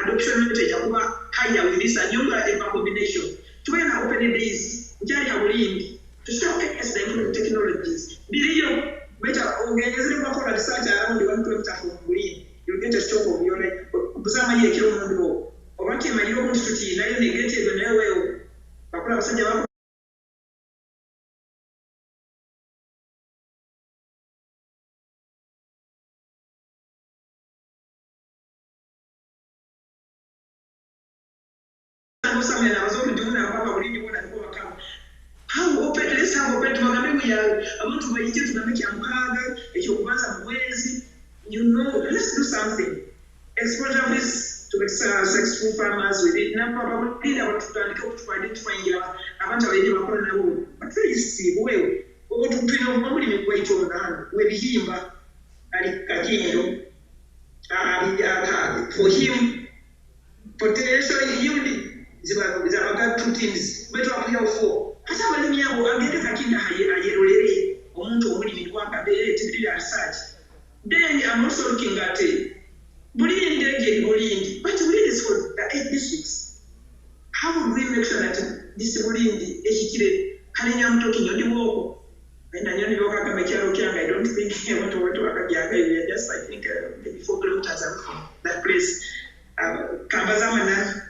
adoption message higher with this and younger combination. To when I open this, Jaya will to stop the technologies. Video better organizing for research around the 1 kilometer from Buki. You'll get a stop of your like Busama Kilometer. Obaki mayo mtuti nayo negative nayo bakula basajja bako samya na bazo kujuna baba bulindi bona ko bakama how open let's have open to magambo ya abantu bayite tunameki amukaga ekyo kubanza mu mwezi you know let's do something exposure this to successful farmers with it. Now, probably about to identify abantu abaje bakora nabo. But please, wewe otupino mwamuli mekwaito ndana webihimba ali kakindo for him potential yield zibaga 2 teams beto apuya 4 hata balimi yabo agende kakinda ayerolere omuntu omuli mikwaka be tibiri research. Then I'm also looking at Bulindi again, Bulindi, but Bulindi is for the 8 districts. How would we make sure that this Bulindi, Ejikire, I'm talking on the walk, and I know I don't think I want to work to Akagiaga, just I think maybe 4 kilometers away from that place. Kambazamana,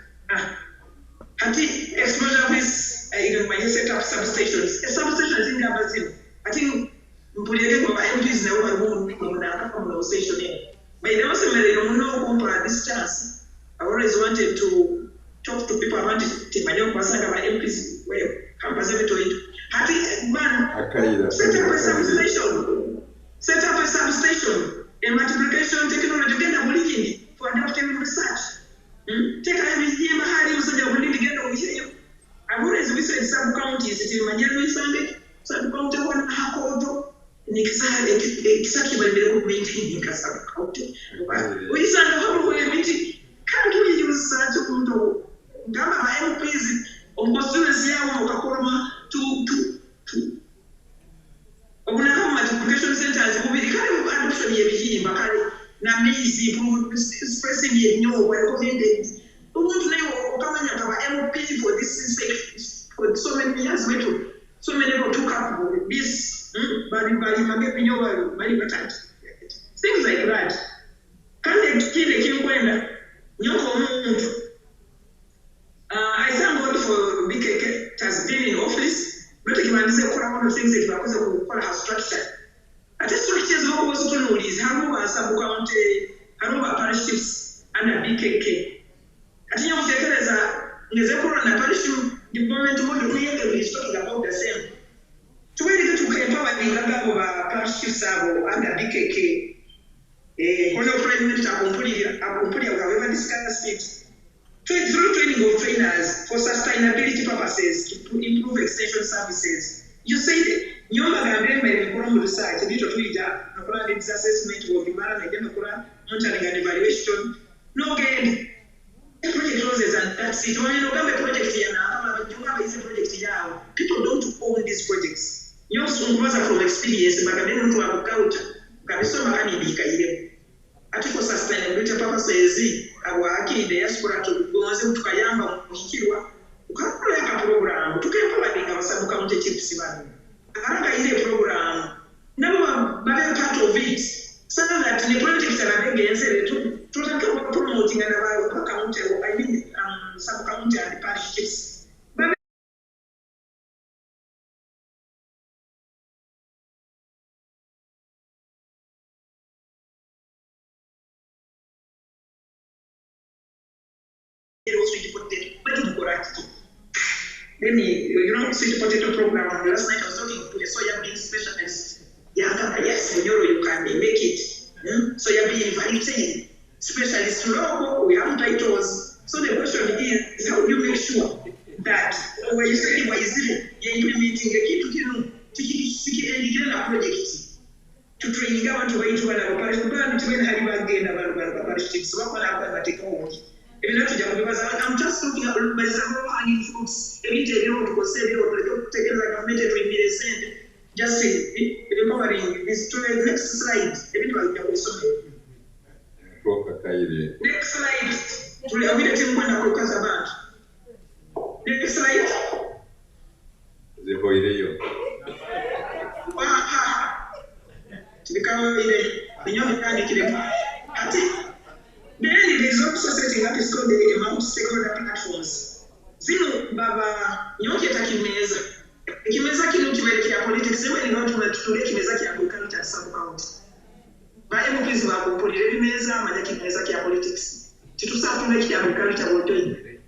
Hati exposure with even when you set up substations. A substation is in Gabazin. I think Mpuriaga MPs now are from the station. But also, I don't know compare this chance. I always wanted to talk to people about it. My young person, my MPs, well, campus to it. Happy man, set up a substation. Set up a substation. A multiplication technology again, for adaptive research. Take a museum, Harry, so you're willing to get over here. I've always visited some counties, it's in Manjaro Sunday, some county one half auto. Exactly what we're meeting in Casa County. We said, how we meeting? Can't we use such a window? Gama MPs on constituency or Kakoroma to. Multiplication recommended. Umuntu nayo okamanya kaba MOP for this for so many years wetu. So many people took up this bali mabepinyo bali batatu. Things like that. Kande kile kimkwenda nyoko muntu. I thank God for BKK. It has been in office, but you can say one of the things that you are has structured. At this structures of also to know is how are sub county, how are parish chiefs under BKK. At the end of the day, there's a parish deployment model is talking about the same. To where you can empower the level of parish chiefs under BKK. One of the president however discussed it. Through training of trainers for sustainability purposes to improve extension services. You said, Nyoma Gandre research, a bit of Twitter, needs assessment of environment, monitoring and evaluation. No gain. Project closes and that's it. When you have a project here now, you have a project here. People don't own these projects. You also from experience, but I didn't have a culture. Article sustainability purposes awaki diaspora tugonze tukayamba muhikirwa ukakoleka program tukempoweredinga basabu county chiefs bano akaranga ile program nabo babe part of it so that the project aragenze tutaka promoting na ba county I mean sub county and parish chiefs Then sweet potato program. Last night I was talking to a soya bean specialist. Yes, you can make it. Soya bean variety specialist logo. We have titles. So the question is, how do you make sure that when you say you're implementing a key to project to train government to wait to a parish plan to win Hariba again about parish chiefs. I'm just looking at the hanging fruits. Every day, you to say, take it like a minute to send. Just say, recovering this to the next slide. Next slide. Next slide. Then it is also setting up is called the amount stakeholder platforms. Zino baba nyoke takimeza. Kimeza kile tuwelekea politics wewe ni watu wanatutulia kimeza kia county at sub county. Ba MPs wa kupolire meza maja kimeza kia politics. Titusafunde kia county wote.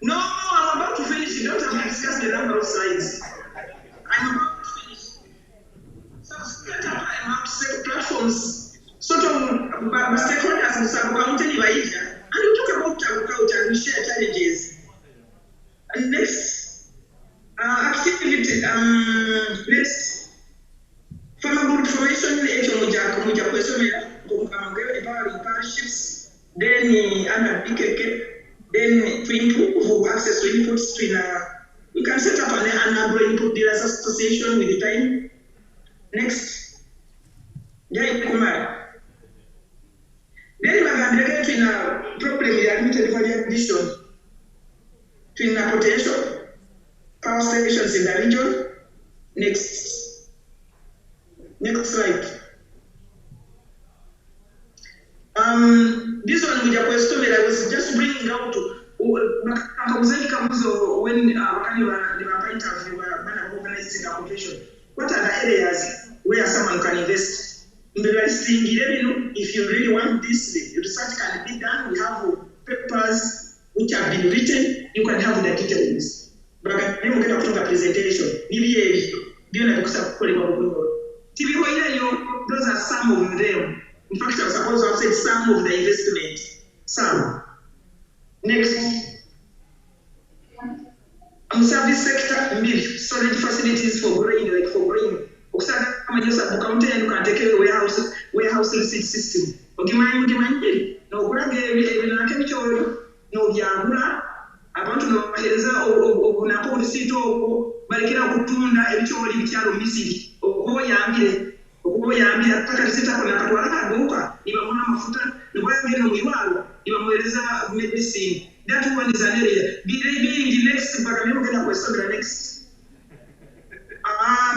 No, I'm about to finish. You don't have to discuss the number of slides. I'm about to finish. So set up amount platforms. Sort of stakeholders in sub-county and you talk about agriculture and we share challenges. And next activity, next farmer good formation, empowering parishes, then under BKK, then to improve access to inputs we can set up an agro-input dealers association with the time. Next, Jai Kumar. Then we can relate to a problem with admitted value addition to a potential power stations in the region. Next slide. This one with a question that I was just bringing out when they were organizing application. What are the areas where someone can invest? If you really want this, the research can be done. We have papers which have been written. You can have the details. But I can get up to the presentation. Those are some of them. In fact, I was supposed to have said some of the investment. Some. Next. Service sector, storage facilities for grain, like for grain. County and can take a warehouse receipt system. Okay, no Yagura, abantu nobahereza obunako receipt obwo balekera okutunda ebikyoli bikyalo Misiri okuba oyambire ataka receipt ako nakatwala kaduuka nibamuna amafuta the one getting we want, you are medicine. That one is an area. Being the next, but I'm going to question the next.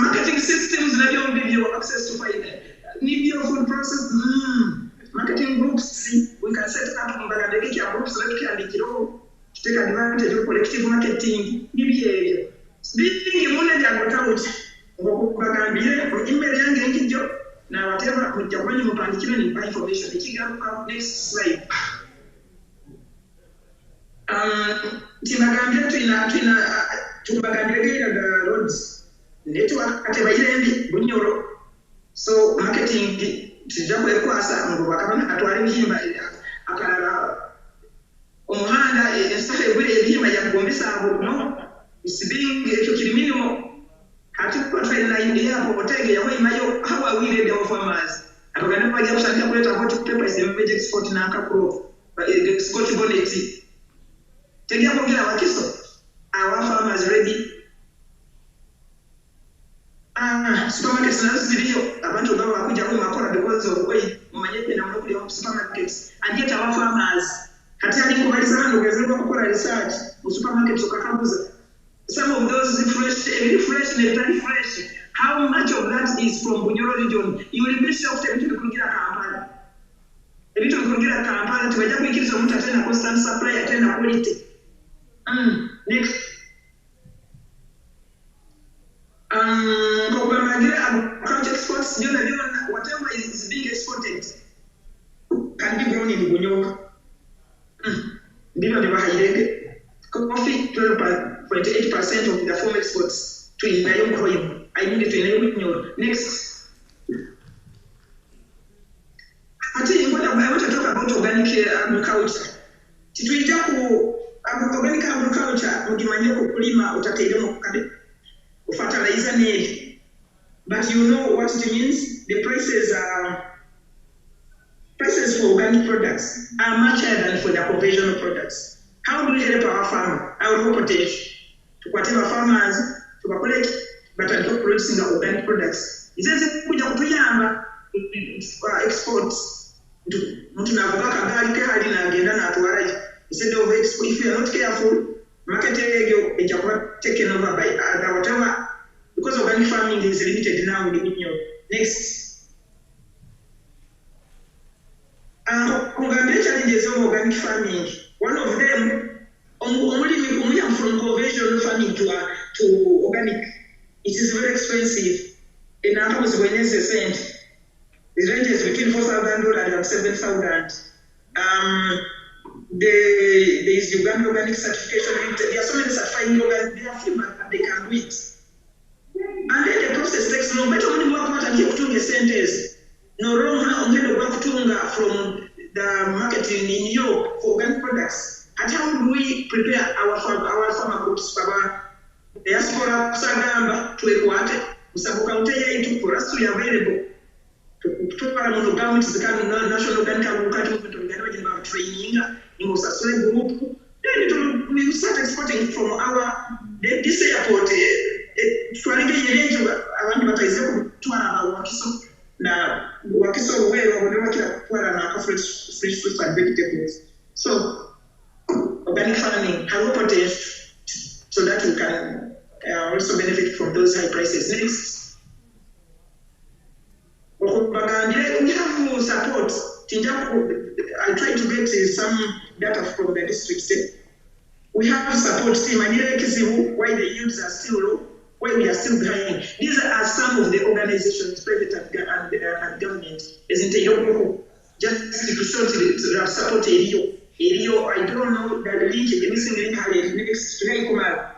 Marketing systems that don't give you access to finance. Need your food process. Marketing groups, we can set up groups that can be take advantage of collective marketing. Speaking in one of the email young job. Now, whatever with the money of information, the chicken next slide. Timagambia the roads. Network at a bunyoro. So, marketing to jump a kwasa and go back at one him by Akara Omuhanda and started with him. I am going to no. It's being a minimum. Hatukuwa India hoteli ya mayo how are we ready our farmers atokana kwa jambo sana kuleta hot paper is the major export na akapro but export bonnet tega kwa kila wakiso our farmers ready supermarkets na video abantu ngao wakuja kwa makora because of way manyepe na mnakuli wa supermarkets and yet our farmers hatari kumaliza hano ngezeka kwa research supermarkets ukakabuza. Some of those very fresh. How much of that is from Bunyoro region? You will be shocked every time you get a Kampala. Every time you get a Kampala, to make it some constant supply, attend quality. Next. Agriculture exports, whatever is being exported can be grown in Bunyoro. Coffee, 28% of the farm exports to Inayo Coin. I need to enable next. I tell you what I want to talk about organic agriculture. Organic agriculture, Mugimanyoko Kulima, Utatemo Kade, fertilizer need. But you know what it means? The prices for organic products are much higher than for the conventional products. How do we help our farmer? Our protege to whatever farmers to collect, but are not producing the organic products. Is it kutuyamba exports to Mutunavaka Gari na agenda na tuarai. Instead of export, if you are not careful, market area is taken over by other whatever. Because organic farming is limited now in the union. Next. Challenges of organic farming. One of them, only from conventional farming to organic, it is very expensive. In Atoms, when it's a cent, it ranges between $4,000 and $7,000. There is Uganda organic certification. There are so many certifying organic, they are free, but they can do it. And then the process takes long. Better only work out and keep doing a sentence. No wrong, I'm going to work from the marketing in Europe for organic products. And how do we prepare our farmer groups for diaspora Sagamba to Equate, Usabuka for us to be available to our government is becoming national organic agriculture movement of training in Musasole group. Then we start exporting from our this airport. Abantu bataize kutwara wakiso na wakiso wewe wanaona kwa na fresh fruits and vegetables. So organic farming has potential so that we can also benefit from those high prices. Next, we have support. I try to get some data from the district. We have support team and why the yields are still low, why we are still behind. These are some of the organizations, private and government, as in the just to show support area. I don't know that the link, the missing link, next to Kumar.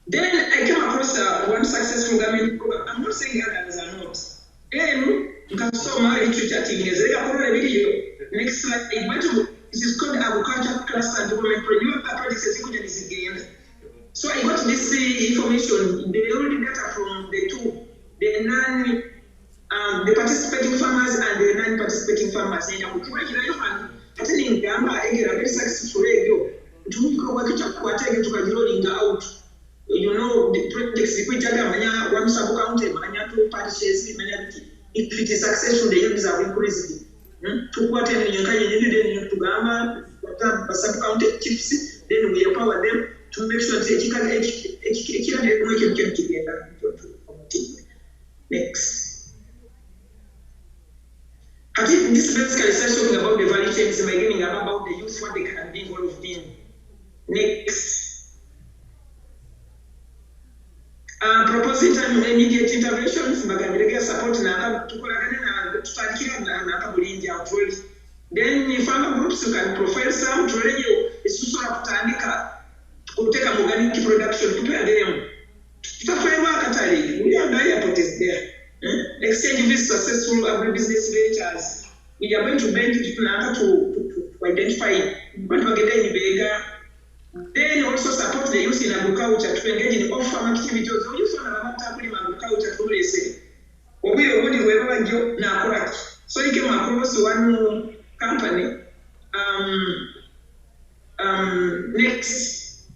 Then I came across one successful government program. I'm not saying others are not. Then you can saw my literature team. Video. Next slide. It is called Agriculture Cluster Development Project. So I got this information. The only data from the two, the participating farmers and the non-participating farmers. Attending Gamba, very successful radio. To work it up, out. you know, the projects which are one sub county, two parishes, if it is successful, the units are increasing. To what end you can to Gama, sub county chiefs, then we empower them to make sure that they can educate together. Next. I think this basically starts talking about the value chains and beginning about the youth, what they can be involved in. Next. Proposing time immediate interventions, Magamirega support na tukolagane na tutarikira na kabulingi outward. Then if other groups can profile some to radio isusu la kutandika kuteka organic production kupea them. Tutafanya katali. We are the airport is there. Exchange with successful agribusiness ventures. We are going to bend to identify what we get in bigger. Then also support the youth in agriculture to engage in off-farm activities. So youth on agriculture to say, we are only wherever you now correct. So you came across one company. Next,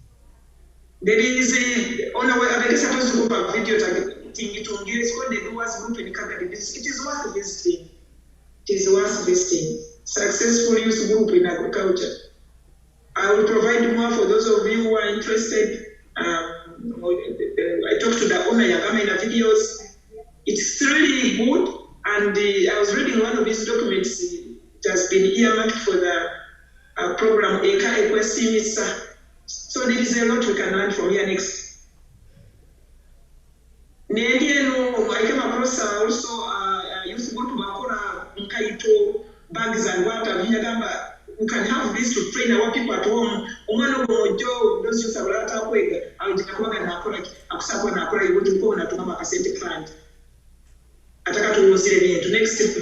there is a on our way. I supposed to go back video thing to engage. It's called the Doers Group in Canada. It is worth visiting. It is worth visiting. Successful youth group in agriculture. I will provide more for those of you who are interested. I talked to the owner Yagama in the videos. It's really good, and I was reading one of his documents. It has been earmarked for the program Eka Equesimisa. So there is a lot we can learn from here next. I came across also youth group Bakora Nkaito bags and water. We can have this to train our people at home. Those youth are out of way. I'll just go and Akura, you want to go and Atuma Casente client. Ataka to see the next step.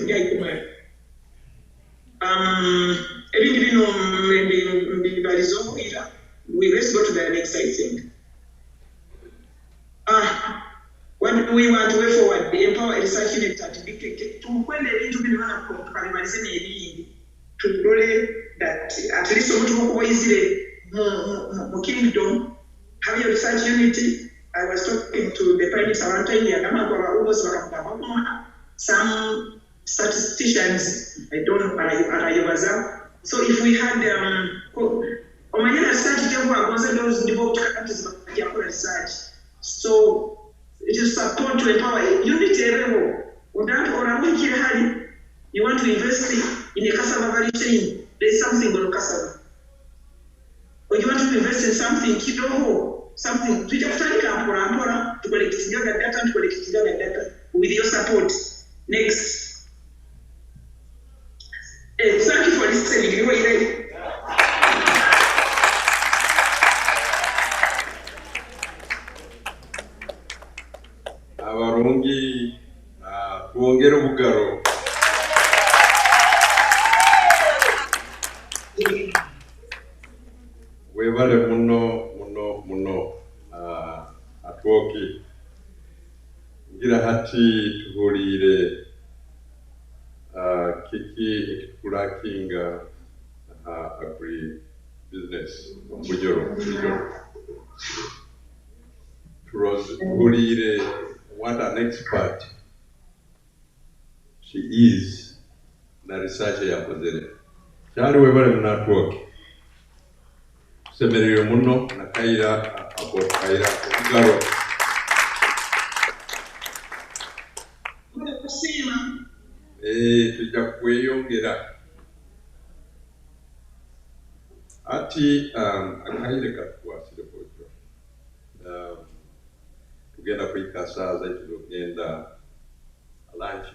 We let's go to the next I think. What do we want to way forward? The Empower Research Unit to when they need to be to really that at least so much easily more kingdom having a research unity. I was talking to the Prime Minister one time, some statisticians, I don't know, so if we had research, so it is support to empower unity level. You want to invest in a cassava value chain, there is something on cassava. Or you want to invest in something, kidogo, something, to collect data with your support. Next. Thank you for listening. Abarungi kuongera ubugaro. Webale muno atwoki ngira hati tuhulire kiki ekitulakinga agri business mujoro tuhulire what an expert she is na research yakozere cyari webale muno atwoki semerero muno nakaira abokaira kugaro tujja kweyongera ati akaire katwasire bojo tugenda kwikasaaza tugenda lunch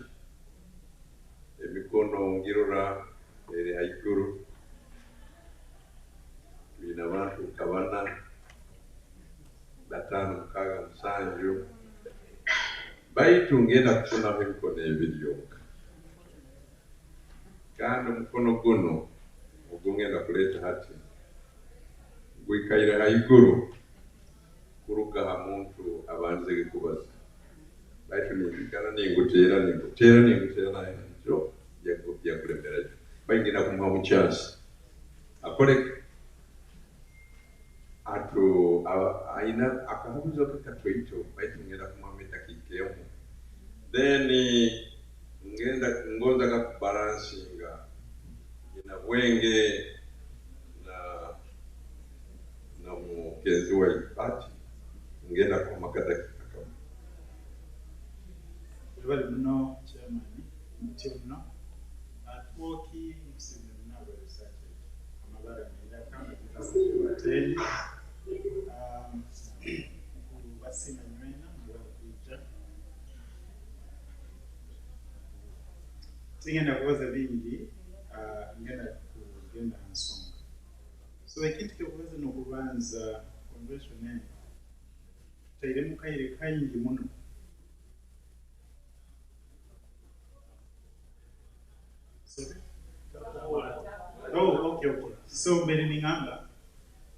emikono ngirora ere haikuru tulina abantu kabana batano mukaga musanju baitu ngenda kufunamu emikono ebiri yonka kandi omukono guno ogungenda kuleeta hati gwikaire haiguru kuruga ha muntu abanze gikubaza baitu ningikana ninguteera naye njo byakulemerayo baigenda kumuha mukyasi akole atu aina akahabuzo kakatweito baitu ngenda kumameta kikemu then ngenda ngonza ka balancinga ina bwenge na mugenzi wa ipati ngenda kwa makata kikakamu. Webale muno chairman mutyo muno atwoki msime munabo research amabara nenda kama tutasibateni basima nywena mwakuja tingenda kubaza bingi ngenda kugenda nsonga so ekintu kyokubaza nokubanza convention eno taire mukaire kaingi muno. Sorry? Oh, okay. So, Meniningamba,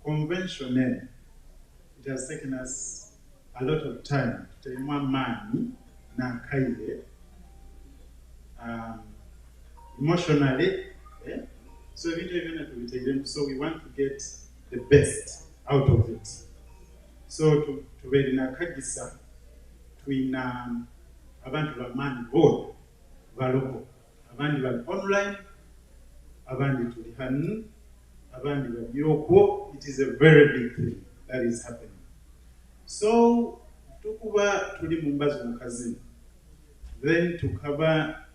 convention, it has taken us a lot of time to take more money, na kaide, emotionally, so we want to get the best out of it. So, to Verina Kagisa, twina abantu bamani both valoko. Abandi bali online, abandi tuli hanu, abandi bali yoko. It is a very big thing that is happening. So, tukuba tuli mumbazo mukazini. Then tukaba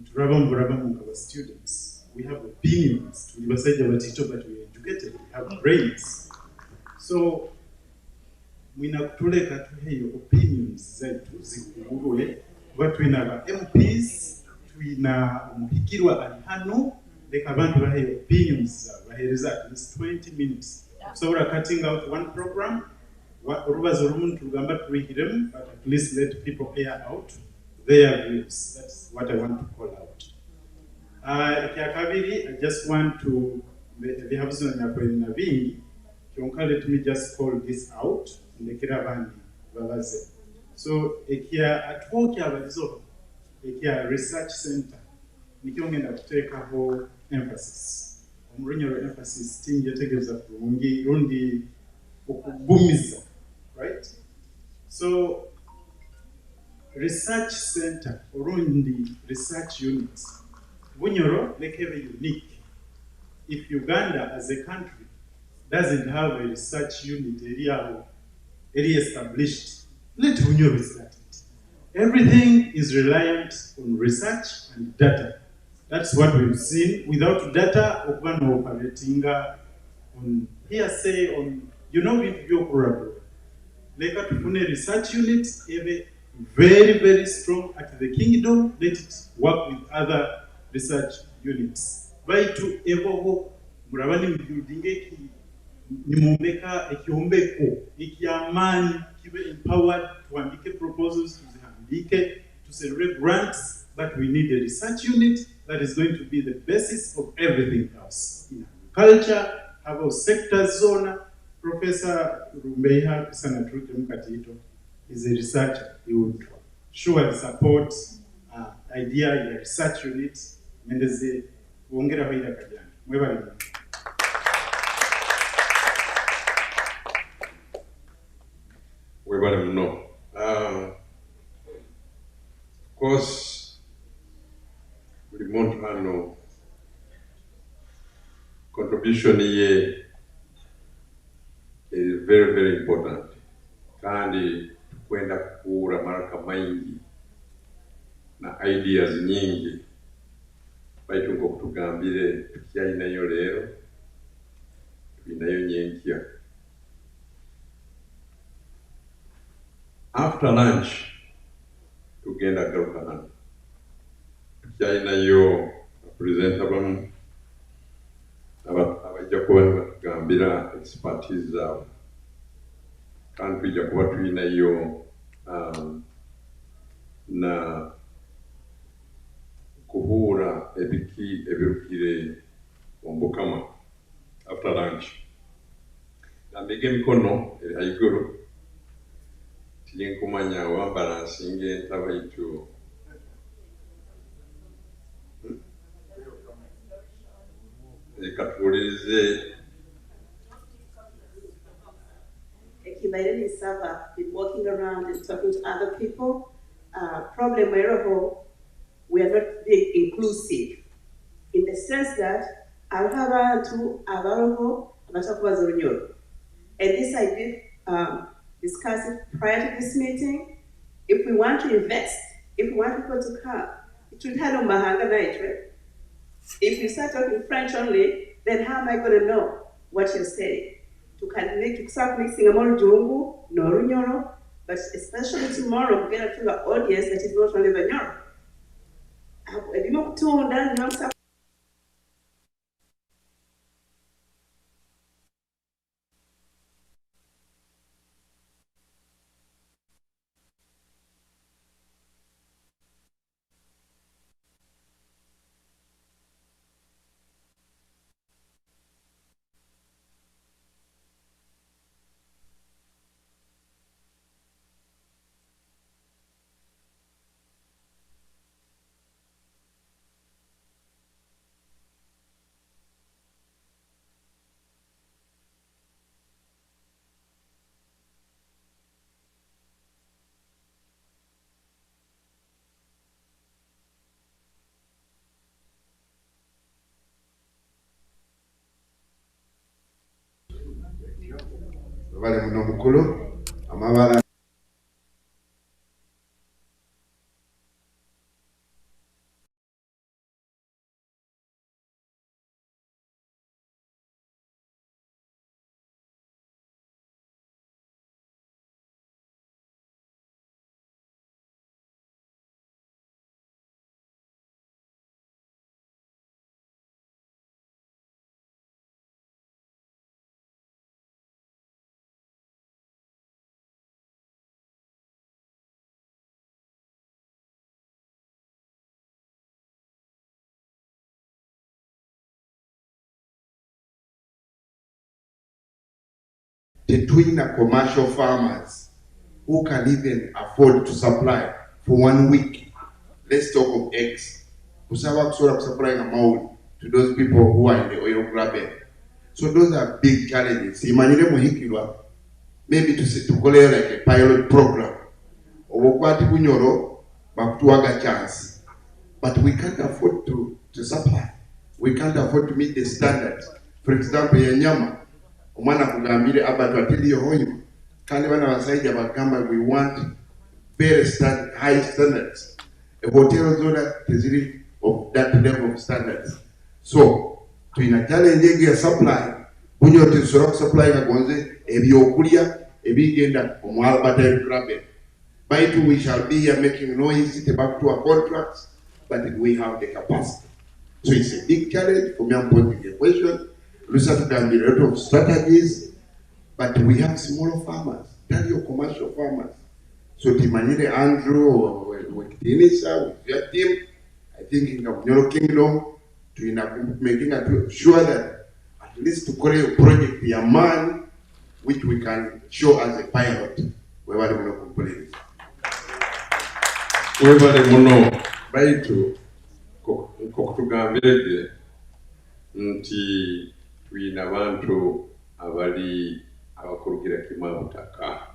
mukaba students. We have opinions. Tuli basaja batito, but we are educated. We have brains. So, mwina kutuleka tuheyo opinions zaitu zikuguwe. But we have MPs. Twina umuhikirwa ali hano leka abantu bahe opinions bahereza at least 20 minutes so we're cutting out one program urubazo rumuntu tugamba tuhiremu but at least let people air out their views. That's what I want to call out. Kabiri, I just want to the habuzona nakwenda bingi kyonka let me just call this out ndekera abandi babaze so ekia atwoki abalizo ekia research center nikyongenda kuteekaho emphasis omulunyo lwa emphasis tinjetegeeza kurungi rundi okugumiza right so research center orundi research units bunyoro lekebe unique if Uganda as a country doesn't have a research unit area established let bunyoro start. Everything is reliant on research and data. That's what we've seen. Without data, open operating on hearsay, on with your program. Later to put a research unit, very, very strong at the kingdom. Let it work with other research units. By to evo murabani building nimumeka ekiombeko ekiamani kibe empowered to andike proposals to celebrate grants, but we need a research unit that is going to be the basis of everything else. In culture, have a sector zone. Professor Rumbeha Sanatruke Mukatito is a researcher. He would surely support idea in a research unit. Mendeze, wongera hoida kajana. Mwebali. Mwebali mno. Of course, we want to know contribution here is very, very important. Kandi kwenda kura maraka maingi na ideas nyingi baitu ngo kutugambire tukiai nayo lero tuinayo nyenkia. After lunch tugenda garuka hano tukiai nayo presenter bamu abajja kuba batugambira expertise zabo kandi tujja kuba tulinayo na kuhura ebiki ebirukire ombukama after lunch nambege mikono aiguru tiyenkumanya wambalansinge entaba itu ekatuulirize by any server, been walking around and talking to other people. Problem wherever we are not being inclusive in the sense that I'll have abantu available abatakubaza olunyolo. And this I did discuss it prior to this meeting. If we want to invest, if we want people to come, it should have mahanga night, right? If you start talking French only, then how am I going to know what you're saying? To start mixing among Jungu, no Runyoro, but especially tomorrow, we're going to an audience that is not only Banyoro. Vale muno mukulu amabala tetulina commercial farmers who can even afford to supply for 1 week. Let's talk of eggs. Kusaba kusola supplying amount to those people who are in the oil grabbing. So those are big challenges. Imanire muhikirwa, maybe to call it like a pilot program. Obukwati bunyoro bakutuwaga chance. But we can't afford to supply. We can't afford to meet the standards. For example, yenyama omwana kugambire abatu atiliyo hoyo kandi bana basajja bagamba we want very high standards. A hotel zona teziri of that level of standards. So tuina challenge ya supply bunyo tisoro supply kagonze ebyokulya ebigenda omwala batay grabe. By two we shall be here making noise back to our contracts, but we have the capacity. So it's a big challenge for me. I'm posing a question. Research can be a lot of strategies, but we have smaller farmers, that your commercial farmers. So Timanire Andrew or Tinisa with your team, I think in the Kingdom, to making sure that at least to create a project, a man, which we can show as a pilot, where we will complete. Webale muno baitu kokutugambirege nti twina abantu abali abakurugira kimabutaka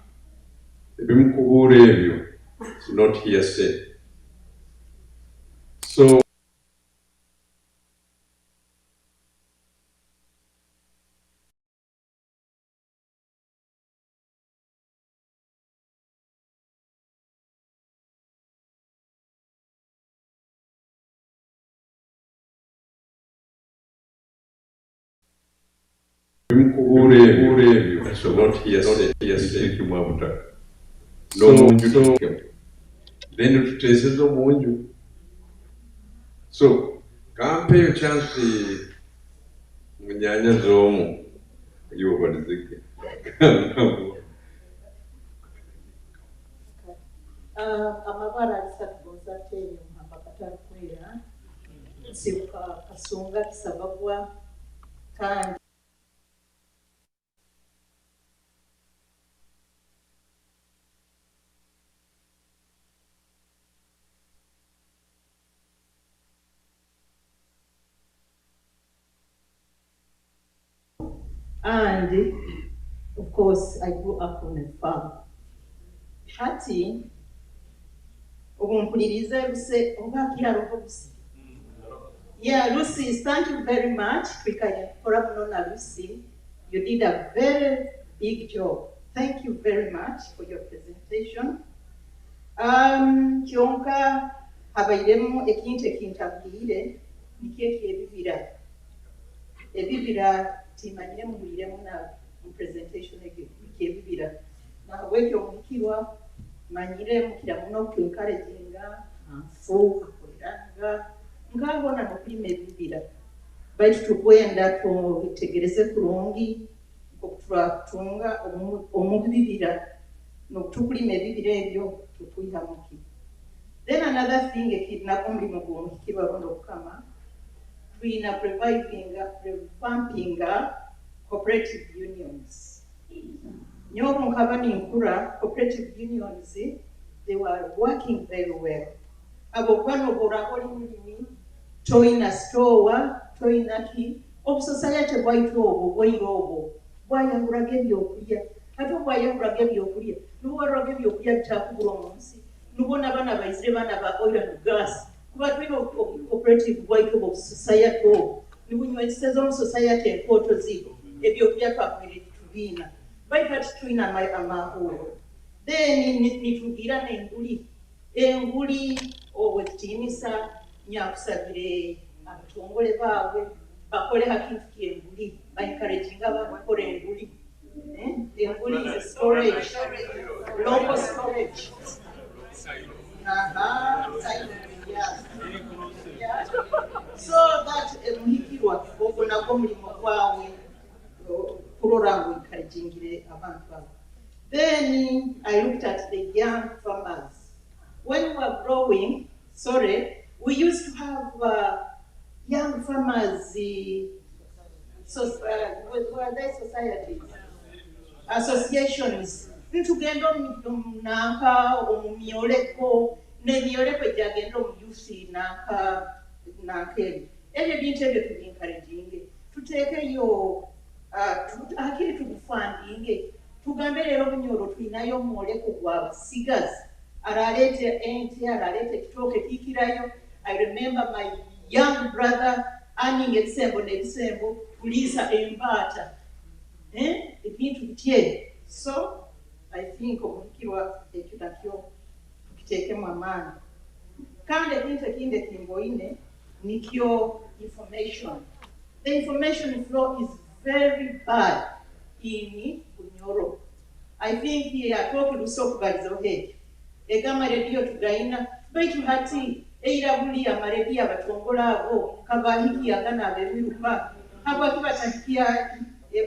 ebimu kubuula ebyo it's not hearsay. So so not hearsay kimabutaka no munju then tuteseza omunju. So kampe yo chance munyanya zomu yobalizike amabara alisatugoza teri mpaka kwera sibuka kasunga kisababwa kandi Of course, I grew up on a farm. Hati, obumpuliriza Lucy, oba kiralo Lucy. Yeah, Lucy, thank you very much. Lucy, you did a very big job. Thank you very much for your presentation. Kyonka habairemu ekintu ekintabwire nikyo ekyebibira. Ebibira timanyire mubuliremu na presentation ekyebibira. Nahabwekyo omukirwa manyire mukira muno okwencouraginga anfu akoleraga ngabona nokulima ebibira baitu tukwenda tutegereze kurungi okutwatunga omubibira nokutukulima ebibira ebyo tukwihamuki. Then another thing ekirina omulimu gw'omukirwa rundo okukama tulina revamping cooperative unions. Nyobo nkaba ninkura cooperative unions, they were working very well. Abo kwanobora oli mulimi toyina store toyina ki obusosayate bwaitu obwo bwaire obwo bwayambulaga ebyokulya ate bwayambulaga ebyokulya nuwaraga ebyokulya bitakubula omunsi nubona abaana baizire baana ba oil and gas kuba tulina cooperative bwaitu obwo obusosayate obwo nibunyweseza omusosayate enkooto zibo ebyokulya twakumire tubiina baitu ati tulina amahoro then nitugira enguli obwekitiinisa nyakusabire abatongole baabwe bakole hakintu kyenguli baencouraginga bakukora enguli. Enguli is storage, local storage. Yeah. So that muhikirwa ogwo nagwo mulimu gwawe kurora ngu encouragingire abantu baabwe. Then I looked at the young farmers. When we were growing, we used to have young farmers, were there societies? Associations. Ntugenda nanka omumyoleko, nemyoleko jagenda omuyusi nankeri. Ebyo bintu ebyo tubi-encouraging. Tuteekeyo akiri tubufandinge. Tugambe leero bunyoro tulinayo omwoleko gw'abasigazi. Aralete ente, aralete kitooke kikirayo. I remember my young brother earning ebisembo n'ebisembo kuliisa embaata. Ebintu bitye. So, I think omukirwa ekyo nakyo tukiteekemu amaanyi. Kandi ekintu ekindi ekimboine nikyo information. The information flow is very bad in Bunyoro. I think atoke lusokubalizo heki. Egama redio tugaina baitu hati eirabuli amaredio abatongola abo kabahiki agana abebiruka haba kibatakia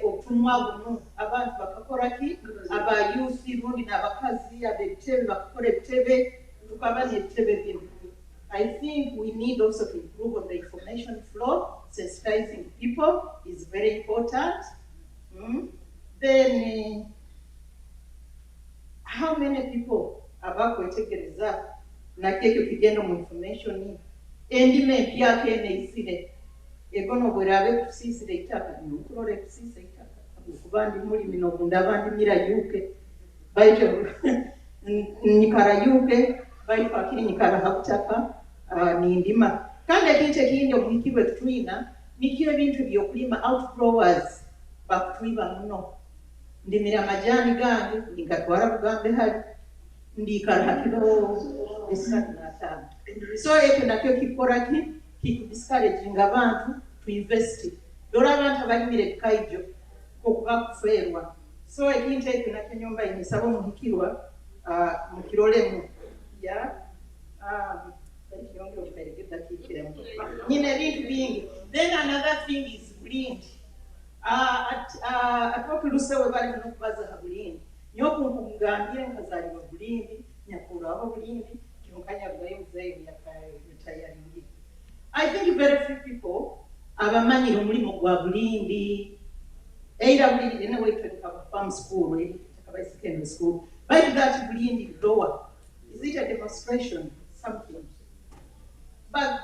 otumwa buno abantu bakakoraki aba youth rundi nabakazi abetebe bakakora ebitebe tukabanye ebitebe bino. I think we need also to improve on the information flow. Sensitizing people is very important. Then how many people abakwetegereza nakekyo kigenda mu information endime empyako eneisire egono bwerabe kusisire itaka nukulole kusisa itaka kubandi mulimi nobunda abandi mirayuke baito nikarayuke baito akiri nikara habutaka nindima kandi ekintu ekindi omukibwe tutwina nikyo ebintu byokulima outgrowers bakutwiba muno ndimira amajani gange ningatwara bugambe hari ndikara kilo esatu n'ataano. So ekyo nakyo kikora kikudiscouraging abantu to invest. Dora abantu abalimira ebikaijo okuba kufeerwa. So ekintu ekyo nakyo nyumba inisaba omuhikirwa mukirolemu nyine ebintu bingi. Then another thing is bulindi. Atwakulusewe bali munokubaza ha bulindi. Nyoku nkugambye nkazalibwa bulindi nyakura abo bulindi kyonkanya bwayo muzeyo yatayaringi. I think very few people abamanyira omulimo gwa bulindi either bulindi in a way to have a farm school or a secondary school but that bulindi lower is it a demonstration something but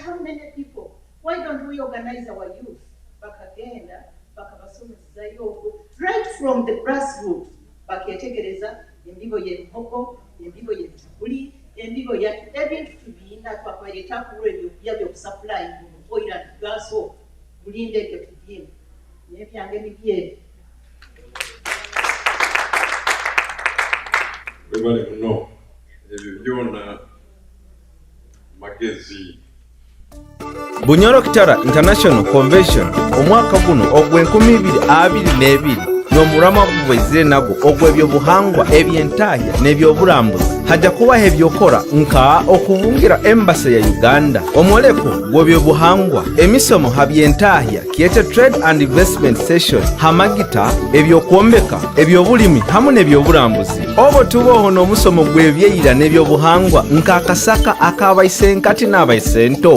how many people? Why don't we organize our youth bakagenda bakabasomesezayo right from the grassroots baketegereza embibo y'enkoko embibo y'ebitakuli embibo ya ebintu tubiina twakwayeta kulwa ebyokulya byokusupply oil and gas bulinde ebyo tubyina n'ebyange bibyere webale muno ebyo byona magezi Bunyoro Kitara International Convention omwaka guno ogw'2022 n'omulamwa gubwezire nagwo ogw'ebyobuhangwa eby'entaahya n'ebyobulambuzi hajja kubaho ebyokola nka okubungira embasi ya Uganda omwoleko gw'ebyobuhangwa emisomo ha by'entaahya kiyete trade and investment session hamagita ebyokwombeka ebyobulimi hamu n'ebyobulambuzi obo tubaho n'omusomo gw'ebyeyira n'ebyobuhangwa nk'akasaka ak'abayisenkati n'abayisento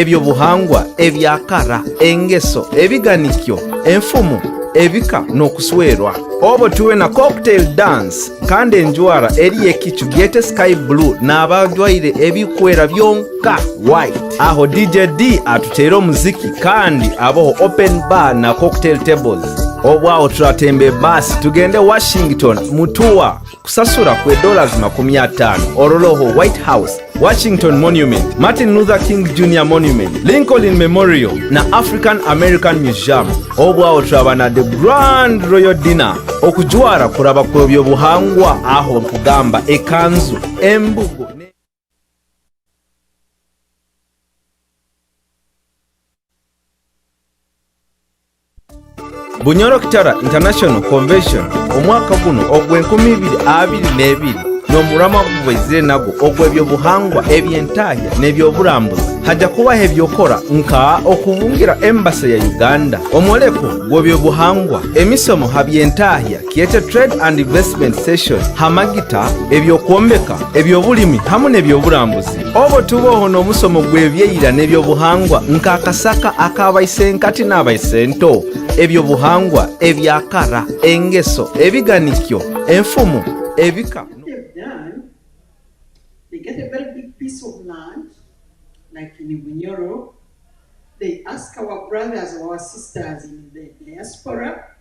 ebyobuhangwa ebyakara engeso ebiganikyo enfumu ebika n'okuswerwa obo tuwe na cocktail dance kandi enjwara eri ekicu gyete sky blue n'abajwaire ebikwera byonka white aho DJ D atuteera omuziki kandi aboho open bar na cocktail tables obwawo turatembe basi tugende Washington mutuwa kusasura kwe $50 oroloho White House Washington Monument, Martin Luther King Jr. Monument, Lincoln Memorial na African American Museum. Obwawo turaba na the Grand Royal Dinner okujwara kuraba ku byobuhangwa aho nkugamba ekanzu embugo Bunyoro Kitara International Convention omwaka guno ogw'2022 n'omulamwa gubwezire nagwo ogw'ebyobuhangwa eby'entaahya n'ebyobulambuzi hajja kubaho ebyokola nka okubungira embasi ya Uganda omwoleko gw'ebyobuhangwa emisomo ha by'entaahya kiyete trade and investment session hamagita ebyokwombeka ebyobulimi hamu n'ebyobulambuzi obo tubaho n'omusomo gw'ebyeyira n'ebyobuhangwa nk'akasaka ak'abayisenkati n'abayisento ebyobuhangwa ebyakara engeso ebiganikyo enfumu ebika They get a very big piece of land, like in Bunyoro. They ask our brothers or our sisters in the diaspora,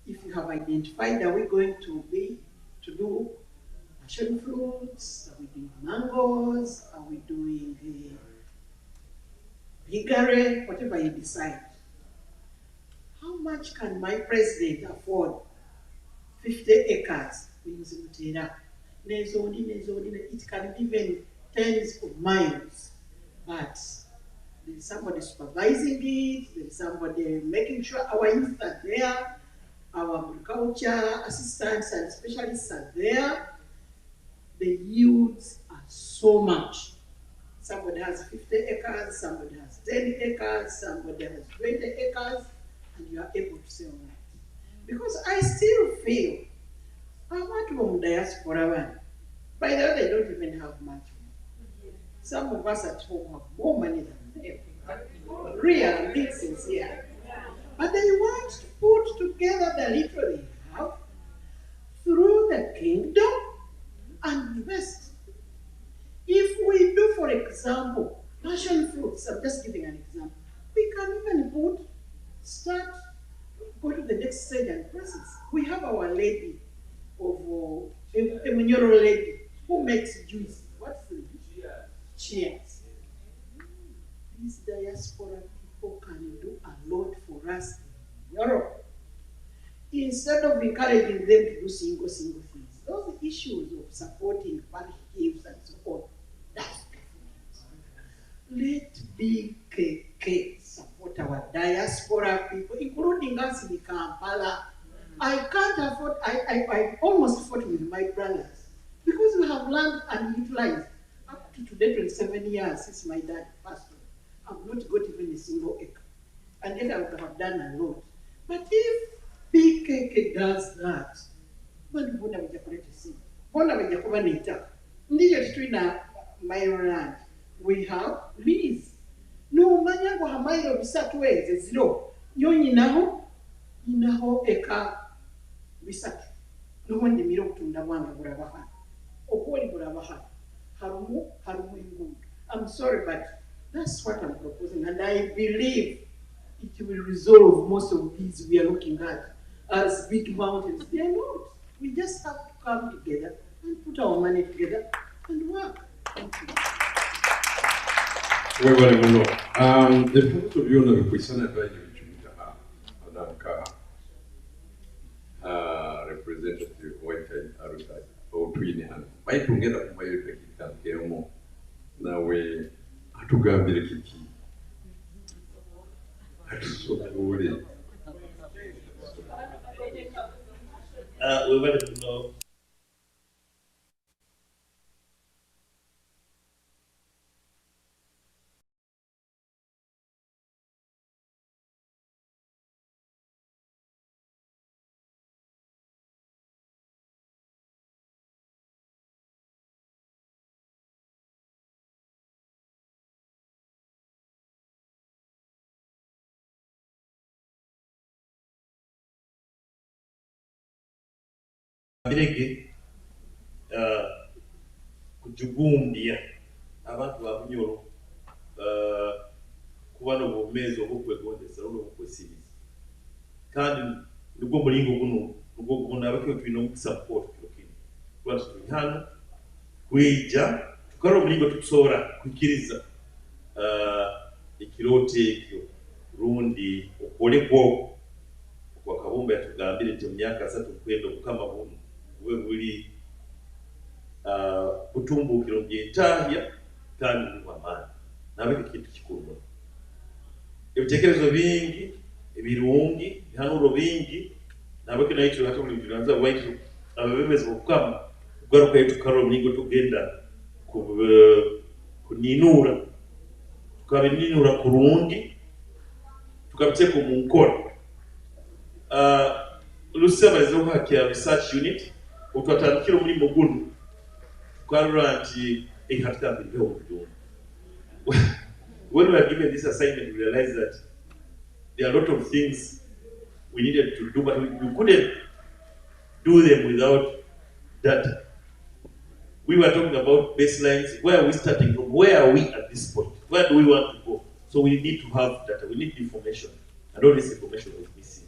if you have identified, are we going to do passion fruits? Are we doing mangoes? Are we doing hickory? Whatever you decide. How much can my president afford? 50 acres. It can be even tens of miles, but there's somebody supervising it, there's somebody making sure our youth are there, our agriculture assistants and specialists are there. The yields are so much. Somebody has 50 acres, somebody has 10 acres, somebody has 20 acres, and you are able to sell that. Because I still feel I want to diaspora one. By the way, they don't even have much. Some of us at home have more money than them. Real, being sincere. But they want to put together the little they have through the kingdom and invest. If we do, for example, passion fruits, I'm just giving an example, we can even go to the next stage and process. We have our lady of a Munyoro lady who makes juice. What's the juice? Cheers. These diaspora people can do a lot for us in Europe. Instead of encouraging them to do single things, those issues of supporting partnerships and so on, that's different. Let BKK support our diaspora people, including us in Kampala. I can't afford, I almost fought with my brothers because we have learned and utilized up to today, 27 years since my dad passed on. I've not got even a single acre. And yet I would have done a lot. But if BKK does that, when we have lease. No manyango hamairo bisatu weze zero. Nyonyi inaho eka bisatu. Nuhundi miro kutunda wanga burabaha. Okuwali burabaha. Harumu ingundu. I'm sorry, but that's what I'm proposing. And I believe it will resolve most of these we are looking at as big mountains. They are not. We just have to come together and put our money together and work. Thank you. Webale muno. Ebibuuzo byonna bikwisana twajja bikiyita Madam Representative White Arutai otuyine hano. Bayi tungenda kumayo dakika nkemu nawe atugambire kiki. Atusoboole. Webale muno. Bireke kujugumbya abantu ba Bunyoro kuba n'obumeezi obw'okwegondesa n'obw'okwesiriza kandi nigwo mulingo guno abakyo tulina okusupport kino kuba tuli hano kwija tukala omulingo tukusobola kwikiriza ekirooto ekyo rundi okwolekwo kwa Kabumba yatugambire nti mu myaka 3 kwenda okukama buno bwe buli kutumbukiro by'entahya kandi n'amaani nabe kintu kikulu ebitekerezo bingi ebirungi bihanuuro bingi nabe kinaitiro hata buli biranza waitu abebemezi okukama kugaruka yitukala omulingo tugenda kuninura tukabininura kurungi tukabiteeka mu nkola Lusabaliza haki ya research unit utwatandikira omulimu guno tukarura nti hatutambirireho omulimu. When we are given this assignment, we realize that there are a lot of things we needed to do, but we couldn't do them without data. We were talking about baselines. Where are we starting from? Where are we at this point? Where do we want to go? So we need to have data. We need information. And all this information was missing.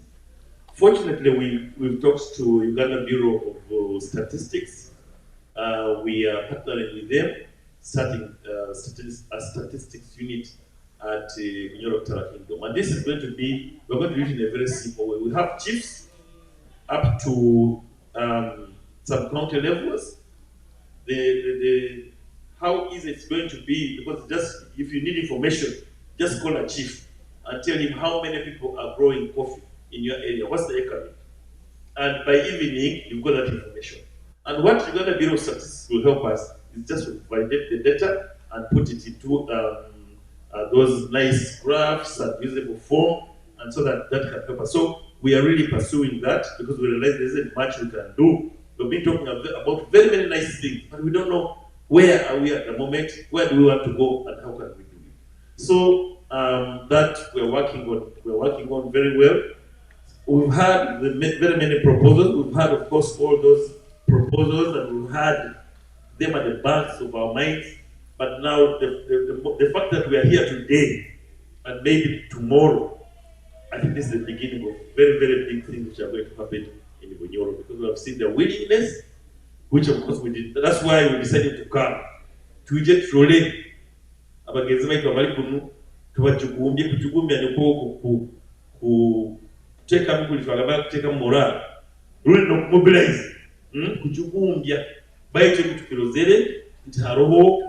Fortunately, we've talked to Uganda Bureau of Statistics. We are partnering with them, starting a statistics unit at Bunyoro Kingdom. And this is going to be, we're going to do it in a very simple way. We have chiefs up to some county levels. How easy it's going to be, because just if you need information, just call a chief and tell him how many people are growing coffee in your area, what's the acre, and by evening you've got that information. And what Uganda Bureau of Statistics will help us is just to validate the data and put it into those nice graphs and usable form, and so that can help us. So we are really pursuing that because we realize there isn't much we can do. We've been talking about very many nice things, but we don't know where are we at the moment, where do we want to go, and how can we do it. So that we're working on very well. We've had very many proposals. We've had, of course, all those proposals, and we've had them at the backs of our minds. But now, the fact that we are here today, and maybe tomorrow, I think this is the beginning of very, very big things which are going to happen in Bunyoro, because we have seen the willingness, which of course we did. That's why we decided to come. To just roll in. Abagenzi baitu abali kuno tubajugumbye kujugumbya neko kuteka mukuli twagaba kuteka moral rule no mobilize kujugumbya baitu kutukirozere nti haroho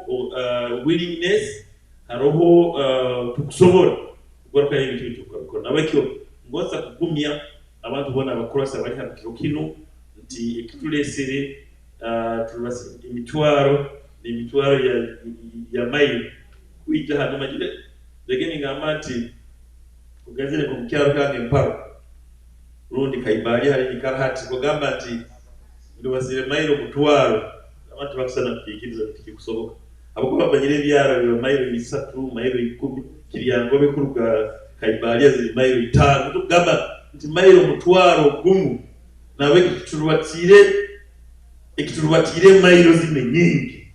willingness haroho tukusobola kugaruka ebintu tukabikora nabakyo ngoza kugumya abantu bona abakorasa bali hano kino nti ekitulesere tulasa imitwaro ya maili kuija hano majile legeni ngamati kugazile ku kyaro kange mparo rundi kaibali hali nikarahati kugamba ati ndo basire mailo mutwaro abantu bakusana kikiriza kikusoboka abakuba banyire byara byo mailo 3 mailo 10 kiryango bekuruga kaibali zili mailo 5 tugamba nti mailo mutwaro gumu nawe ekitulwatire mailo zime nyingi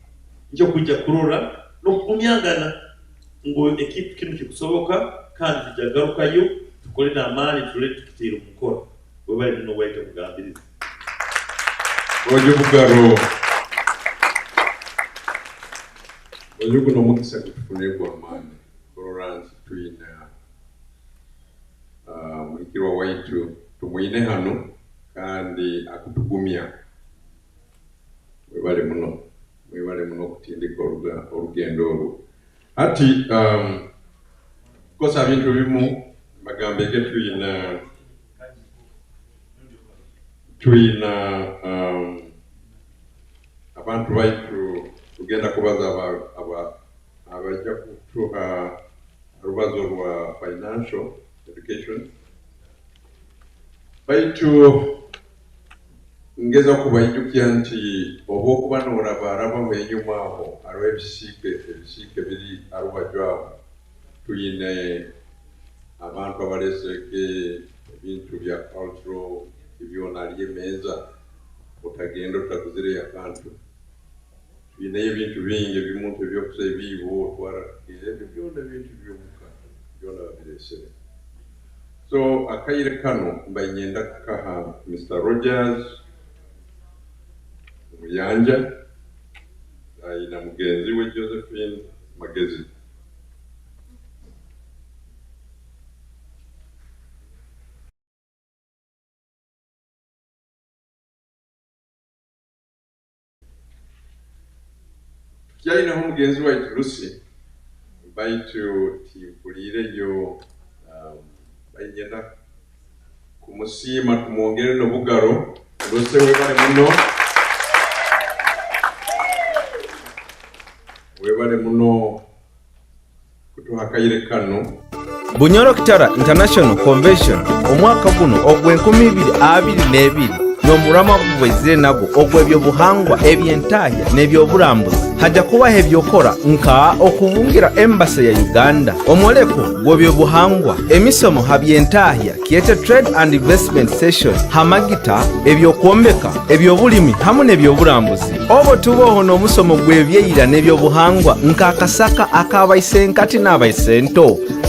njo kujja kurora no kumyangana. ngo ekipu kino kikusoboka kandi tujagarukayo tukole n'amaani tule tukitiire omukolo bwe bali muno bwaite mugambiriza oyo bugaro oyo guno mukisa gutufune gw'amaani olw'olwansi tuyina mulikirwa waitu tumwine hano kandi akutugumya mwebale muno okutindika olugendo olwo ati kosa bintu bimu bagambege tuyina abantu baitu tugenda kubaza abajja kutuha olubazo lwa financial education baitu ngeza kubaijukya nti oba okuba n'olaba bwenyuma aho aliwo ebisiike biri alubajjo aho tuyine abantu abaleseke ebintu bya cultural ebyona ali emeeza otagenda otaguzireyo akantu tuyineyo ebintu bingi ebimuntu ebyokusa ebiibo otwala ebyo byona ebintu byomuka byona babiresere so akaire kano mbayinyenda kukaha Mr. Rogers Muyanja ayina mugenzi we Josephine Magezi kyalinaho mugenzi waitu Lucy baitu timpulireyo bayinyenda kumusiima tumwongere n'obugaro Lucy webale muno kutuha akaire kano Bunyoro Kitara International Convention omwaka guno ogw'2022 n'omurama gubwezire nagwo ogw'ebyobuhangwa eby'entaahya n'ebyobulambuzi hajja kubaho ebyokora nka okubungira embasa ya Uganda omwoleko gw'ebyobuhangwa emisomo ha by'entaahya kiyete trade and investment session hamagita ebyokwombeka ebyobulimi hamu n'ebyobulambuzi obo tuboho n'omusomo gw'ebyeyira n'ebyobuhangwa nk'akasaka ak'abaisenkati n'abaisento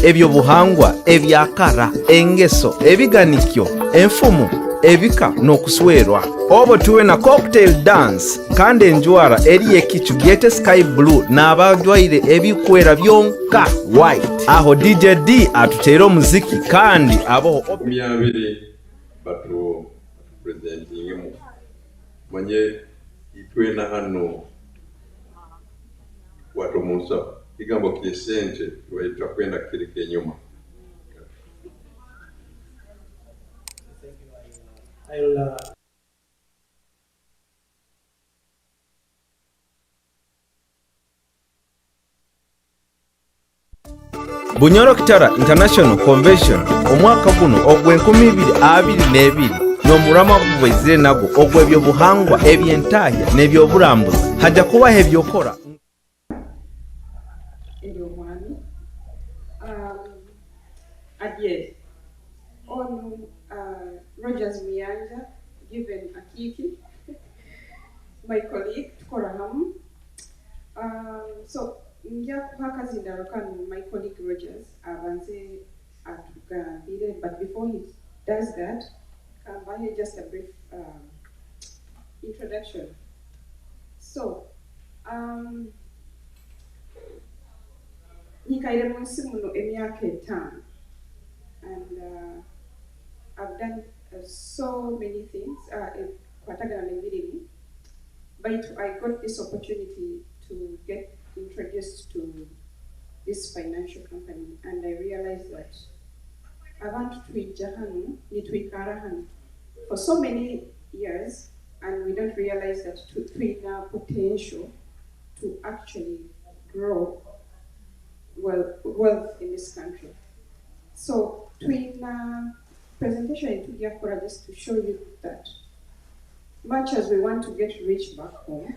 ebyobuhangwa ebyakara engeso ebiganikyo enfumu ebika n'okuswerwa obo tuwe na cocktail dance kandi enjwara eri ekicu gyete sky blue n'abajwaire ebikwera byonka white aho DJ D atuteera omuziki kandi abo 20 batu presenting manye itwena hano watu musa igambo kiesente tuwaita kwenda kirike enyuma Bunyoro Kitara International Convention omwaka guno ogw'2022 n'omurama gubwezire nagwo ogw'ebyobuhangwa eby'entaahya n'ebyobulambuzi hajja kubaho ebyokora ebyomwami Adiel on Rogers Muyanja given Akiki my colleague Tukorahamu so njja kuha akazindalo kano my colleague Rogers abanze atugambire but before he does that kambahe just a brief introduction so nikaire mu nsi muno emyaka 5 and I've done so many things kwatagana n'emirimu but I got this opportunity to get introduced to this financial company and I realized that abantu twijja hano nitwikara hano for so many years and we don't realize that twina potential to actually grow wealth in this country. So twina presentation in Tugiakora just to show you that much as we want to get rich back home,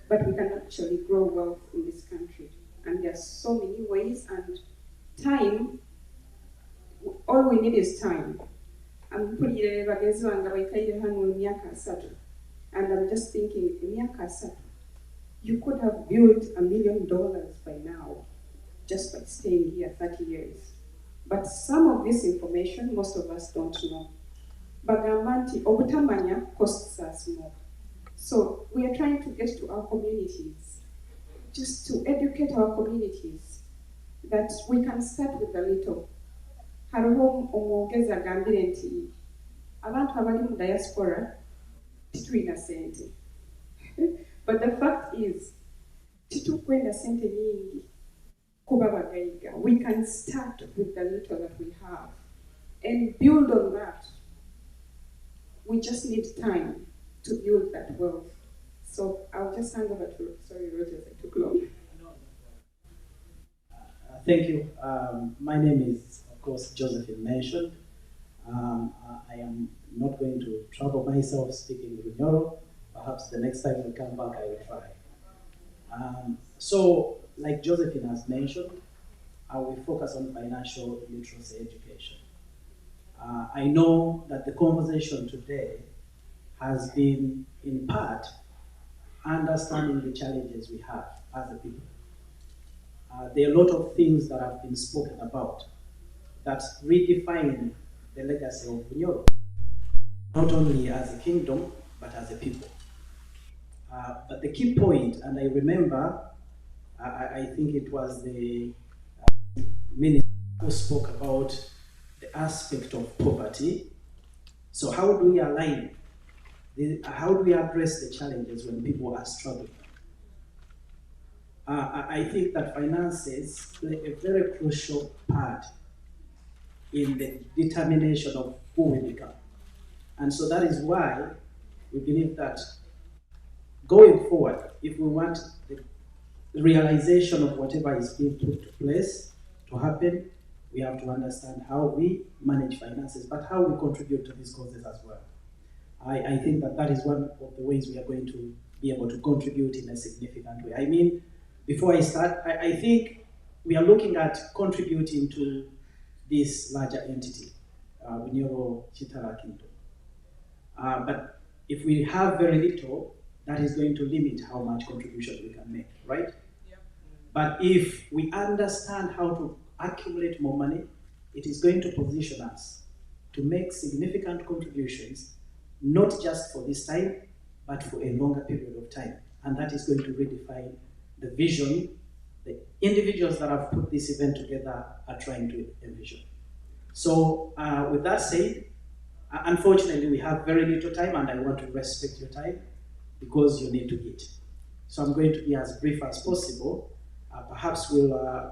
but we can actually grow wealth in this country. And there's so many ways and time, all we need is time. And I'm just thinking, you could have built $1 million by now. just by staying here 30 years. But some of this information, most of us don't know. Bagamba nti obutamanya costs us more. So we are trying to get to our communities, just to educate our communities that we can start with a little. Hariho omwogezi agambire nti abantu abali mu diaspora titulina sente. But the fact is, titukwenda sente nyingi kuba bagayiga. We can start with the little that we have and build on that. We just need time to build that wealth. So I'll just hand over to, sorry, Rogers, I took long. Thank you. My name is, of course, Josephine mentioned. I am not going to trouble myself speaking Runyoro. Perhaps the next time we come back, I will try. So, like Josephine has mentioned, I will focus on financial literacy education. I know that the conversation today has been, in part, understanding the challenges we have as a people. There are a lot of things that have been spoken about that redefine the legacy of Bunyoro, not only as a kingdom, but as a people. But the key point, and I remember, I think it was the minister who spoke about the aspect of poverty. So how do we align? How do we address the challenges when people are struggling? I think that finances play a very crucial part in the determination of who we become. And so that is why we believe that going forward, if we want the realization of whatever is being put to place to happen, we have to understand how we manage finances, but how we contribute to these causes as well. I think that that is one of the ways we are going to be able to contribute in a significant way. I mean, before I start, I think we are looking at contributing to this larger entity, Bunyoro Chitara Kingdom. But if we have very little, that is going to limit how much contribution we can make, right? Yeah. But if we understand how to accumulate more money, it is going to position us to make significant contributions, not just for this time, but for a longer period of time. And that is going to redefine the vision the individuals that have put this event together are trying to envision. So with that said, unfortunately we have very little time, and I want to respect your time because you need to eat. So I'm going to be as brief as possible. Perhaps we're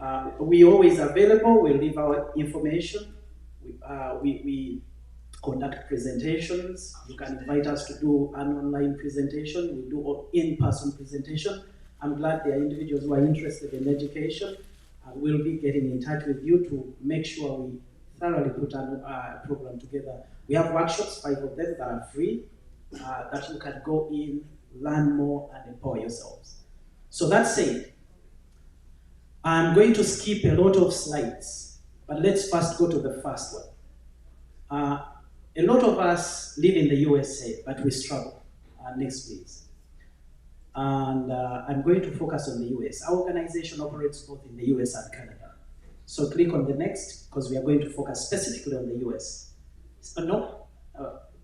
always available. We'll leave our information. We conduct presentations. You can invite us to do an online presentation. We do an in-person presentation. I'm glad there are individuals who are interested in education. We'll be getting in touch with you to make sure we thoroughly put a program together. We have workshops, 5 of them, that are free, that you can go in, learn more, and empower yourselves. So that said, I'm going to skip a lot of slides, but let's first go to the first one. A lot of us live in the USA, but we struggle. Next, please. And I'm going to focus on the US. Our organization operates both in the US and Canada. So click on the next, because we are going to focus specifically on the US. No,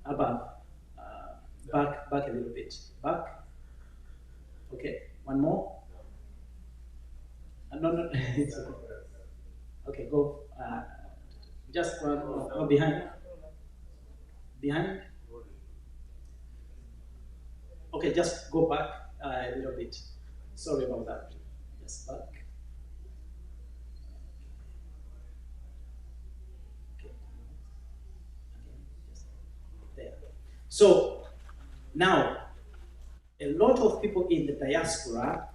above. Back a little bit. Back. Okay, one more. No, it's okay. Okay, go. Just one more. Oh, behind. Behind. Okay, just go back a little bit. Sorry about that. Just back. Okay. Just there. So now, a lot of people in the diaspora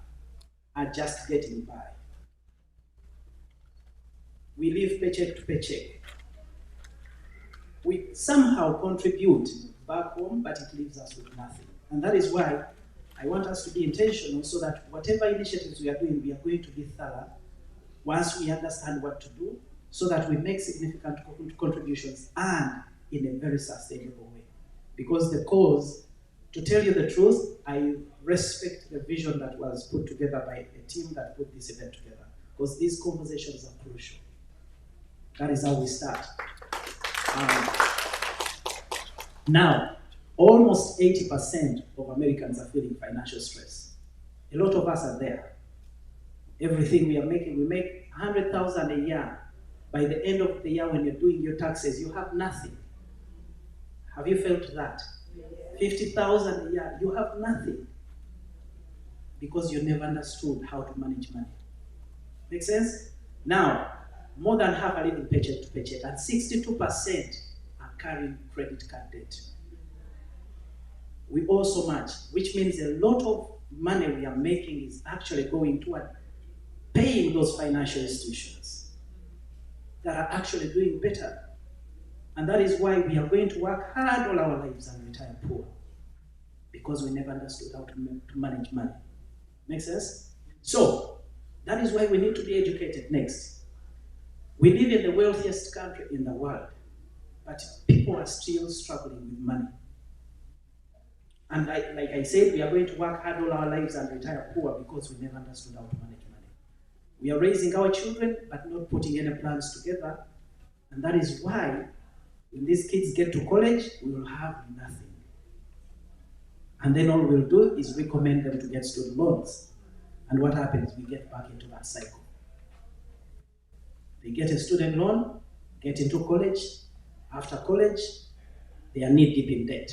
are just getting by. We live paycheck to paycheck. We somehow contribute back home, but it leaves us with nothing. And that is why I want us to be intentional, so that whatever initiatives we are doing, we are going to be thorough once we understand what to do, so that we make significant contributions and in a very sustainable way. Because the cause, to tell you the truth, I respect the vision that was put together by a team that put this event together. because these conversations are crucial. That is how we start. Now, almost 80% of Americans are feeling financial stress. A lot of us are there. Everything we are making, we make 100,000 a year. By the end of the year, when you're doing your taxes, you have nothing. Have you felt that? 50,000 a year, you have nothing. Because you never understood how to manage money. Make sense? Now, more than half are living paycheck to paycheck, and 62% are carrying credit card debt. We owe so much, which means a lot of money we are making is actually going toward paying those financial institutions that are actually doing better. And that is why we are going to work hard all our lives and retire poor, because we never understood how to manage money. Make sense? So, that is why we need to be educated. Next. We live in the wealthiest country in the world, but people are still struggling with money. And like I said, we are going to work hard all our lives and retire poor because we never understood how to manage money. We are raising our children, but not putting any plans together. And that is why, when these kids get to college, we will have nothing. And then all we'll do is recommend them to get student loans. And what happens? We get back into that cycle. They get a student loan, get into college. After college, they are knee-deep in debt.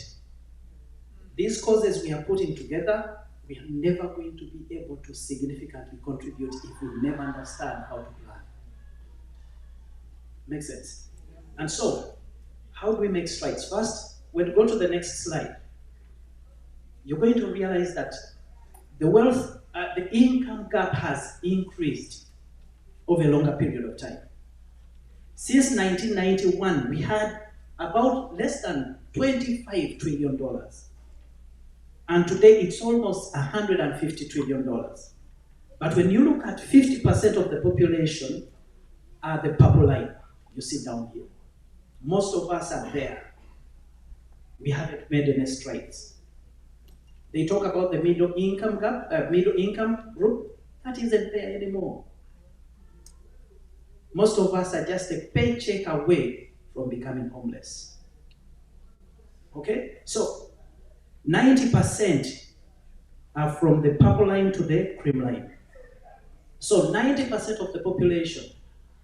These causes we are putting together, we are never going to be able to significantly contribute if we never understand how to plan. Makes sense? And so, how do we make strides? First, when we go to the next slide, you're going to realize that the wealth, the income gap has increased over a longer period of time. Since 1991, we had about less than $25 trillion. And today it's almost $150 trillion. But when you look at 50% of the population are the purple line, you see down here. Most of us are there. We haven't made any strides. They talk about the middle income gap, middle income group. That isn't there anymore. Most of us are just a paycheck away from becoming homeless. Okay? So, 90% are from the purple line to the cream line. So 90% of the population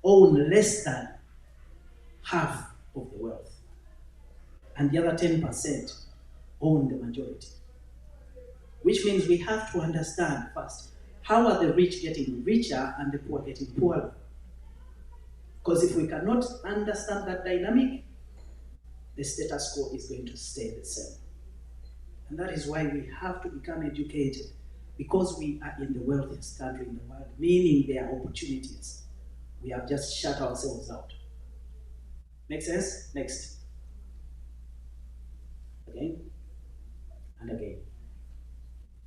own less than half of the wealth. And the other 10% own the majority. Which means we have to understand first, how are the rich getting richer and the poor getting poorer? Because if we cannot understand that dynamic, the status quo is going to stay the same. And that is why we have to become educated, because we are in the wealthiest country in the world, meaning there are opportunities. We have just shut ourselves out. Make sense? Next. Again and again.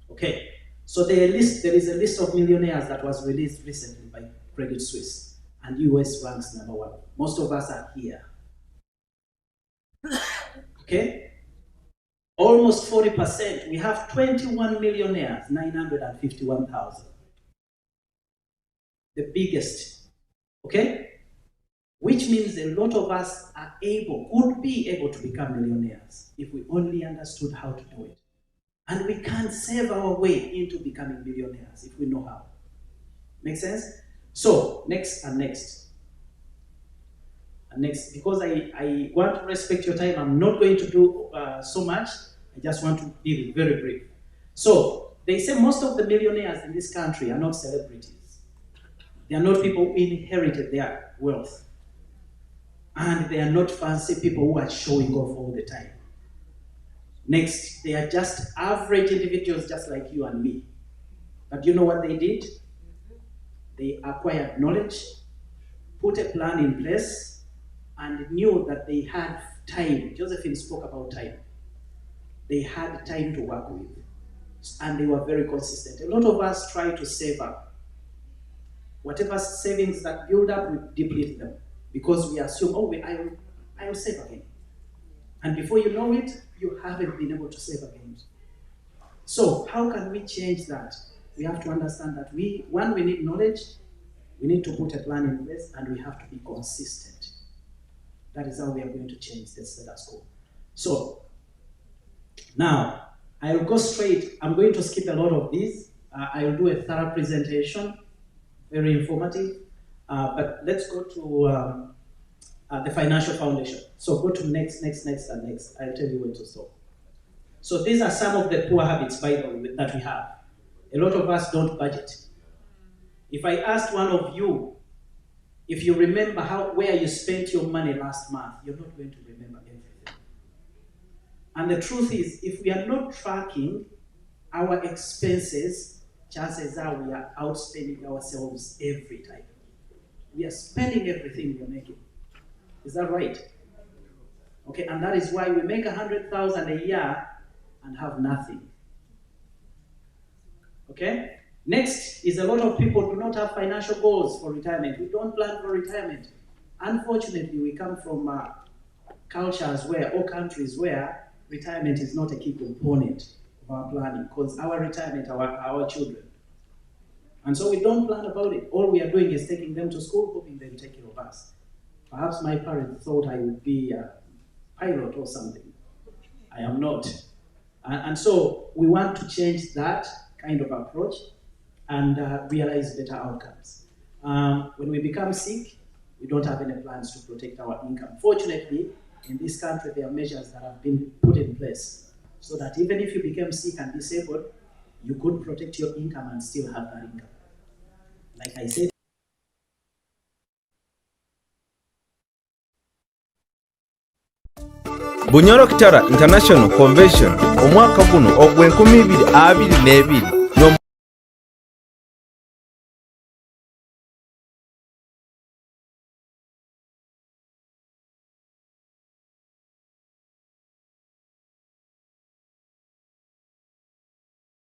Okay, so there is a list of millionaires that was released recently by Credit Suisse, and US ranks number 1. Most of us are here. Okay? Almost 40%. We have 21 millionaires, 951,000. The biggest. Okay? Which means a lot of us could be able to become millionaires if we only understood how to do it. And we can't save our way into becoming millionaires if we know how. Make sense? So, next and next. And next, because I want to respect your time, I'm not going to do so much. I just want to be very brief. So, they say most of the millionaires in this country are not celebrities. They are not people who inherited their wealth. And they are not fancy people who are showing off all the time. Next, they are just average individuals just like you and me. But you know what they did? They acquired knowledge, put a plan in place, and knew that they had time. Josephine spoke about time. They had time to work with. And they were very consistent. A lot of us try to save up. Whatever savings that build up, we deplete them. Because we assume, I will save again. And before you know it, you haven't been able to save again. So how can we change that? We have to understand that we need knowledge, We need to put a plan in place and we have to be consistent. That is how we are going to change the status quo. So, now, I'll go straight. I'm going to skip a lot of these. I'll do a thorough presentation, very informative. But let's go to the financial foundation. So go to next, and next. I'll tell you when to stop. So these are some of the poor habits, by the way, that we have. A lot of us don't budget. If I asked one of you, if you remember where you spent your money last month, you're not going to remember everything. And the truth is, if we are not tracking our expenses, chances are we are outspending ourselves every time. We are spending everything we're making. Is that right? Okay, and that is why we make 100,000 a year and have nothing. Okay? Next is a lot of people do not have financial goals for retirement. We don't plan for retirement. Unfortunately, we come from cultures or countries where retirement is not a key component of our planning, because our retirement are our children. And so we don't plan about it. All we are doing is taking them to school, hoping they'll take care of us. Perhaps my parents thought I would be a pilot or something. I am not. And so we want to change that kind of approach and realize better outcomes. When we become sick, we don't have any plans to protect our income. Fortunately, in this country, there are measures that have been put in place so that even if you became sick and disabled, you could protect your income and still have that income. Like I said, Bunyoro Kitara International Convention omwaka guno ogw'2022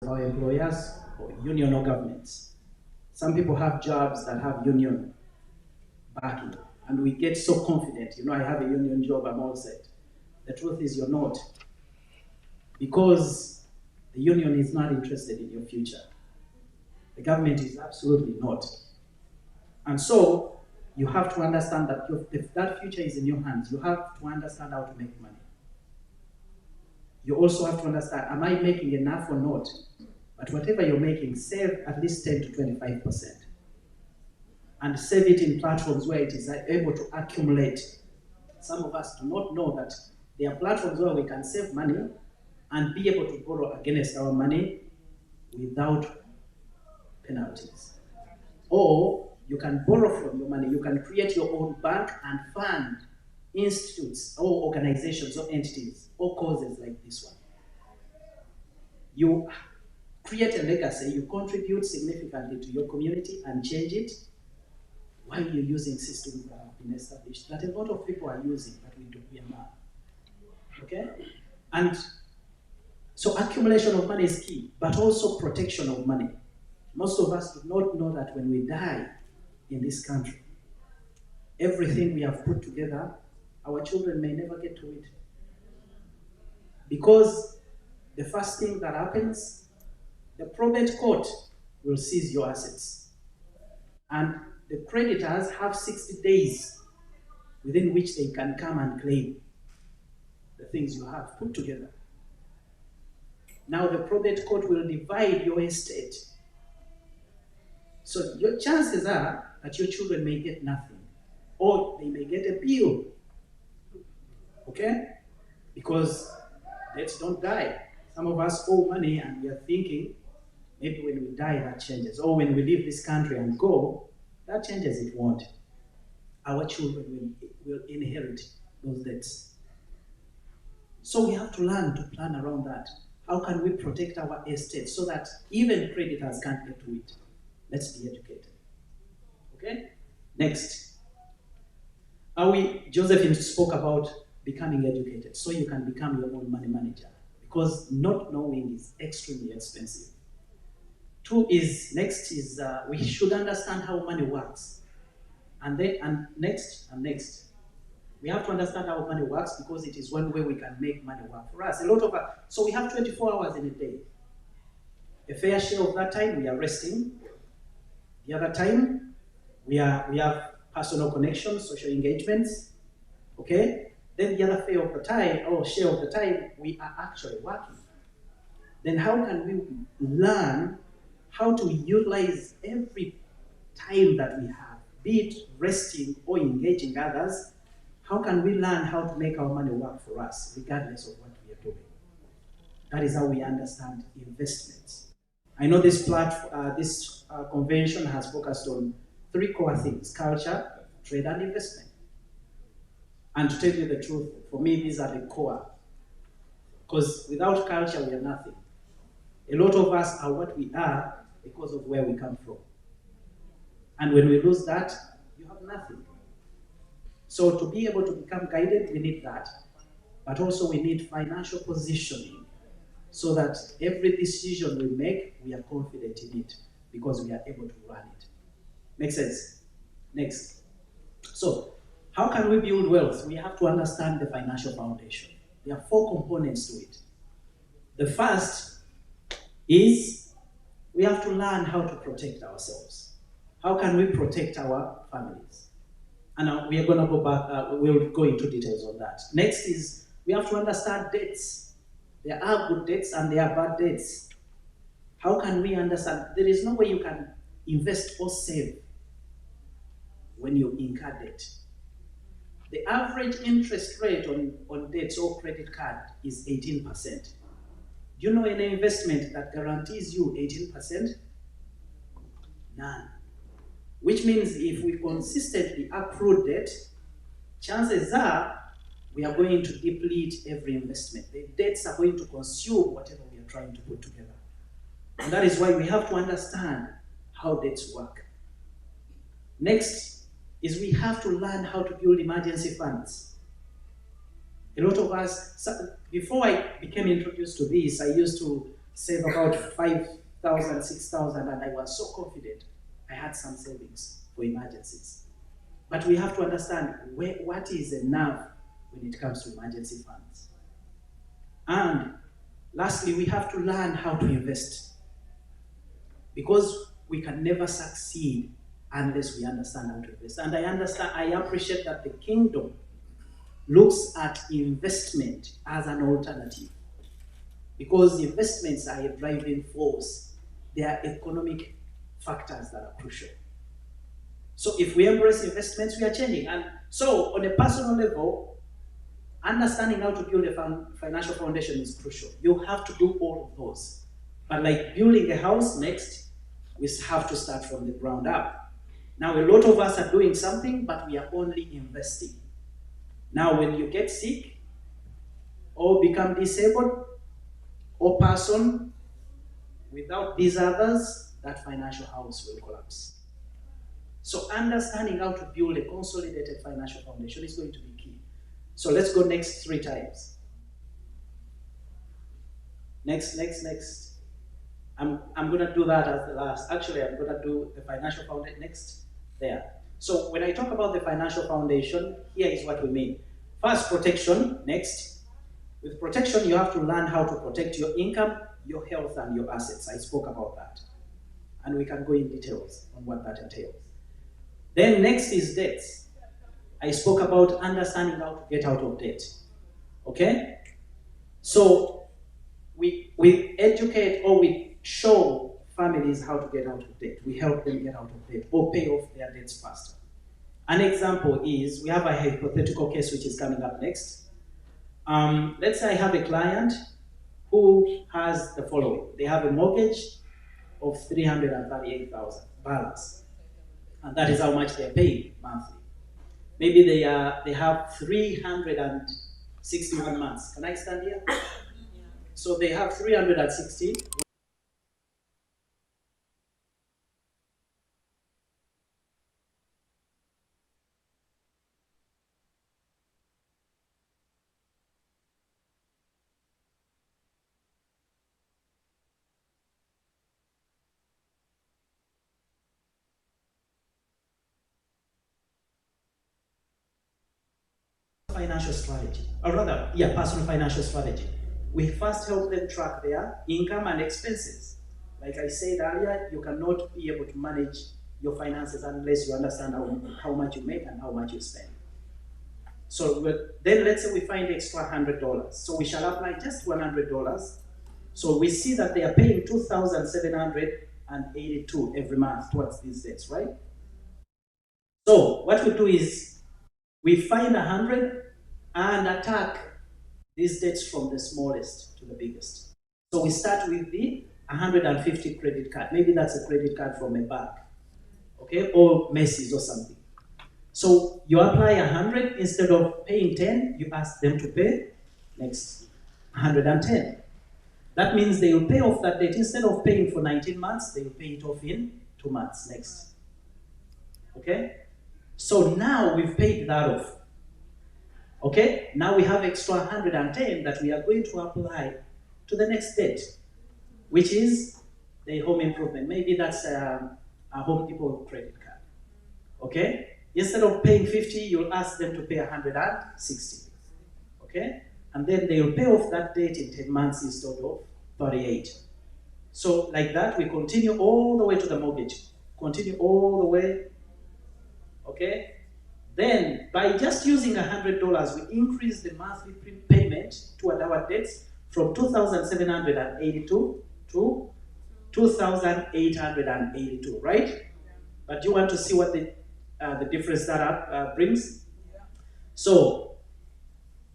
our employers or union or governments. Some people have jobs that have union backing, and we get so confident, I have a union job, I'm all set. The truth is you're not, because the union is not interested in your future. The government is absolutely not. And so you have to understand that if that future is in your hands, you have to understand how to make money. You also have to understand, am I making enough or not? But whatever you're making, save at least 10 to 25%. And save it in platforms where it is able to accumulate. Some of us do not know that there are platforms where we can save money and be able to borrow against our money without penalties. Or you can borrow from your money. You can create your own bank and fund institutes or organizations or entities or causes like this one. You create a legacy, you contribute significantly to your community and change it while you're using systems that have been established that a lot of people are using, but we are not. Okay? And so accumulation of money is key, but also protection of money. Most of us do not know that when we die in this country, everything we have put together, our children may never get to it. Because the first thing that happens, the probate court will seize your assets. And the creditors have 60 days within which they can come and claim the things you have put together. Now the probate court will divide your estate. So your chances are that your children may get nothing, or they may get a bill. Okay? Because debts don't die. Some of us owe money and we are thinking, maybe when we die that changes, or when we leave this country and go, that changes. It won't. Our children will inherit those debts. So we have to learn to plan around that. How can we protect our estate so that even creditors can't get to it? Let's be educated. Okay? Next. Josephine spoke about becoming educated so you can become your own money manager, because not knowing is extremely expensive. Next is we should understand how money works. And next. We have to understand how money works, because it is one way we can make money work for us. So we have 24 hours in a day. A fair share of that time we are resting. The other time We have personal connections, social engagements, okay? Then the other share of the time, we are actually working. Then how can we learn how to utilize every time that we have, be it resting or engaging others? How can we learn how to make our money work for us, regardless of what we are doing? That is how we understand investments. I know this convention has focused on 3 core things: culture, trade, and investment. And to tell you the truth, for me, these are the core. Because without culture, we are nothing. A lot of us are what we are because of where we come from. And when we lose that, you have nothing. So to be able to become guided, we need that. But also we need financial positioning so that every decision we make, we are confident in it because we are able to run it. Make sense? Next. So, how can we build wealth? We have to understand the financial foundation. There are 4 components to it. The first is we have to learn how to protect ourselves. How can we protect our families? And we are going to go back, we'll go into details on that. Next is we have to understand debts. There are good debts and there are bad debts. How can we understand? There is no way you can invest or save when you incur debt. The average interest rate on debts or credit card is 18%. Do you know any investment that guarantees you 18%? None. Which means if we consistently accrue debt, chances are we are going to deplete every investment. The debts are going to consume whatever we are trying to put together. And that is why we have to understand how debts work. Next is we have to learn how to build emergency funds. A lot of us, before I became introduced to this, I used to save about 5,000, 6,000, and I was so confident I had some savings for emergencies. But we have to understand what is enough when it comes to emergency funds. And lastly, we have to learn how to invest. Because we can never succeed unless we understand how to invest. And I appreciate that the kingdom looks at investment as an alternative. Because investments are a driving force. They are economic factors that are crucial. So if we embrace investments, we are changing. And so on a personal level, understanding how to build a financial foundation is crucial. You have to do all of those. But like building a house next, we have to start from the ground up. Now, a lot of us are doing something, but we are only investing. Now, when you get sick, or become disabled, or person, without these others, that financial house will collapse. So understanding how to build a consolidated financial foundation is going to be key. So let's go next 3 times. Next. I'm going to do that as the last. Actually, I'm going to do the financial foundation next. There. So when I talk about the financial foundation, here is what we mean. First, protection. Next. With protection, you have to learn how to protect your income, your health, and your assets. I spoke about that. And we can go in details on what that entails. Then next is debts. I spoke about understanding how to get out of debt. Okay? So we educate or we show families how to get out of debt. We help them get out of debt or pay off their debts faster. An example is, we have a hypothetical case which is coming up next. Let's say I have a client who has the following. They have a mortgage of $338,000 balance. And that is how much they're paying monthly. Maybe they have 361 months. Can I stand here? So they have 360. Financial strategy, or rather, personal financial strategy. We first help them track their income and expenses. Like I said earlier, you cannot be able to manage your finances unless you understand how much you make and how much you spend. So then let's say we find extra $100. So we shall apply just $100. So we see that they are paying $2,782 every month towards these debts, right? So what we do is we find 100 and attack these debts from the smallest to the biggest. So we start with the 150 credit card. Maybe that's a credit card from a bank, okay, or Macy's or something. So you apply 100, instead of paying 10, you ask them to pay next 110. That means they will pay off that debt. Instead of paying for 19 months, they will pay it off in 2 months next. Okay? So now we've paid that off. Okay? Now we have extra 110 that we are going to apply to the next debt, which is the home improvement. Maybe that's a Home Depot credit card. Okay? Instead of paying 50, you'll ask them to pay 160. Okay? And then they will pay off that debt in 10 months instead of 38. So like that, we continue all the way to the mortgage. Continue all the way. Okay? Then, by just using $100, we increase the monthly payment toward our debts from $2,782 to $2,882, right? But you want to see what the difference that brings? So,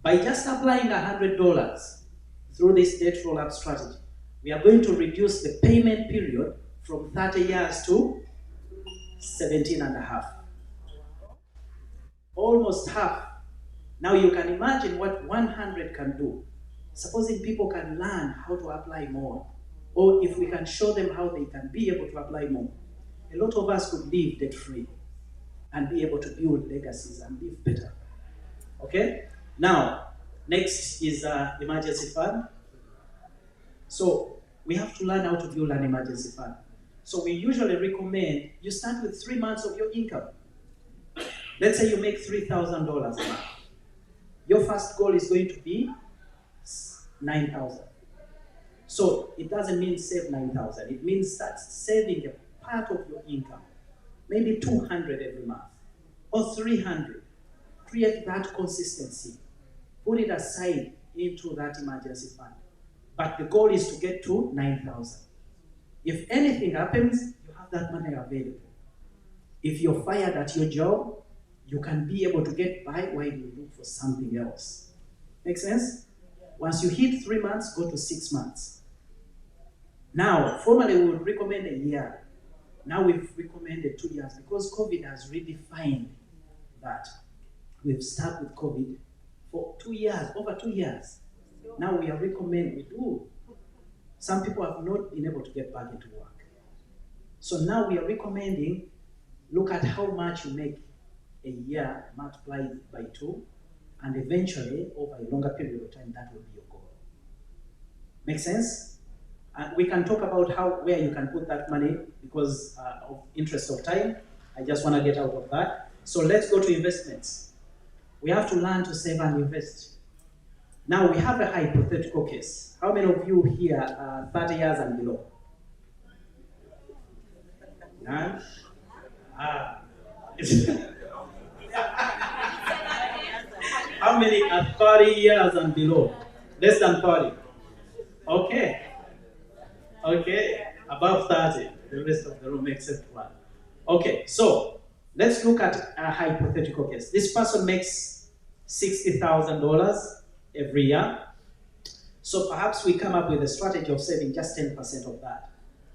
by just applying $100 through this debt roll-up strategy, we are going to reduce the payment period from 30 years to 17 and a half. Almost half. Now you can imagine what 100 can do. Supposing people can learn how to apply more, or if we can show them how they can be able to apply more, a lot of us could live debt-free and be able to build legacies and live better. Okay? Now, next is emergency fund. So we have to learn how to build an emergency fund. So we usually recommend you start with 3 months of your income. Let's say you make $3,000 a month. Your first goal is going to be $9,000. So it doesn't mean save $9,000. It means start saving a part of your income, maybe $200 every month or $300. Create that consistency. Put it aside into that emergency fund. But the goal is to get to $9,000. If anything happens, you have that money available. If you're fired at your job, you can be able to get by while you look for something else. Make sense? Once you hit 3 months, go to 6 months. Now, formerly we would recommend a year. Now we've recommended 2 years because COVID has redefined that. We've stuck with COVID for 2 years, over 2 years. Now we are recommending, we do. Some people have not been able to get back into work. So now we are recommending, look at how much you make a year, multiply it by 2, and eventually, over a longer period of time, that will be your goal. Make sense? And we can talk about where you can put that money because of interest of time. I just want to get out of that. So let's go to investments. We have to learn to save and invest. Now we have a hypothetical case. How many of you here are 30 years and below? None? How many are 30 years and below? Less than 30. Okay. Okay. Above 30. The rest of the room except one. Okay. So let's look at a hypothetical case. This person makes $60,000 every year. So perhaps we come up with a strategy of saving just 10% of that,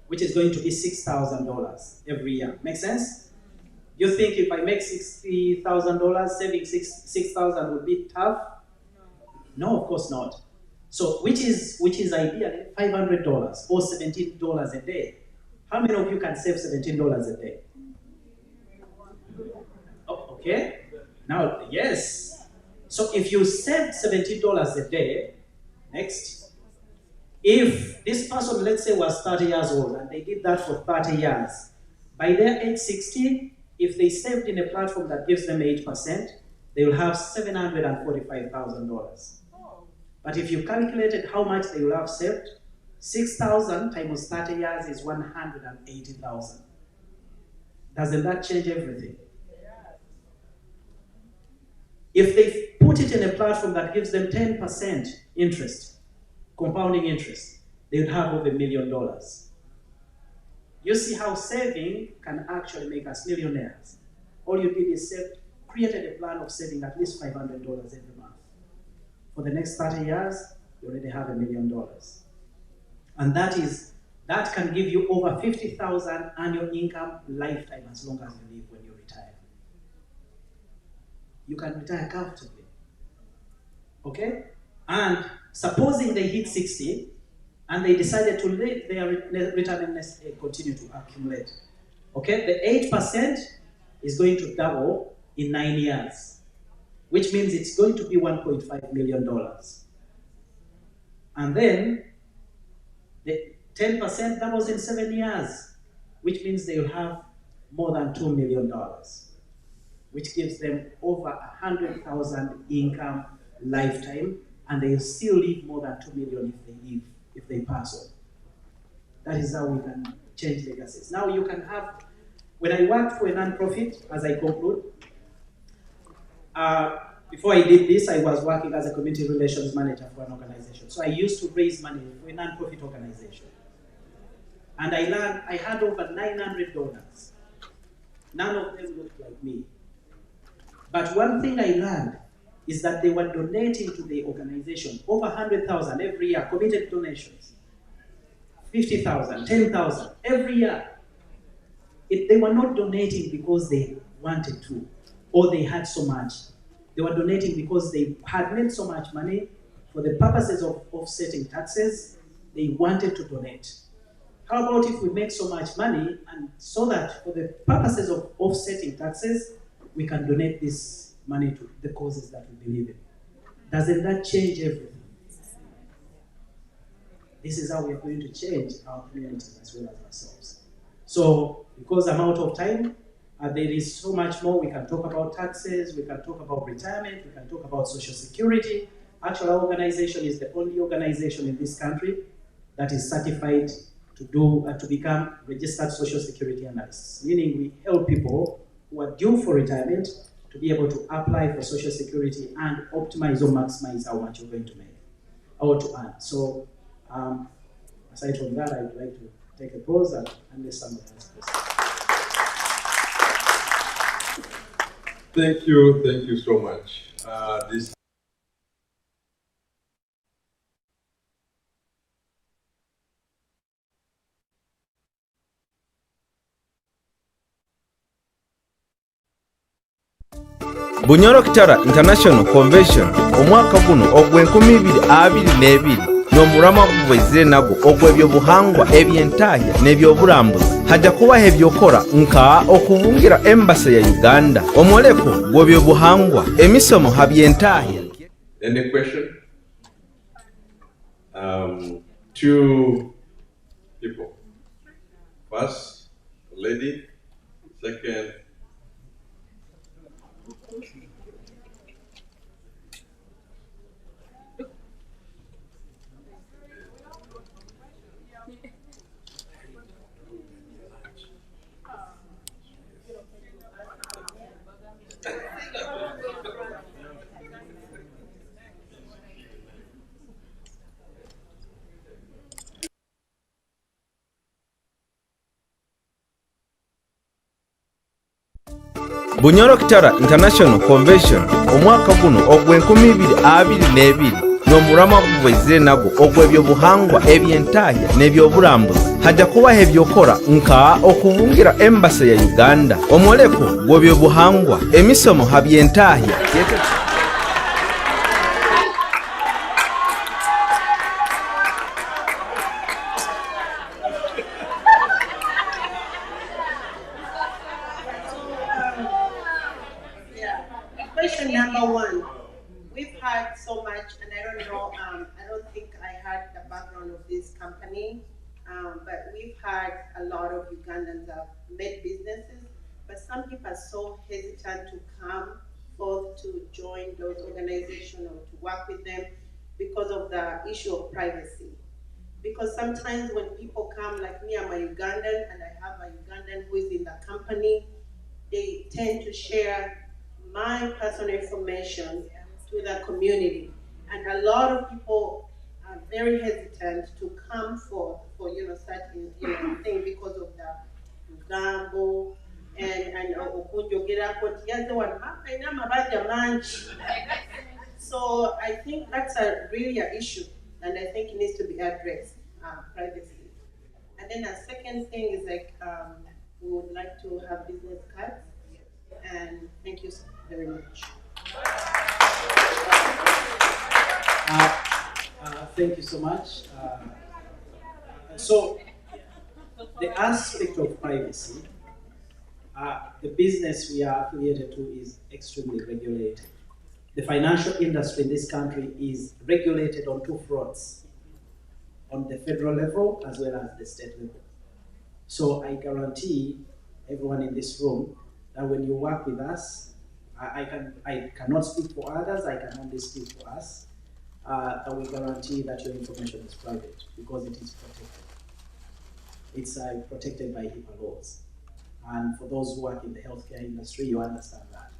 which is going to be $6,000 every year. Make sense? You think if I make $60,000, saving $6,000 would be tough? No, of course not. So which is ideally $500 or $17 a day. How many of you can save $17 a day? Oh, okay. Now, yes. So if you save $17 a day, next, if this person, let's say, was 30 years old and they did that for 30 years, by their age 60, if they saved in a platform that gives them 8%, they will have $745,000. But if you calculated how much they will have saved, 6,000 times 30 years is 180,000. Doesn't that change everything? If they put it in a platform that gives them 10% interest, compounding interest, they would have over $1 million. You see how saving can actually make us millionaires. All you did is created a plan of saving at least $500 every month. For the next 30 years, you already have $1 million. And that can give you over 50,000 annual income lifetime as long as you live when you retire. You can retire comfortably. Okay? And supposing they hit 60 and they decided to let their retirement continue to accumulate. Okay? The 8% is going to double in 9 years, which means it's going to be $1.5 million. And then the 10% doubles in 7 years, which means they'll have more than $2 million, which gives them over 100,000 income lifetime, and they'll still live more than 2 million if they pass on. That is how we can change legacies. Now you can have, when I worked for a non-profit, as I conclude, before I did this, I was working as a community relations manager for an organization. So I used to raise money for a non-profit organization. And I learned, I had over 900 donors. None of them looked like me. But one thing I learned is that they were donating to the organization over 100,000 every year, committed donations. 50,000, 10,000 every year. They were not donating because they wanted to, or they had so much. They were donating because they had made so much money for the purposes of offsetting taxes. They wanted to donate. How about if we make so much money, and so that for the purposes of offsetting taxes, we can donate this money to the causes that we believe in? Doesn't that change everything? This is how we are going to change our communities as well as ourselves. So, because I'm out of time, there is so much more. We can talk about taxes, we can talk about retirement, we can talk about social security. Actually, our organization is the only organization in this country that is certified to become registered social security analysts, meaning we help people who are due for retirement to be able to apply for social security and optimize or maximize how much you're going to make or to earn. So, aside from that, I would like to take a pause and unless somebody has a question. Thank you so much. This Bunyoro Kitara International Convention omwaka guno ogw'2022 n'omulamwa gubwezire nagwo ogw'ebyobuhangwa eby'entaahya n'ebyobulambuzi hajja kubaho ebyokola nka okubungira embasa ya Uganda omuleko gw'ebyobuhangwa emisomo ha by'entaahya. Any question? Two people. First, lady. Second, Bunyoro Kitara International Convention omwaka guno ogw'2022 n'omulamwa gubwezire nagwo ogw'ebyobuhangwa eby'entaahya n'ebyobulambuzi hajja kubaho ebyokola nka okubungira embasa ya Uganda omuleko gw'ebyobuhangwa emisomo ha by'entaahya. Question number one. We've had so much, and I don't know, I don't think I had the background of this company, but we've had a lot of Ugandans that have made businesses, but some people are so hesitant to come forth to join those organizations or to work with them because of the issue of privacy. Because sometimes when people come, like me, I'm a Ugandan, and I have a Ugandan who is in the company, they tend to share my personal information to the community. And a lot of people are very hesitant to come for certain thing because of the Ugambo and okunjogerako nti yazze wano ayina amabanja mangi. So I think that's really an issue, and I think it needs to be addressed, privacy. And then a second thing is like, we would like to have business cards, and thank you very much. Thank you so much. So, the aspect of privacy, the business we are affiliated to is extremely regulated. The financial industry in this country is regulated on two fronts, on the federal level as well as the state level. So I guarantee everyone in this room that when you work with us, I cannot speak for others, I can only speak for us, that we guarantee that your information is private because it is protected. It's protected by HIPAA laws. And for those who work in the healthcare industry, you understand that.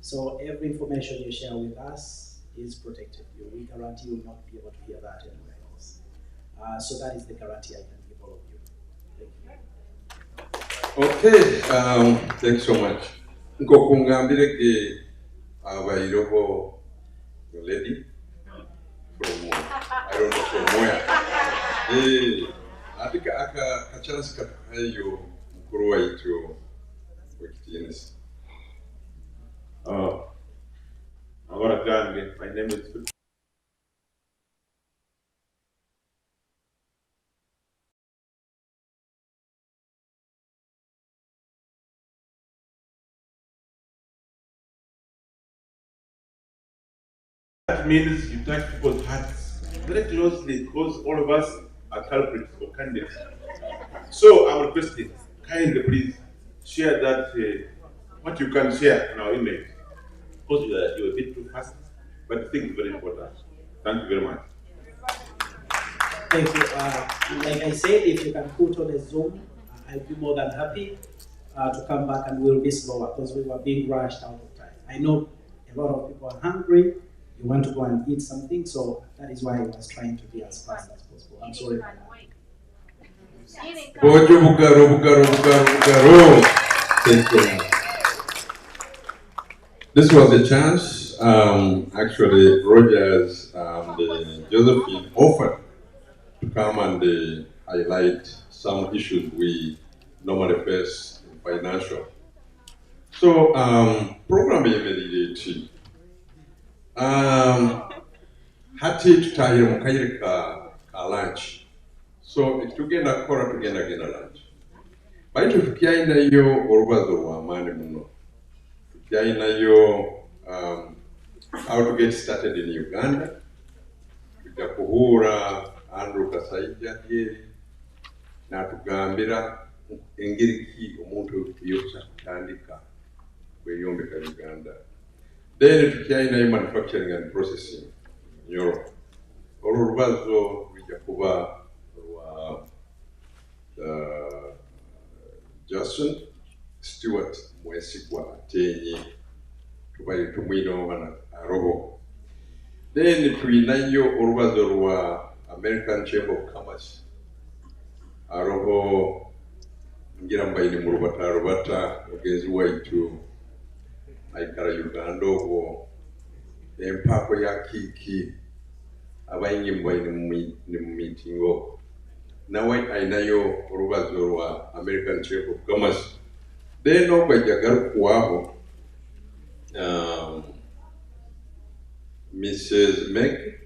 So every information you share with us is protected. We guarantee you will not be able to hear that anywhere else. So that is the guarantee I can give all of you. Thank you. Okay, thanks so much. Nkokungambire ke abayiroho lady from I don't know from where. Atika akachansi katuhayo mkuru waitu wekitienesi. My name is That means you touch people's hearts very closely because all of us are culprits or candidates. So I'm requesting, kindly please share that what you can share in our email. Because you're a bit too fast, but I think it's very important. Thank you very much. Thank you. Like I said, if you can put on a Zoom, I'll be more than happy to come back, and we'll be slower because we were being rushed out of time. I know a lot of people are hungry. You want to go and eat something, so that is why I was trying to be as fast as possible. I'm sorry for that. Thank you. This was a chance. Actually, Rogers and Josephine offered to come and highlight some issues we normally face in financial. So, program immediately. Hati tutahira mukaire ka lunch. So, tugenda kukora tugenda genda lunch. Baitu tukyainayo olubazo lw'amaani muno. Tukyainayo how to get started in Uganda. Tujja kuhuura Andrew Kasaija Dyeri n'atugambira engeri ki omuntu y'okusa kutandika kweyombeka Uganda. Then tukyalinayo manufacturing and processing Nyoro. Olwo olubazo lujja kuba lwa Justin Stewart Mwesigwa Atenyi tubaye tumwino bana arobo. Then tulinayo olubazo lwa American Chamber of Commerce arobo ngira mbayini mu rubata mugenzi waitu aikara Uganda obwo empako ya kiki abayingi mbayini mu meeting o nawe ainayo olubazo lwa American Chamber of Commerce. Then okwajagaru kuwaho Mrs. Meg,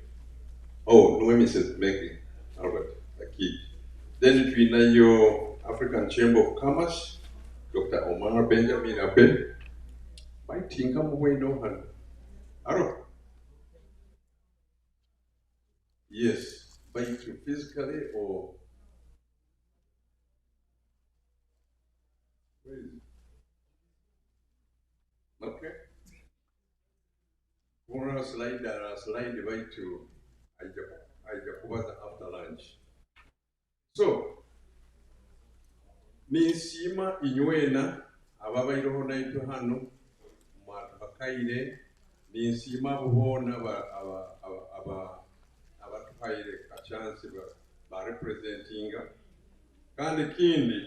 no Mrs. Meg Albert Akiki. Then tuinayo African Chamber of Commerce, Dr. Omar Benjamin Abel. I think I'm going on. Aro? Yes, by physically or where is it? Okay. One slide by to I just after lunch. So ninsiima inywena ababaireho naitu hano mwatubakaire, ninsiima abo boona abatuhaire a chance ba representinga, kandi kindi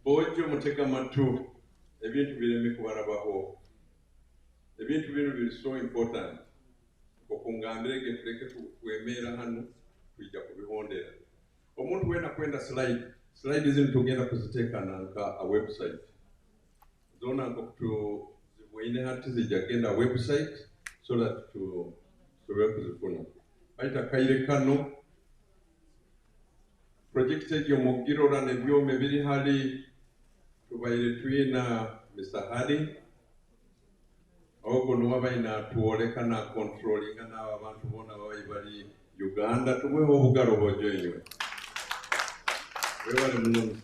bojo mutega matu ebintu bireme kubarabaho. Ebintu bino biri so important okungambirege tuleke kwemera hano kwijja kubihondera. Omuntu wena kwenda slide zino tugenda kuzitekana nka a website zona nkokutu zibwine hati zijagenda website so that tuwe kuzifuna baita kaire kano project ejo mugirora nebyome biri hali tubaire twina Mr. Hadi ogo nuwabaina tuoleka na controlling na abantu bona bali Uganda tuweho obugaro bojo enywe webale muno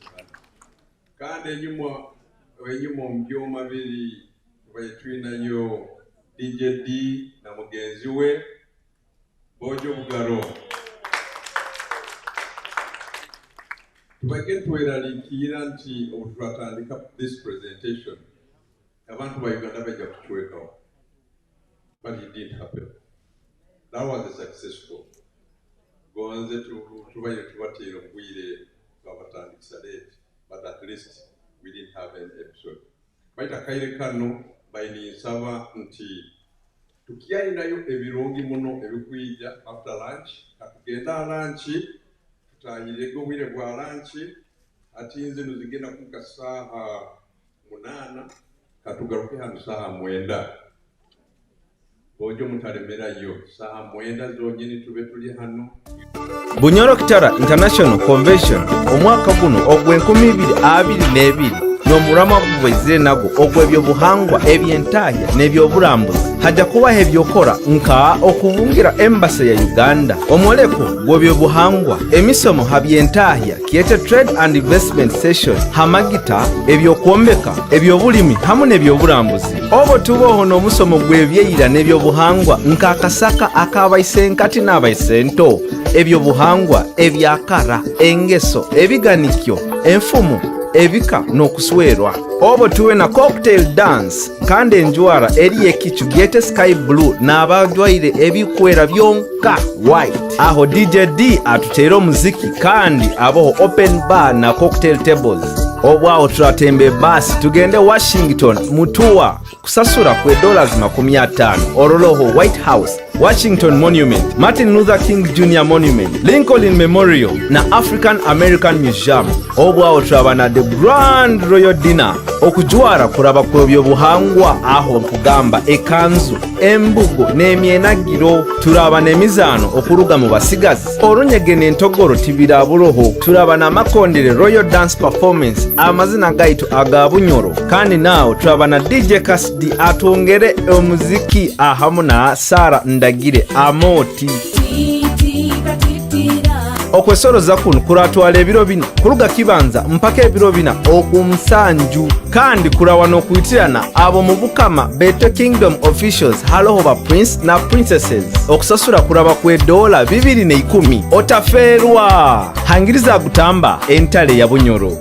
kandi enyuma mbyoma biri tubaye twina yo DJD na mugenzi we bojo bugaro tubage tweralikira nti obutwatandika this presentation abantu ba Uganda bajja kutuwekawo, but it didn't happen. That was a successful. Gonze tubaye tubatira obwire babatandikisa late, but at least we didn't have an episode. Baita kaire kano bayini nsaba nti tukialinayo ebirungi muno ebikwijja after lunch, katugenda lunch tutayirego obwire bwa lunch ati nze nuzigenda kuka saha 8 katugaruke hano saha 9 bojo mutalemerayo saha 9 zonyini tube tuli hano. Bunyoro Kitara International Convention omwaka guno ogw'2022 n'omurama gubwezire nago ogw'ebyobuhangwa eby'entaaya n'ebyobulambuzi hajja kubaho ebyokora nka okubungira embasi ya Uganda, omwoleko gw'ebyobuhangwa, emisomo haby'entaaya kiyete trade and investment session, hamagita, ebyokwombeka, ebyobulimi hamu n'ebyobulambuzi. Obo tuboho n'omusomo gw'ebyeyira n'ebyobuhangwa nk'akasaka ak'abayisenkati n'abayisento, ebyobuhangwa, ebyakara, engeso, ebiganikyo, enfumu, ebika n'okuswerwa. Obo tuwe na cocktail dance kandi enjwara eri ekicu gete sky blue n'abajwaire ebikwera byonka white. Aho DJ D atuteera omuziki kandi aboho open bar na cocktail tables. Obwaho turatembe basi tugende Washington mutuwa kusasura kwe $50 oroloho White House, Washington Monument, Martin Luther King Jr. Monument, Lincoln Memorial na African American Museum. Obwaho turabana the Grand Royal Dinner okujwara kuraba ku byobuhangwa aho nkugamba ekanzu, embugo n'emyenagiro. Turabana emizano okuruga mu basigazi, olunyege n'entogoro tibira buroho. Turabana amakondere Royal Dance Performance amazina gaitu aga Bunyoro, kandi naawo turabana DJ Kasdi atwongere omuziki ahamu na Sara Ndagire Amoti. Okwesoroza kuno kuratwala ebiro bina kuruga kibanza mpaka ebiro bina okumusanju, kandi kurawa n'okwitirana abo mu Bukama Beto Kingdom officials haloho ba prince na princesses. Okusasura kuraba kwe $210 otaferwa. Hangiriza gutamba entale ya Bunyoro.